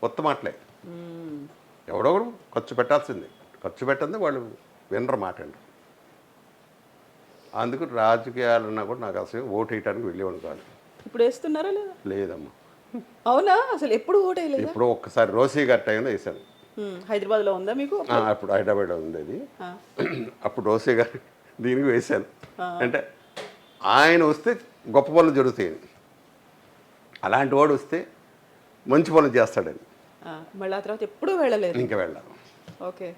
ఉత్తమాటలే. ఎవడొకడు ఖర్చు పెట్టాల్సిందే, ఖర్చు పెట్టందే వాళ్ళు వినరు మాట అండి. అందుకు రాజకీయాలన్నా కూడా నాకు అసలు ఓటు వేయడానికి వెళ్ళేవాడు కాదు. ఇప్పుడు వేస్తున్నారా లేదా? లేదమ్మా. అవునా? అసలు ఎప్పుడు ఓటు వేయలేదు? ఇప్పుడు ఒక్కసారి రోసీ గారి టైంలో వేసాను. హైదరాబాద్లో ఉందా మీకు? అప్పుడు హైదరాబాద్లో ఉండేది. అప్పుడు రోసీ గారి దీనికి వేశాను. అంటే ఆయన వస్తే గొప్ప పనులు జరుగుతాయని, అలాంటి వాడు వస్తే మంచి పనులు చేస్తాడని. మళ్ళీ ఆ తర్వాత ఎప్పుడూ వెళ్ళలేదు? ఇంకా వెళ్ళాను. ఓకే,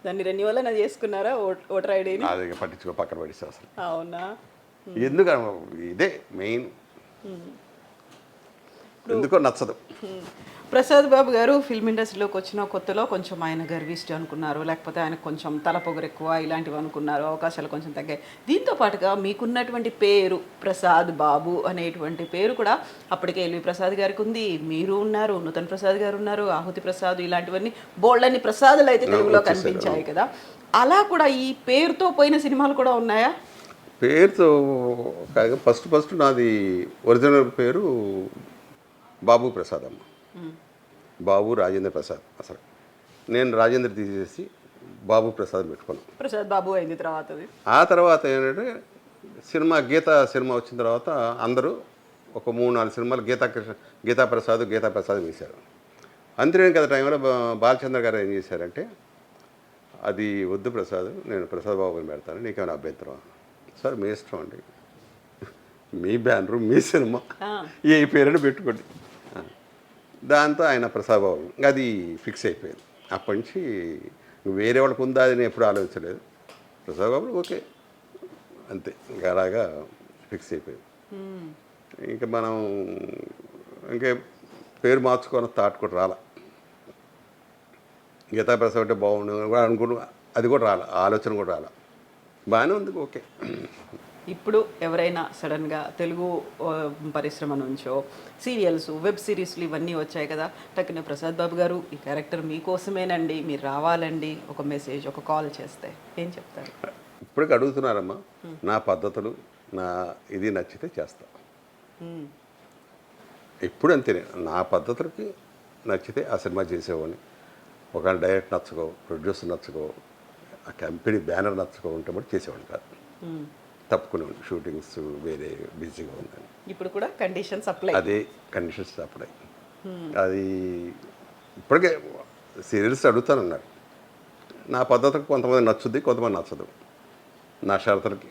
దాన్ని రెన్యువల్ అనేది చేసుకున్నారా ఓటర్ ఐడిని? అది పట్టించుకో, పక్కన పడిస్తే అసలు. అవునా? ఎందుకు ఇదే మెయిన్, ఎందుకో నచ్చదు. ప్రసాద్ బాబు గారు ఫిల్మ్ ఇండస్ట్రీలోకి వచ్చిన కొత్తలో కొంచెం ఆయన గర్విష్టి అనుకున్నారు, లేకపోతే ఆయన కొంచెం తలపొగరు ఎక్కువ ఇలాంటివి అనుకున్నారు, అవకాశాలు కొంచెం తగ్గాయి. దీంతో పాటుగా మీకున్నటువంటి పేరు ప్రసాద్ బాబు అనేటువంటి పేరు కూడా అప్పటికే ఎల్వి ప్రసాద్ గారికి ఉంది, మీరు ఉన్నారు, నూతన్ ప్రసాద్ గారు ఉన్నారు, ఆహుతి ప్రసాద్, ఇలాంటివన్నీ బోల్డని ప్రసాదులు అయితే తెలుగులో కనిపించాయి కదా. అలా కూడా ఈ పేరుతో పోయిన సినిమాలు కూడా ఉన్నాయా? పేరుతో ఫస్ట్ నాది ఒరిజినల్ పేరు బాబు ప్రసాద్ అమ్మ, బాబు రాజేంద్ర ప్రసాద్. అసలు నేను రాజేంద్ర తీసేసి బాబు ప్రసాద్ పెట్టుకున్నాను. ప్రసాద్ బాబు అయింది తర్వాత. ఆ తర్వాత ఏంటంటే గీతా సినిమా వచ్చిన తర్వాత అందరూ ఒక 3-4 సినిమాలు గీతా ప్రసాద్ వేశారు. అంతేనే కదా టైంలో బాలచంద్ర గారు ఏం చేశారంటే అది వద్దు ప్రసాద్, నేను ప్రసాద్ బాబుని పెడతాను, నీకేమైనా అభ్యంతరం? సార్ మీ ఇష్టం అండి, మీ బ్యానరు మీ సినిమా, ఏ పేరుని పెట్టుకోండి. దాంతో ఆయన ప్రసాద్ బాబు ఇంకా అది ఫిక్స్ అయిపోయింది. అప్పటి నుంచి వేరే వాళ్ళకు ఉందా అని ఎప్పుడు ఆలోచించలేదు. ప్రసాద్ బాబు ఓకే అంతే, ఇంకా అలాగా ఫిక్స్ అయిపోయింది. ఇంకా మనం ఇంకే పేరు మార్చుకొని థాట్ కూడా రాలా. గీతా ప్రసాద్ అంటే బాగుండు కూడా అనుకున్నా, అది కూడా రాలా, ఆలోచన కూడా రాలా. బాగానే ఉంది, ఓకే. ఇప్పుడు ఎవరైనా సడన్గా తెలుగు పరిశ్రమ నుంచో సీరియల్స్, వెబ్ సిరీస్లు ఇవన్నీ వచ్చాయి కదా, టక్కున ప్రసాద్ బాబు గారు ఈ క్యారెక్టర్ మీకోసమేనండి, మీరు రావాలండి, ఒక మెసేజ్, ఒక కాల్ చేస్తే ఏం చెప్తారు? ఇప్పటికి అడుగుతున్నారమ్మా, నా పద్ధతులు, నా ఇది నచ్చితే చేస్తా. ఎప్పుడు అంతేనే, నా పద్ధతులకి నచ్చితే ఆ సినిమా చేసేవాడిని. ఒకవేళ డైరెక్ట్ నచ్చకో, ప్రొడ్యూసర్ నచ్చకో, ఆ కంపెనీ బ్యానర్ నచ్చకో ఉంటే కూడా చేసేవాడిని కాదు, తప్పుకునేవాడిని. షూటింగ్స్ వేరే బిజీగా ఉందని. ఇప్పుడు కూడా కండిషన్స్ అప్లై, అదే కండిషన్స్ అప్లై. అది ఇప్పటికే సీరియల్స్ అడుగుతానన్నారు. నా పద్ధతికి కొంతమంది నచ్చుద్ది, కొంతమంది నచ్చదు. నా షరతులకి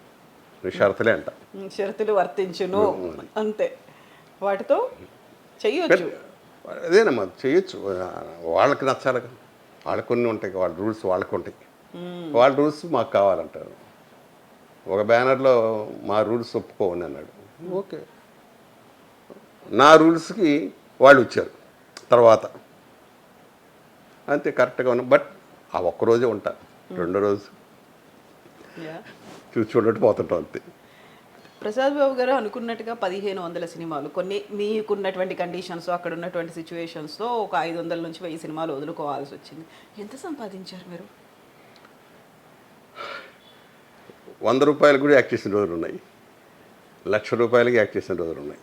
షరతులే అంట, షరతులు వర్తించును అంతే, వాటితో చెయ్యొచ్చు. అదేనమ్మా, చేయొచ్చు. వాళ్ళకి నచ్చాలి, వాళ్ళకి కొన్ని ఉంటాయి, వాళ్ళ రూల్స్ వాళ్ళకి ఉంటాయి. వాళ్ళ రూల్స్ మాకు కావాలంటారు. ఒక బ్యానర్లో మా రూల్స్ ఒప్పుకోండి అన్నాడు, ఓకే. నా రూల్స్కి వాళ్ళు వచ్చారు తర్వాత, అంతే కరెక్ట్గా ఉన్నా. బట్ ఆ ఒక్కరోజే ఉంటా, రెండో రోజు చూడట్టు పోతుంటాం అంతే. ప్రసాద్ బాబు గారు అనుకున్నట్టుగా 1500 సినిమాలు, కొన్ని మీకున్నటువంటి కండిషన్స్, అక్కడ ఉన్నటువంటి సిచ్యువేషన్స్తో ఒక 500 నుంచి 1000 సినిమాలు వదులుకోవాల్సి వచ్చింది. ఎంత సంపాదించారు మీరు? 100 రూపాయలు కూడా యాక్ట్ చేసిన రోజులు ఉన్నాయి, 1,00,000 రూపాయలకి యాక్ట్ చేసిన రోజులు ఉన్నాయి.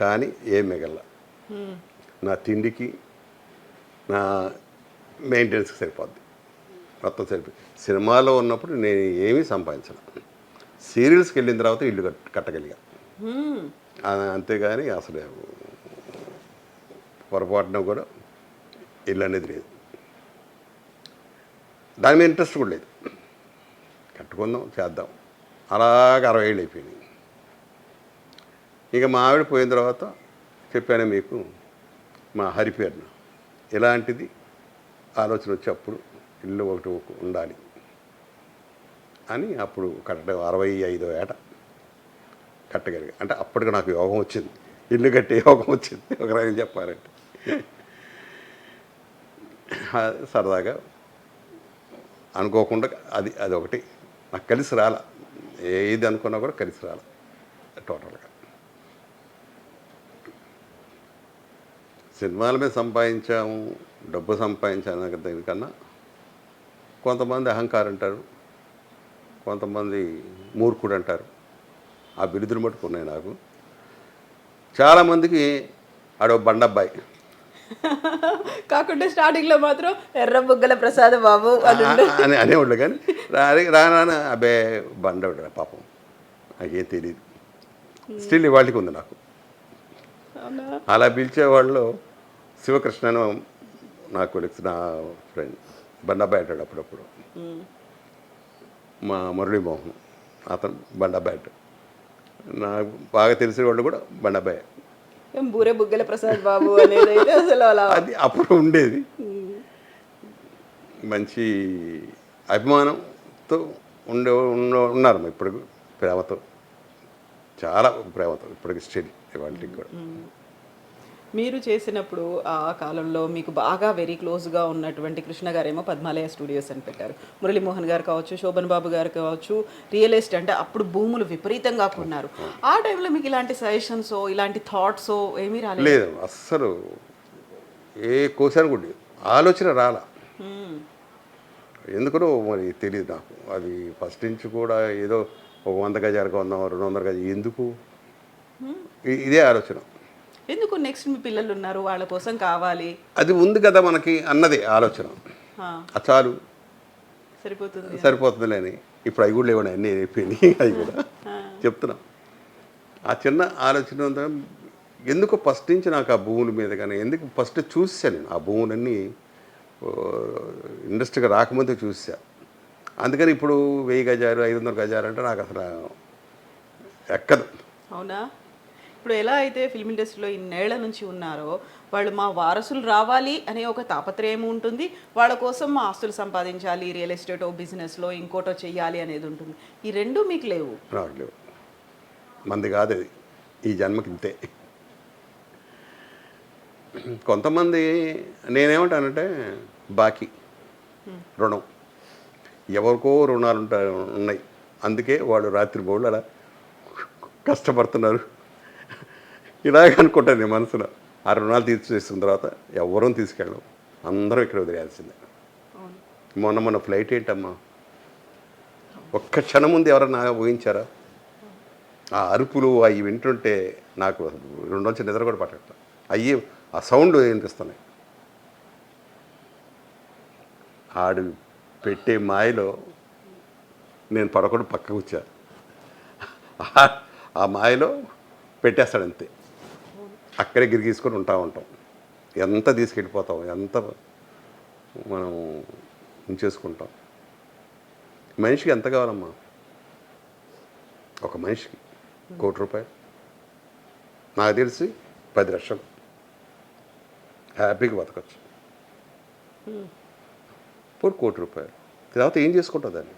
కానీ ఏం మిగల, నా తిండికి, నా మెయింటెనెన్స్కి సరిపోద్ది, మొత్తం సరిపోయి. సినిమాలో ఉన్నప్పుడు నేను ఏమీ సంపాదించను. సీరియల్స్కి వెళ్ళిన తర్వాత ఇల్లు కట్టగలిగా, అంతేగాని అసలు పొరపాటున కూడా ఇల్లు అనేది లేదు. దాని మీద ఇంట్రెస్ట్ కూడా లేదు. కట్టుకుందాం, చేద్దాం, అలాగే 60 ఏళ్ళు అయిపోయినాయి. ఇక మా ఆవిడ పోయిన తర్వాత చెప్పాను మీకు, మా హరి పేరున ఇలాంటిది ఆలోచన వచ్చి అప్పుడు ఇల్లు ఒకటి ఉండాలి అని అప్పుడు కట్టడం 65వ ఏట కట్టగలిగా. అంటే అప్పటికి నాకు యోగం వచ్చింది, ఇల్లు కట్టే యోగం వచ్చింది ఒక రకంగా చెప్పాలంటే. సరదాగా అనుకోకుండా అది ఒకటి నాకు కలిసి రాల, ఏది అనుకున్నా కూడా కలిసి రాల టోటల్గా. సినిమాల మీద సంపాదించాము, డబ్బు సంపాదించాను దానికన్నా కొంతమంది అహంకారం అంటారు, కొంతమంది మూర్ఖుడు అంటారు. ఆ బిరుదులు మట్టుకు ఉన్నాయి నాకు. చాలామందికి ఆడో బండబ్బాయి కాకుండా స్టార్టింగ్లో మాత్రం ఎర్ర బుగ్గల ప్రసాద్ బాబు అని అనేవాళ్ళు. కానీ రానా అబ్బే బండవుడు పాపం, నాకేం తెలియదు. స్టిల్ ఇవాళకి ఉంది నాకు. అలా పిలిచేవాళ్ళు శివకృష్ణ నా కొలిక్స్, నా ఫ్రెండ్, బండబ్బాయి అంటాడు అప్పుడప్పుడు. మా మురళీమోహన్, అతను బండబ్బాయి అంటాడు. నాకు బాగా తెలిసిన వాళ్ళు కూడా బండబ్బాయి. బూరే బుగ్గల ప్రసాద్ బాబు అనేది అయితే అసలు అలా అది అప్పుడు ఉండేది. మంచి అభిమానంతో ఉన్నారు ఇప్పుడు, ప్రేమతో, చాలా ప్రేమతో ఇప్పటికి స్టిల్ ఇవాళకి కూడా. మీరు చేసినప్పుడు ఆ కాలంలో మీకు బాగా వెరీ క్లోజ్గా ఉన్నటువంటి కృష్ణ గారేమో పద్మాలయ స్టూడియోస్ అని పెట్టారు. మురళీమోహన్ గారు కావచ్చు, శోభన్ బాబు గారు కావచ్చు, రియల్ ఎస్టేట్ అంటే అప్పుడు భూములు విపరీతంగా కొన్నారు. ఆ టైంలో మీకు ఇలాంటి సజెషన్స్, ఇలాంటి థాట్స్ ఏమీ రాలేదు? లేదు, అస్సలు ఏ కోసాను కూడా ఆలోచన రాలా. ఎందుకనో మరి తెలియదు నాకు. అది ఫస్ట్ నుంచి కూడా ఏదో ఒక 100 గజాలకు 200 గజాలు ఎందుకు, ఇదే ఆలోచన. ఎందుకు నెక్స్ట్ మీ పిల్లలు ఉన్నారు, వాళ్ళ కోసం కావాలి, అది ఉంది కదా మనకి అన్నది ఆలోచన. చాలు, సరిపోతుందిలే అని. ఇప్పుడు అవి కూడా లేవని అన్నీ అయిపోయినాయి, అవి కూడా చెప్తున్నాం. ఆ చిన్న ఆలోచన ఎందుకు ఫస్ట్ నుంచి నాకు ఆ భూముల మీద కానీ, ఎందుకు ఫస్ట్ చూసాను నేను ఆ భూములన్నీ ఇండస్ట్రీగా రాకముందే చూసా. అందుకని ఇప్పుడు 1000 గజాలు 500 గజాలు అంటే నాకు అసలు ఎక్కదు. అవునా? ఇప్పుడు ఎలా అయితే ఫిల్మ్ ఇండస్ట్రీలో ఇన్నేళ్ల నుంచి ఉన్నారో, వాళ్ళు మా వారసులు రావాలి అనే ఒక తాపత్రయం ఉంటుంది, వాళ్ళ కోసం మా ఆస్తులు సంపాదించాలి, రియల్ ఎస్టేటో బిజినెస్లో ఇంకోటో చెయ్యాలి అనేది ఉంటుంది. ఈ రెండు మీకు లేవు? నాకు లేవు. మంది కాదు అది, ఈ జన్మకి ఇంతే. కొంతమంది నేనేమంటానంటే బాకీ రుణం, ఎవరికో రుణాలు ఉన్నాయి, అందుకే వాళ్ళు రాత్రి బోళ్ళు అలా కష్టపడుతున్నారు. ఇలాగ అనుకుంటాను నేను మనసులో. ఆ రుణాలు తీర్చేసిన తర్వాత ఎవరూ తీసుకెళ్ళం, అందరం ఇక్కడ వదిలేయాల్సిందే. మొన్న ఫ్లైట్ ఏంటమ్మా, ఒక్క క్షణం ముందు ఎవరన్నా ఊహించారా? ఆ అరుపులు అవి వింటుంటే నాకు 2 రోజులు నిద్ర కూడా పట్టట్లేదు. అయ్యి ఆ సౌండ్ వినిపిస్తున్నాయి. ఆడు పెట్టే మాయలో నేను పడకుండా పక్కకు వచ్చా. ఆ మాయలో పెట్టేస్తాడు అంతే. అక్కడే గిరిగీసుకొని ఉంటాం. ఎంత తీసుకెళ్ళిపోతాం, ఎంత మనం ఉంచేసుకుంటాం. మనిషికి ఎంత కావాలమ్మా? ఒక మనిషికి ₹1,00,00,000, నాకు తెలిసి 10 లక్షలు హ్యాపీగా బతకచ్చు. ఇప్పుడు ₹1,00,00,000 తర్వాత ఏం చేసుకుంటుంది దాన్ని?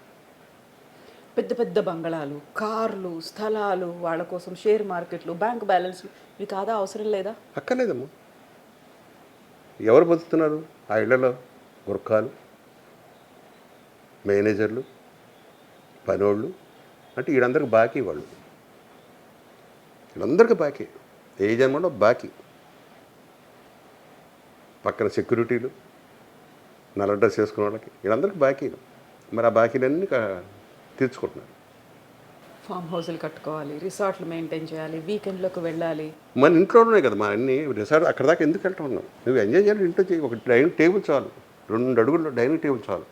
పెద్ద పెద్ద బంగళాలు, కార్లు, స్థలాలు, వాళ్ళ కోసం షేర్ మార్కెట్లు, బ్యాంక్ బ్యాలెన్స్లు, ఇవి కాదా? అవసరం లేదా? అక్కర్లేదమ్మా. ఎవరు బతుకుతున్నారు ఆ ఇళ్లలో? గుర్ఖాలు, మేనేజర్లు, పనోళ్ళు, అంటే వీళ్ళందరికీ బాకీ. వీళ్ళందరికీ బాకీ, ఏ జన్మలో బాకీ. పక్కన సెక్యూరిటీలు, నల్ల డ్రెస్ వేసుకున్న వాళ్ళకి వీళ్ళందరికీ బాకీలు. మరి ఆ బాకీలన్నీ తీర్చుకుంటున్నారు. ఫామ్ హౌస్లు కట్టుకోవాలి, రిసార్ట్లు మెయింటైన్ చేయాలి, వీకెండ్లోకి వెళ్ళాలి. మన ఇంట్లోనే కదా మా అన్ని రిసార్ట్. అక్కడ దాకా ఎందుకు వెళ్తా ఉన్నావు? నువ్వు ఎంజాయ్ చేయాలి ఇంట్లో చేయి. ఒక డైనింగ్ టేబుల్ చాలు, 2 అడుగుల్లో డైనింగ్ టేబుల్ చాలు.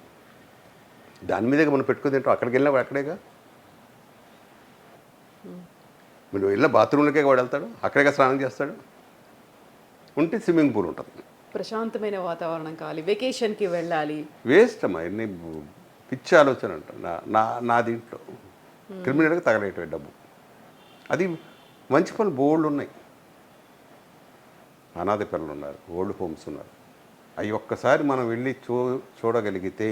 దాని మీదే మనం పెట్టుకుని తింటాం. అక్కడికి వెళ్ళినా అక్కడేగా. మీరు వెళ్ళిన బాత్రూంలకే వాడు వెళ్తాడు, అక్కడేగా స్నానం చేస్తాడు. ఉంటే స్విమ్మింగ్ పూల్ ఉంటుంది. ప్రశాంతమైన వాతావరణం కావాలి, వెకేషన్కి వెళ్ళాలి. వేస్ట్ అమ్మా, ఎన్ని పిచ్చి ఆలోచన అంట. నా దీంట్లో క్రిమినల్గా తగలేటవి డబ్బు. అది మంచి పనులు బోల్డ్ ఉన్నాయి. అనాథ పిల్లలు ఉన్నారు, ఓల్డ్ హోమ్స్ ఉన్నారు. అవి ఒక్కసారి మనం వెళ్ళి చూడగలిగితే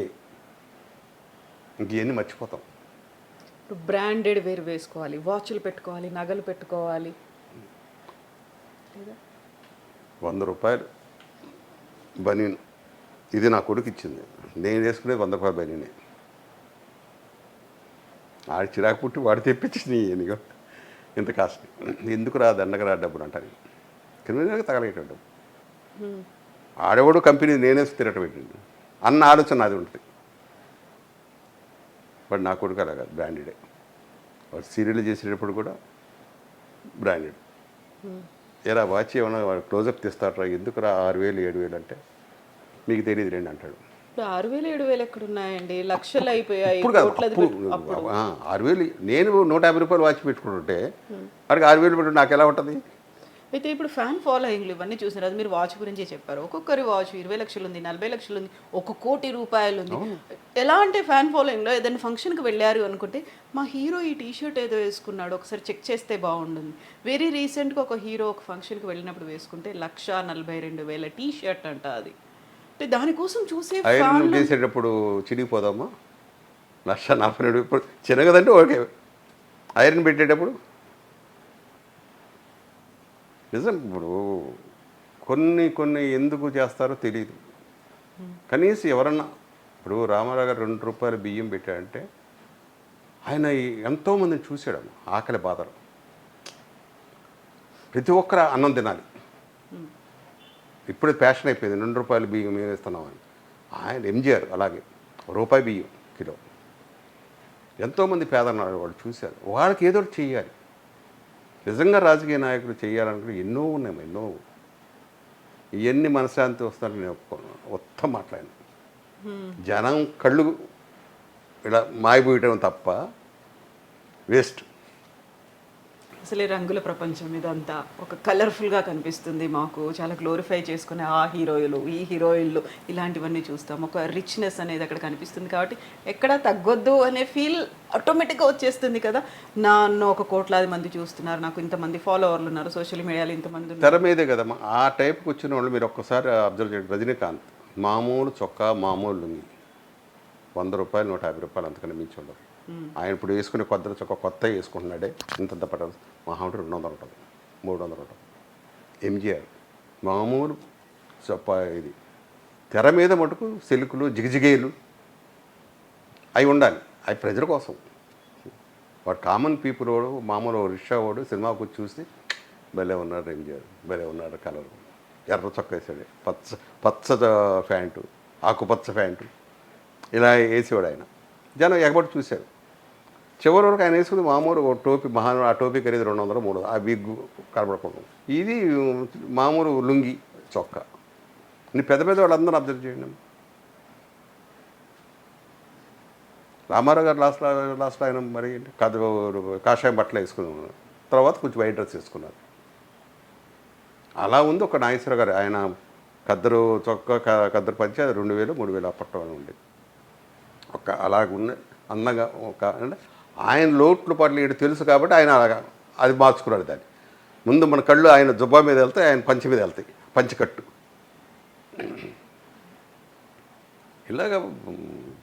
ఇంకెన్ని మర్చిపోతాం. ఇప్పుడు బ్రాండెడ్ వేరు వేసుకోవాలి, వాచ్లు పెట్టుకోవాలి, నగలు పెట్టుకోవాలి. ₹100 బనీన్, ఇది నా కొడుకు ఇచ్చింది. నేను వేసుకునేది ₹100 బనీనే. ఆడి చిరాకు పుట్టి వాడు తెప్పించింది. నీకు ఇంత కాస్ట్ ఎందుకు రా, దండగ రా డబ్బులు అంటాను. క్రిమినల్గా తగలేట డబ్బు. ఆడేవాడు కంపెనీ నేనే తిరగట పెట్టింది అన్న ఆలోచన అది ఉంటుంది. బట్ నా కొడుకు అలాగా బ్రాండెడే. వాడు సీరియల్ చేసేటప్పుడు కూడా బ్రాండెడ్. ఎలా వాచ్ ఏమన్నా వాడు క్లోజప్ తీస్తాడరా, ఎందుకు రా 6,000 7,000 అంటే మీకు తెలియదు రండి అంటాడు. ఇప్పుడు 6,000 7,000 ఎక్కడున్నాయండి? లక్షలు అయిపోయాయి. ఇప్పుడు 6,000 నేను ₹150 వాచ్ పెట్టుకుంటుంటే వాడికి 6,000 పెట్టు నాకు ఎలా ఉంటుంది? అయితే ఇప్పుడు ఫ్యాన్ ఫాలోయింగ్లు ఇవన్నీ చూసినారు. అది మీరు వాచ్ గురించే చెప్పారు. ఒక్కొక్కరి వాచ్ 20 లక్షలు ఉంది, 40 లక్షలు ఉంది, ₹1,00,00,000 ఉంది. ఎలా అంటే ఫ్యాన్ ఫాలోయింగ్లో ఏదైనా ఫంక్షన్కి వెళ్ళారు అనుకుంటే మా హీరో ఈ టీషర్ట్ ఏదో వేసుకున్నాడు, ఒకసారి చెక్ చేస్తే బాగుంటుంది. వెరీ రీసెంట్గా ఒక హీరో ఒక ఫంక్షన్కి వెళ్ళినప్పుడు వేసుకుంటే 1,42,000 టీషర్ట్ అంట. అది దానికోసం చూసే ఐరన్ చేసేటప్పుడు చిరిగిపోదామా? 1,42,000 ఇప్పుడు చిన్నగదంటే ఓకే. ఐరన్ పెట్టేటప్పుడు నిజం. ఇప్పుడు కొన్ని ఎందుకు చేస్తారో తెలియదు. కనీసం ఎవరన్నా ఇప్పుడు రామారావు గారు ₹2 బియ్యం పెట్టాడంటే ఆయన ఎంతోమందిని చూశాడు. ఆకలి బాధలు. ప్రతి ఒక్కరు అన్నం తినాలి. ఇప్పుడే ఫ్యాషన్ అయిపోయింది ₹2 బియ్యం మేము ఇస్తున్నామని. ఆయన ఎంజీఆర్ అలాగే ₹1 బియ్యం కిలో. ఎంతోమంది పేదన్నారు వాళ్ళు చూశారు. వాళ్ళకి ఏదో ఒకటి చెయ్యాలి. నిజంగా రాజకీయ నాయకులు చేయాలనుకుంటే ఎన్నో ఉన్నాయి, ఎన్నో. ఇవన్నీ మనశ్శాంతి వస్తారని నేను మొత్తం మాట్లాడాను. జనం కళ్ళు ఇలా మాయపోయటం తప్ప వేస్ట్. అసలే రంగుల ప్రపంచం ఇదంతా ఒక కలర్ఫుల్గా కనిపిస్తుంది మాకు. చాలా గ్లోరిఫై చేసుకునే ఆ హీరోయిన్లు, ఈ హీరోయిన్లు, ఇలాంటివన్నీ చూస్తాం. ఒక రిచ్నెస్ అనేది అక్కడ కనిపిస్తుంది. కాబట్టి ఎక్కడా తగ్గొద్దు అనే ఫీల్ ఆటోమేటిక్గా వచ్చేస్తుంది కదా. నన్ను 1,00,00,000 మంది చూస్తున్నారు, నాకు ఇంతమంది ఫాలోవర్లు ఉన్నారు, సోషల్ మీడియాలో ఇంతమంది ఉన్నారు. తెర మీదే కదమ్మా ఆ టైప్కి వచ్చిన వాళ్ళు. మీరు ఒక్కసారి అబ్జర్వ్ చేయండి. రజనీకాంత్ మామూలు చొక్కా, మామూలు లుంగి, ₹100 ₹150 అంతకన్నా మించి ఉండదు. ఆయన ఇప్పుడు వేసుకునే కొత్త వేసుకుంటున్నాడే ఇంత పట్టాలి. మహా ఉంటే 200 ఉంటుంది, 300 ఉంటుంది. ఎంజీఆర్ మామూలు ఇది. తెర మీద మటుకు సిల్కులు, జిగిజిగేలు అవి ఉండాలి. అవి ప్రజల కోసం. వాడు కామన్ పీపుల్ వాడు మామూలు రిక్షా వాడు సినిమాకు వచ్చి చూసి భలే ఉన్నాడు రేంజ్ భలే ఉన్నాడు కలర్ ఎర్ర చొక్క వేసాడు పచ్చ ప్యాంటు ఆకుపచ్చ ప్యాంటు ఇలా వేసేవాడు ఆయన. జనం ఎగబడి చూశారు. చివరి వరకు ఆయన వేసుకుంది మామూలు ఒక టోపీ ఆ టోపీ ఖరీదు 200 300 ఆ బిగ్గు కనబడకుండా. ఇది మామూలు లుంగి చొక్కా. నీ పెద్ద పెద్ద వాళ్ళందరూ అబ్జర్వ్ చేయండి. రామారావు గారు లాస్ట్లో ఆయన మరి కాషాయం బట్టలు వేసుకున్నారు, తర్వాత కొంచెం వైట్ డ్రెస్ వేసుకున్నారు. అలా ఉంది ఒక నాగేశ్వర గారు. ఆయన కద్దరు చొక్కా కద్దరు పంచి అది 2000 3000 అప్పట్లో ఉండేది. ఒక అలాగున్న అందంగా ఒక అంటే ఆయన లోట్లు పాటలు ఇటు తెలుసు కాబట్టి ఆయన అలాగా అది మార్చుకున్నాడు దాన్ని. ముందు మన కళ్ళు ఆయన జుబ్బా మీద వెళ్తాయి, ఆయన పంచి మీద వెళ్తాయి, పంచికట్టు. ఇలాగ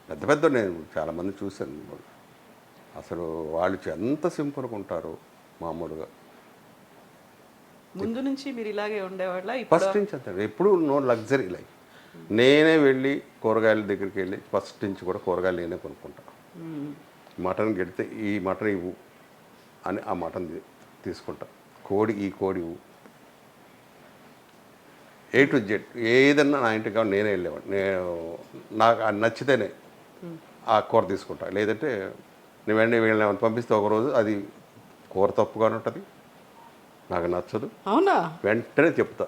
పెద్ద పెద్ద నేను చాలామంది చూశాను. అసలు వాళ్ళు ఎంత సింపుల్గా ఉంటారో మామూలుగా. ముందు నుంచి మీరు ఇలాగే ఉండేవాళ్ళ? ఫస్ట్ నుంచి అంతే, ఎప్పుడు నో లగ్జరీ లైఫ్. నేనే వెళ్ళి కూరగాయల దగ్గరికి వెళ్ళి ఫస్ట్ నుంచి కూడా కూరగాయలు నేనే కొనుక్కుంటా. మటన్ గెడితే ఈ మటన్ ఇవ్వు అని ఆ మటన్ తీసుకుంటా. ఈ కోడి ఇవ్వు, A to Z ఏదన్నా నా ఇంటికి కావాలి నేనే వెళ్ళేవాడిని. నాకు అది నచ్చితేనే ఆ కూర తీసుకుంటా. లేదంటే నేను వెంటనే వీళ్ళని పంపిస్తే ఒకరోజు అది కూర తప్పుగానే ఉంటుంది, నాకు నచ్చదు, అవునా, వెంటనే చెప్తా.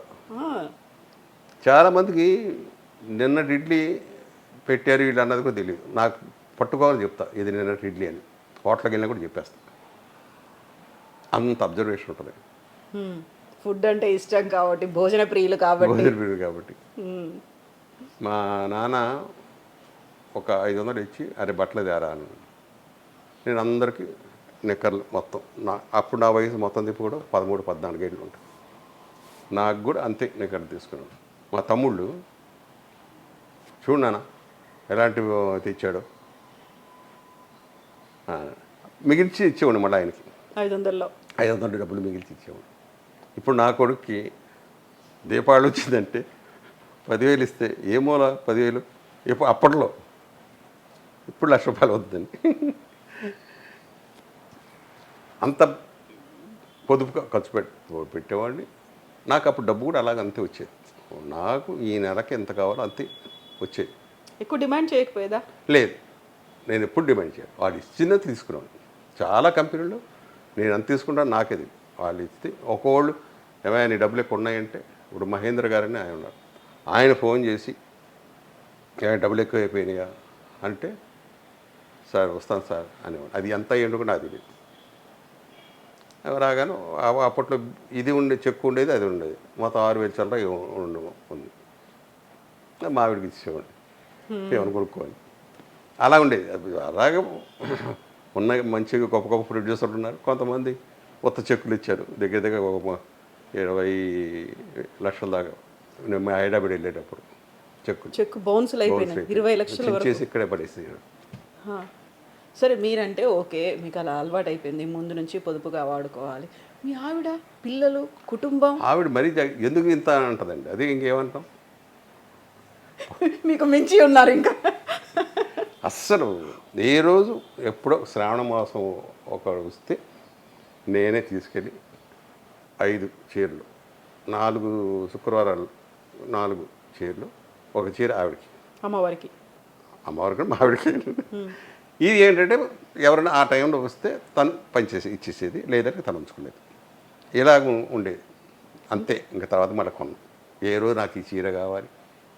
చాలామందికి నిన్నటి ఇడ్లీ పెట్టారు వీళ్ళు అన్నది కూడా తెలియదు. నాకు పట్టుకోవాలని చెప్తా, ఇది నిన్నటి ఇడ్లీ అని. హోటల్కి వెళ్ళినా కూడా చెప్పేస్తా. అంత అబ్జర్వేషన్ ఉంటుంది. ఫుడ్ అంటే ఇష్టం కాబట్టి, భోజన ప్రియులు కాబట్టి. మా నాన్న ఒక 500 ఇచ్చి అరే బట్టలు తేరా అని. నేను అందరికీ నిక్కర్లు మొత్తం అప్పుడు నా వయసు మొత్తం తిప్పి కూడా 13 14 ఏళ్ళు ఉంటాయి. నాకు కూడా అంతే నిక్కర్లు తీసుకున్నాను. మా తమ్ముళ్ళు చూడు నాన్న ఎలాంటివి తెచ్చాడు, మిగిల్చి ఇచ్చేవాడు మళ్ళీ ఆయనకి 500 డబ్బులు మిగిల్చి ఇచ్చేవాడు. ఇప్పుడు నా కొడుక్కి దీపావళి వచ్చిందంటే 10,000 ఇస్తే ఏ మూల 10,000 ఇప్పుడు అప్పట్లో, ఇప్పుడు ₹1,00,000 అవుతుందండి. అంత పొదుపుగా ఖర్చు పెట్టేవాడిని. నాకు అప్పుడు డబ్బు కూడా అలాగ అంతే వచ్చేది. నాకు ఈ నెలకి ఎంత కావాలో అంతే వచ్చేది. ఎక్కువ డిమాండ్ చేయకపోయేదా? లేదు, నేను ఎప్పుడు డిమాండ్ చేయను. వాడు ఇచ్చినది తీసుకున్నాను. చాలా కంపెనీలు నేను అంత తీసుకుంటాను, నాకేది వాళ్ళు ఇస్తే. ఒకళ్ళు ఏమైనా నీ డబ్బులు ఎక్కువ ఉన్నాయంటే, ఇప్పుడు మహేంద్ర గారని ఆయన ఉన్నారు, ఆయన ఫోన్ చేసి ఏమైనా డబ్బులు ఎక్కువ అయిపోయినాయా అంటే సార్ వస్తాను సార్ అనేవాడు. అది ఎంత ఏంటో నాకు తెలియదు. రాగానే అప్పట్లో ఇది చెక్కు ఉండేది, అది ఉండేది, మొత్తం 6,000 చల్లర ఉంది. మావిడికి ఇచ్చేవాడు ఏమని కొనుక్కోవాలి. అలా ఉండేది. అలాగే ఉన్న మంచిగా గొప్ప గొప్ప ప్రొడ్యూసర్లు ఉన్నారు. కొంతమంది కొత్త చెక్కులు ఇచ్చారు, దగ్గర దగ్గర ఒక 20 లక్షల దాకా. నేను హైదరాబాద్ వెళ్ళేటప్పుడు చెక్కు బౌన్సులు అయిపోయినాయి, 20 లక్షలు చేసి ఇక్కడే పడేసి. సరే, మీరంటే ఓకే, మీకు అలా అలవాటు అయిపోయింది, ముందు నుంచి పొదుపుగా వాడుకోవాలి. మీ ఆవిడ, పిల్లలు, కుటుంబం? ఆవిడ మరీ ఎందుకు ఇంత అంటదండి, అది ఇంకేమంటాం, మీకు మించి ఉన్నారు ఇంకా. అస్సలు ఏ రోజు ఎప్పుడో శ్రావణ మాసం ఒక వస్తే నేనే తీసుకెళ్ళి 5 చీరలు, 4 శుక్రవారాలు 4 చీరలు, ఒక చీర ఆవిడకి, అమ్మవారికి మా ఆవిడకి. ఇది ఏంటంటే ఎవరైనా ఆ టైంలో వస్తే తను ఇచ్చేసేది, లేదంటే తను ఉంచుకునేది. ఇలాగ ఉండేది అంతే. ఇంకా తర్వాత మళ్ళీ కొన్నాం. ఏ రోజు నాకు ఈ చీర కావాలి,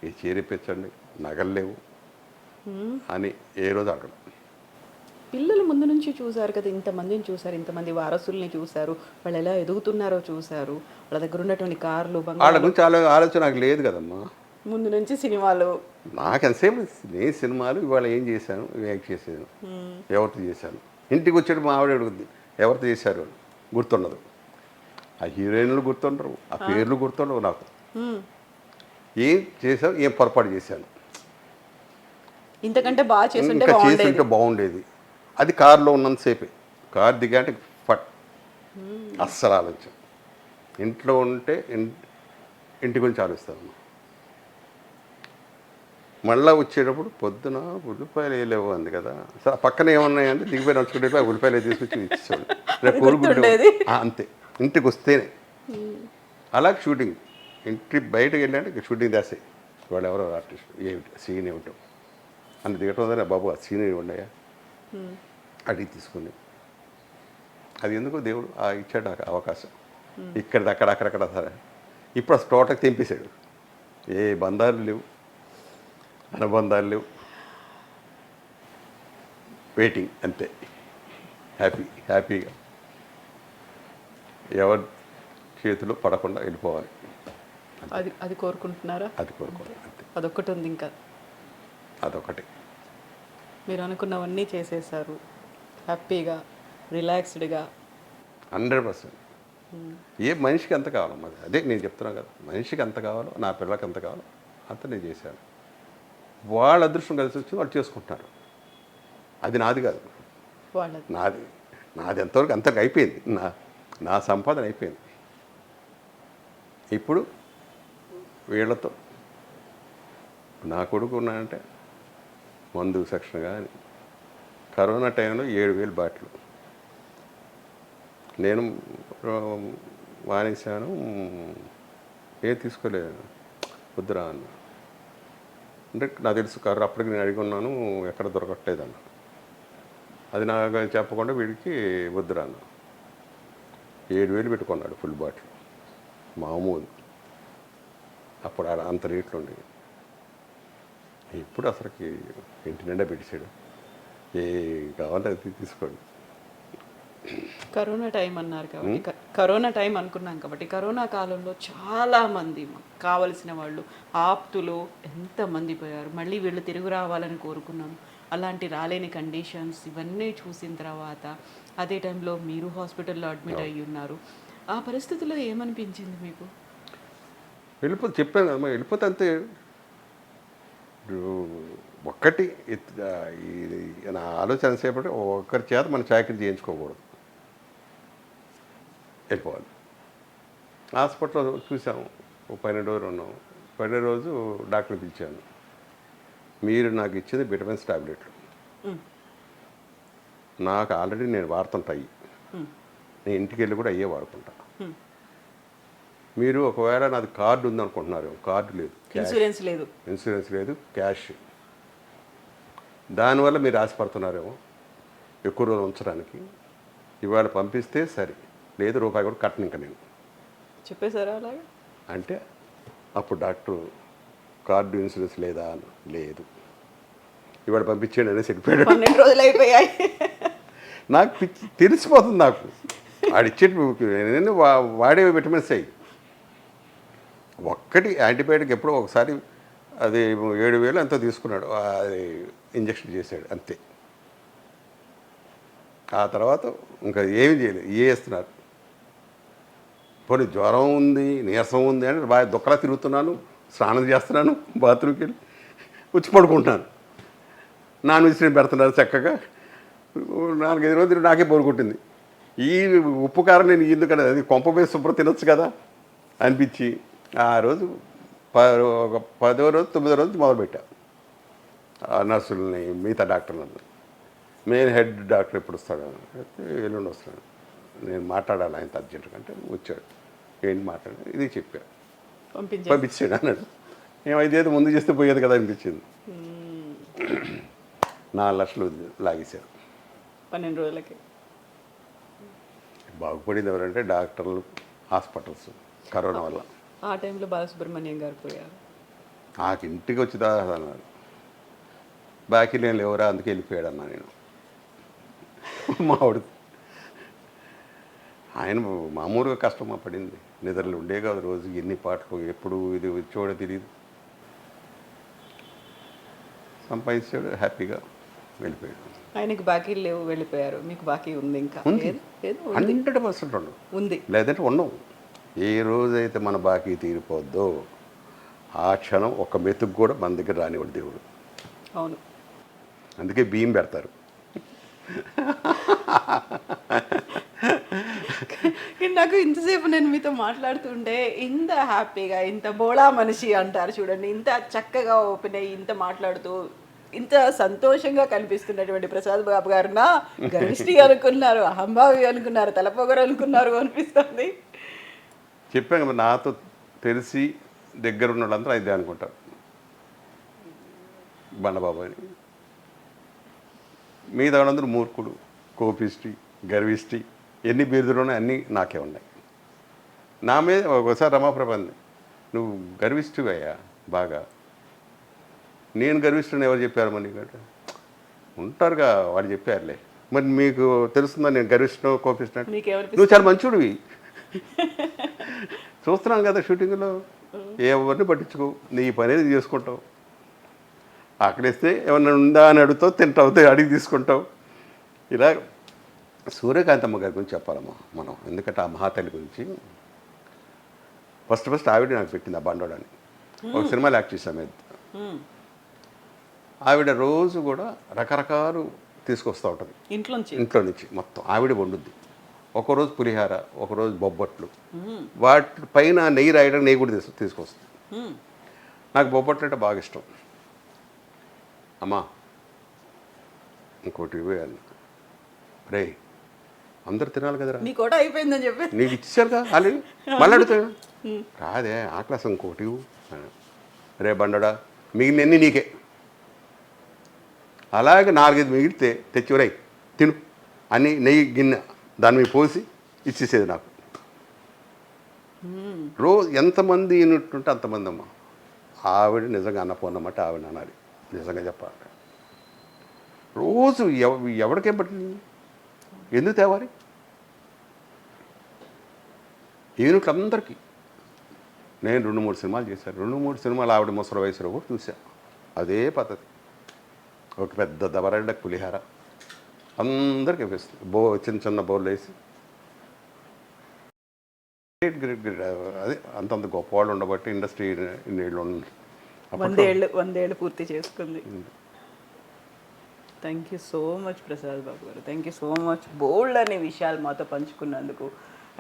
ఈ చీర ఇప్పించండి, నగలు లేవు అని ఏ రోజు అడగడం. పిల్లలు ముందు నుంచి చూశారు కదా, ఇంతమందిని చూశారు, ఇంతమంది వారసుల్ని చూశారు, వాళ్ళు ఎలా ఎదుగుతున్నారో చూశారు, వాళ్ళ దగ్గర ఉన్నటువంటి కార్లు, వాళ్ళ గురించి ఆలోచన నాకు లేదు కదమ్మా. ముందు నుంచి సినిమాలు, నాకు ఎంతసేపు నేను సినిమాలు, ఇవాళ ఏం చేశాను, యాక్ట్ చేశాను, ఎవరితో చేశాను. ఇంటికి వచ్చేటప్పుడు మా ఆవిడ అడుగుద్ది ఎవరితో చేశారు అని. గుర్తుండదు. ఆ హీరోయిన్లు గుర్తుండరు, ఆ పేర్లు గుర్తుండవు నాకు. ఏం చేశాను, ఏం పొరపాటు చేశాను, ఇంతకంటే బాగా చేస్తుంటే బాగుండేది. అది కారులో ఉన్నంతసేపే. కారు దిగాంటే ఫట్, అస్సలు ఆలోచన. ఇంట్లో ఉంటే ఇంటి గురించి ఆలోచిస్తాను. మళ్ళీ వచ్చేటప్పుడు పొద్దున ఉల్లిపాయలు వేయలేవు అంది కదా, సరే పక్కన ఏమున్నాయంటే దిగిపోయి నడుచుకుంటే ఉల్లిపాయలు తీసుకొచ్చి ఇచ్చేవాడు. రేపు కోరుగుడ్డు గుర్తుండేది. అంతే, ఇంటికి వస్తేనే అలా షూటింగ్. ఇంటి బయటకు వెళ్ళాలంటే షూటింగ్ దాసే వాళ్ళు ఎవరో ఆర్టిస్ట్ ఏమిటి సీన్ ఏమిటో అని దిగటం వల్ల బాబు ఆ సీన్ ఉన్నాయా అడిగి తీసుకుని, అది ఎందుకో దేవుడు ఇచ్చాడు నాకు అవకాశం. ఇక్కడ అక్కడక్కడ సరే ఇప్పుడు అసలు తోటకి తెంపేశాడు. ఏ బంధాలు లేవు, అనుబంధాలు లేవు, వెయిటింగ్ అంతే. హ్యాపీగా ఎవరి చేతిలో పడకుండా వెళ్ళిపోవాలి, అది కోరుకుంటున్నారా? అది కోరుకోవాలి అంతే. అదొక్కటి ఉంది ఇంకా. అదొకటి. మీరు అనుకున్నవన్నీ చేసేసారు హ్యాపీగా, రిలాక్స్డ్గా. 100%. ఏ మనిషికి ఎంత కావాలో మరి అదే నేను చెప్తున్నాను కదా, మనిషికి ఎంత కావాలో నా పిల్లలకి ఎంత కావాలో అంత నేను చేశాను. వాళ్ళ అదృష్టం కలిసి వచ్చి వాళ్ళు చేసుకుంటున్నారు. అది నాది కాదు, వాళ్ళది. నాది ఎంతవరకు అంతకు అయిపోయింది. నా సంపాదన అయిపోయింది. ఇప్పుడు వీళ్ళతో నా కొడుకు ఉన్నానంటే మందు సెక్షన్ కానీ కరోనా టైంలో 7,000 బాటిల్ నేను మానేశాను. ఏం తీసుకోలేదు, వద్దురా అన్న. అంటే నాకు తెలుసు కర్ర అప్పటికి నేను అడిగి ఉన్నాను, ఎక్కడ దొరకట్లేదన్న. అది నాకు చెప్పకుండా వీడికి వద్దురా అన్న. 7,000 పెట్టుకున్నాడు ఫుల్ బాటిల్, మామూలు. అప్పుడు అంత రేట్లు ఉండేవి. ఇప్పుడు అసలుకి ఇంటి నిండా పెట్టేశాడు. ఏ కావాలంటే అది తీసుకోండి. కరోనా టైం అన్నారు కాబట్టి కరోనా టైం అనుకున్నాం కాబట్టి కరోనా కాలంలో చాలామంది కావలసిన వాళ్ళు ఆప్తులు ఎంతమంది పోయారు. మళ్ళీ వీళ్ళు తిరుగు రావాలని కోరుకున్నాను. అలాంటి రాలేని కండిషన్స్ ఇవన్నీ చూసిన తర్వాత అదే టైంలో మీరు హాస్పిటల్లో అడ్మిట్ అయ్యి ఉన్నారు. ఆ పరిస్థితుల్లో ఏమనిపించింది మీకు? వెళ్ళిపోతే చెప్పాను కదమ్మా, వెళ్ళిపోతే అంతే. ఒక్కటి నా ఆలోచన సేపటి ఒక్కరి చేత మనం చాకరీ చేయించుకోకూడదు, వెళ్ళిపోవాలి. హాస్పిటల్లో చూసాము, 12 రోజులు ఉన్నాము. 12 రోజు డాక్టర్ పిలిచాను, మీరు నాకు ఇచ్చింది విటమిన్స్ టాబ్లెట్లు, నాకు ఆల్రెడీ నేను వాడుతుంటాయి, నేను ఇంటికి వెళ్ళి కూడా అయ్యే వాడుకుంటా. మీరు ఒకవేళ నాది కార్డు ఉందనుకుంటున్నారు, కార్డు లేదు, ఇన్సూరెన్స్ లేదు, క్యాష్. దానివల్ల మీరు ఆశపడుతున్నారేమో ఎక్కువ రోజులు ఉంచడానికి. ఇవాళ పంపిస్తే సరే, లేదు రూపాయి కూడా కట్టను ఇంకా నేను చెప్పేశారా అలాగే అంటే. అప్పుడు డాక్టర్ కార్డు ఇన్సూరెన్స్ లేదా అని, లేదు ఇవాళ పంపించేయండి అనేసి వెళ్ళిపోయాడు. 12 రోజులు అయిపోయాయి. నాకు తెలిసిపోతుంది, నాకు ఆడిచ్చేటి నేను వాడే విటమిన్స్ అయ్యి. ఒక్కటి యాంటీబయాటిక్ ఎప్పుడో ఒకసారి అది 7,000 ఎంతో తీసుకున్నాడు, అది ఇంజక్షన్ చేశాడు అంతే. ఆ తర్వాత ఇంకా ఏమి చేయలేదు, వేస్తున్నారు. పోనీ జ్వరం ఉంది, నీరసం ఉంది అంటే బాగా దుక్కలా తిరుగుతున్నాను, స్నానం చేస్తున్నాను, బాత్రూమ్కి వెళ్ళి వచ్చి పడుకుంటున్నాను. నాన్ వెజిటేరియన్ పెడుతున్నారు చక్కగా. 4-5 రోజులు నాకే బోరుకుంటుంది. ఈ ఉప్పు కారం నేను ఎందుకంటే అది కొంపపై శుభ్రం తినొచ్చు కదా అనిపించి ఆ రోజు ఒక 10వ రోజు 9వ రోజు మొదలుపెట్టా. నర్సులని మిగతా డాక్టర్లను, మెయిన్ హెడ్ డాక్టర్ ఎప్పుడు వస్తాడు అయితే ఎల్లుండి వస్తాడు, నేను మాట్లాడాలి ఆయనతో అర్జెంట్ అంటే వచ్చాడు. ఏంటి మాట్లాడాడు, ఇది చెప్పాడు, పంపించాడు అన్నాడు. ఏమైతే ముందు చేస్తే పోయేది కదా అనిపించింది. 4 లక్షలు లాగేశారు 12 రోజులకి. బాగుపడింది ఎవరంటే డాక్టర్లు, హాస్పిటల్స్. కరోనా వల్ల ఆ టైంలో బాలసుబ్రహ్మణ్యం గారు పోయారు. నాకు ఇంటికి వచ్చి అన్నారు, బాకీ నేను లేవరా అందుకే వెళ్ళిపోయాడు అన్నా నేను. మావిడ ఆయన మామూలుగా కష్టమా పడింది, నిద్రలు ఉండే కాదు, రోజుకి ఎన్ని పాటలు, ఎప్పుడు ఇది వచ్చేవాడో తెలియదు. సంపాదించాడు, హ్యాపీగా వెళ్ళిపోయాడు. ఆయనకి బాకీలు లేవు, వెళ్ళిపోయారు. మీకు బాకీ ఉంది ఇంకా? 100% ఉంది, లేదంటే ఉండవు. ఏ రోజైతే మన బాకీ తీరిపోద్దో ఆ క్షణం ఒక మెతుకు కూడా మన దగ్గర రానివాడు దేవుడు. అవును, అందుకే బియ్యం పెడతారు. నాకు ఇంతసేపు నేను మీతో మాట్లాడుతుంటే ఇంత హ్యాపీగా, ఇంత బోళా మనిషి అంటారు చూడండి, ఇంత చక్కగా ఓపెన్ అయ్యి ఇంత మాట్లాడుతూ ఇంత సంతోషంగా కనిపిస్తున్నటువంటి ప్రసాద్ బాబు గారునా గరిష్టి అనుకున్నారు, అహంభావి అనుకున్నారు, తలపొగరు అనుకున్నారు అనిపిస్తుంది. చెప్పాను కదా, నాతో తెలిసి దగ్గర ఉన్న వాళ్ళందరూ అయితే అనుకుంటారు బండబాబు అని. మిగతా వాళ్ళందరూ మూర్ఖుడు, కోపిష్టి, గర్విష్టి, ఎన్ని బిరుదులు ఉన్నాయి అన్నీ నాకే ఉన్నాయి. నా మీద ఒకసారి రమాప్రబంది, నువ్వు గర్విష్టివయ్యా బాగా. నేను గర్విష్ఠుని ఎవరు చెప్పారు మరి నీకంటే? ఉంటారుగా వాడు చెప్పారులే. మరి మీకు తెలుస్తుందా నేను గర్విష్ఠనో కోపిష్ఠనో? నువ్వు చాలా మంచివాడివి. చూస్తున్నాం కదా షూటింగ్లో, ఎవరిని పట్టించుకో, నీ పని అనేది చేసుకుంటావు. ఆకలిస్తే ఏమన్నా ఉందా అని అడుగుతావు, తింటావు, అడిగి తీసుకుంటావు. ఇలా సూర్యకాంతమ్మ గారి గురించి చెప్పాలమ్మా మనం, ఎందుకంటే ఆ మహాతల్లి గురించి ఫస్ట్ ఆవిడ నాకు పెట్టింది ఆ బండోడని. ఒక సినిమాలో యాక్ట్ చేసాము. ఆవిడ రోజు కూడా రకరకాలు తీసుకొస్తూ ఉంటుంది ఇంట్లో నుంచి మొత్తం. ఆవిడ వండుద్ది. ఒకరోజు పులిహార, ఒకరోజు బొబ్బట్లు, వాటి పైన నెయ్యి రాయడానికి నెయ్యి కూడా తీసుకొస్తుంది. నాకు బొబ్బట్లు అంటే బాగా ఇష్టం. అమ్మా ఇంకోటి ఇవ్వాలి రే, అందరు తినాలి కదరా, నీ కూడా అయిపోయిందని చెప్పి నీకు ఇచ్చారుగా ఆల్రెడీ, మళ్ళీ అడుగుతాను రాదే ఆకలి ఇంకోటి రే బండడా, మిగిలినన్ని నీకే. అలాగే 4-5 మిగిలితే తెచ్చివరై తిను అని నెయ్యి గిన్నె దాని మీద పోసి ఇచ్చేసేది నాకు. రోజు ఎంతమంది ఉంటే అంతమంది అమ్మ. ఆవిడ నిజంగా అన్నపూర్ణమాట ఆవిడ అనాలి, నిజంగా చెప్పాలి. రోజు ఎవరికేం పట్టింది, ఎందుకు తేవాలి యూనిట్లు అందరికీ. నేను 2-3 సినిమాలు చేశాను. 2-3 సినిమాలు ఆవిడ ముసలి వయసులో కూడా చూశాను. అదే పద్ధతి. ఒక పెద్ద దబరడ్డ పులిహార అందరికీ వేస్తుంది, చిన్న చిన్న బౌల్ వేసి. Great great great. అదే అంతంత గొప్పవాళ్ళు ఉండబట్టి ఇండస్ట్రీ ఇన్నేళ్ళు ఉంది. 100 ఏళ్ళు పూర్తి చేసుకుంది. Thank you so much Prasad Babu గారు, thank you so much. Bold అనే విషయాలు మాతో పంచుకున్నందుకు,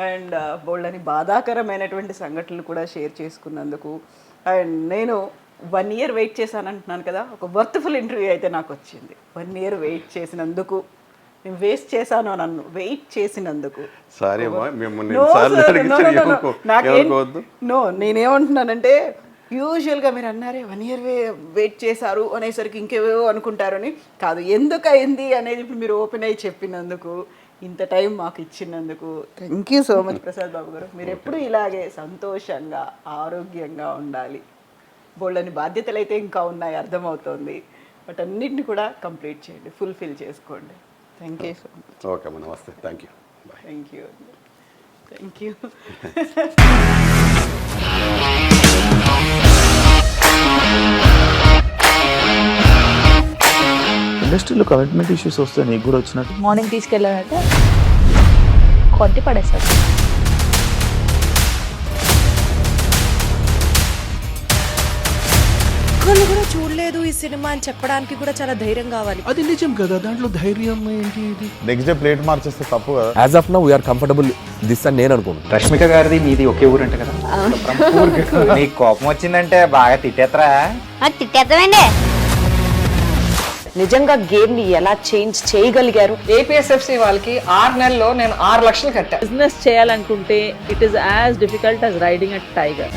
అండ్ బోల్డ్ అని బాధాకరమైనటువంటి సంఘటనలు కూడా షేర్ చేసుకున్నందుకు. అండ్ నేను 1 year వెయిట్ చేశాను అంటున్నాను కదా, ఒక వర్త్ఫుల్ ఇంటర్వ్యూ అయితే నాకు వచ్చింది. 1 year వెయిట్ చేసినందుకు, నేను వేస్ట్ చేశాను నన్ను వెయిట్ చేసినందుకు. నేనేమంటున్నానంటే, యూజువల్గా మీరు అన్నారే 1 year వెయిట్ చేశారు అనేసరికి ఇంకేవో అనుకుంటారని కాదు, ఎందుకు అయింది అనేది ఇప్పుడు మీరు ఓపెన్ అయ్యి చెప్పినందుకు, ఇంత టైం మాకు ఇచ్చినందుకు thank you so much Prasad Babu గారు. మీరు ఎప్పుడు ఇలాగే సంతోషంగా ఆరోగ్యంగా ఉండాలి. బోల్డని బాధ్యతలు అయితే ఇంకా ఉన్నాయి అర్థమవుతుంది, బట్ అన్నింటిని కూడా కంప్లీట్ చేయండి, ఫుల్ఫిల్ చేసుకోండి. Thank you so much. Okay అమ్మ, నమస్తే. Thank you. Thank you. Thank you. ఇండస్ట్రీలో కమిట్మెంట్ ఇష్యూస్ వస్తే నీకు కూడా వచ్చినట్టు? మార్నింగ్ తీసుకెళ్ళానంటే కొట్టి పడేస్తారు. ఒక్కళ్ళు కూడా చూడలేదు ఈ సినిమా అని చెప్పడానికి కూడా చాలా ధైర్యం కావాలి. అది నిజం కదా, దాంట్లో ధైర్యం ఏంటి? ఇది నెక్స్ట్ డే ప్లేట్ మార్చేస్తే తప్పు కదా. As of now we are comfortable this అని నేను అనుకుంటున్నాను. రష్మిక గారిది మీది ఒకే ఊరు అంట కదా. నీకు కోపం వచ్చిందంటే బాగా తిట్టేత్తరా? తిట్టేద్దామండి. నిజంగా గేమ్ ని ఎలా చేంజ్ చేయగలిగారు? ఏపీఎస్ఎఫ్సి వాళ్ళకి 6 నెలల్లో నేను 6 లక్షలు కట్టా. బిజినెస్ చేయాలనుకుంటే it is as difficult as riding a tiger.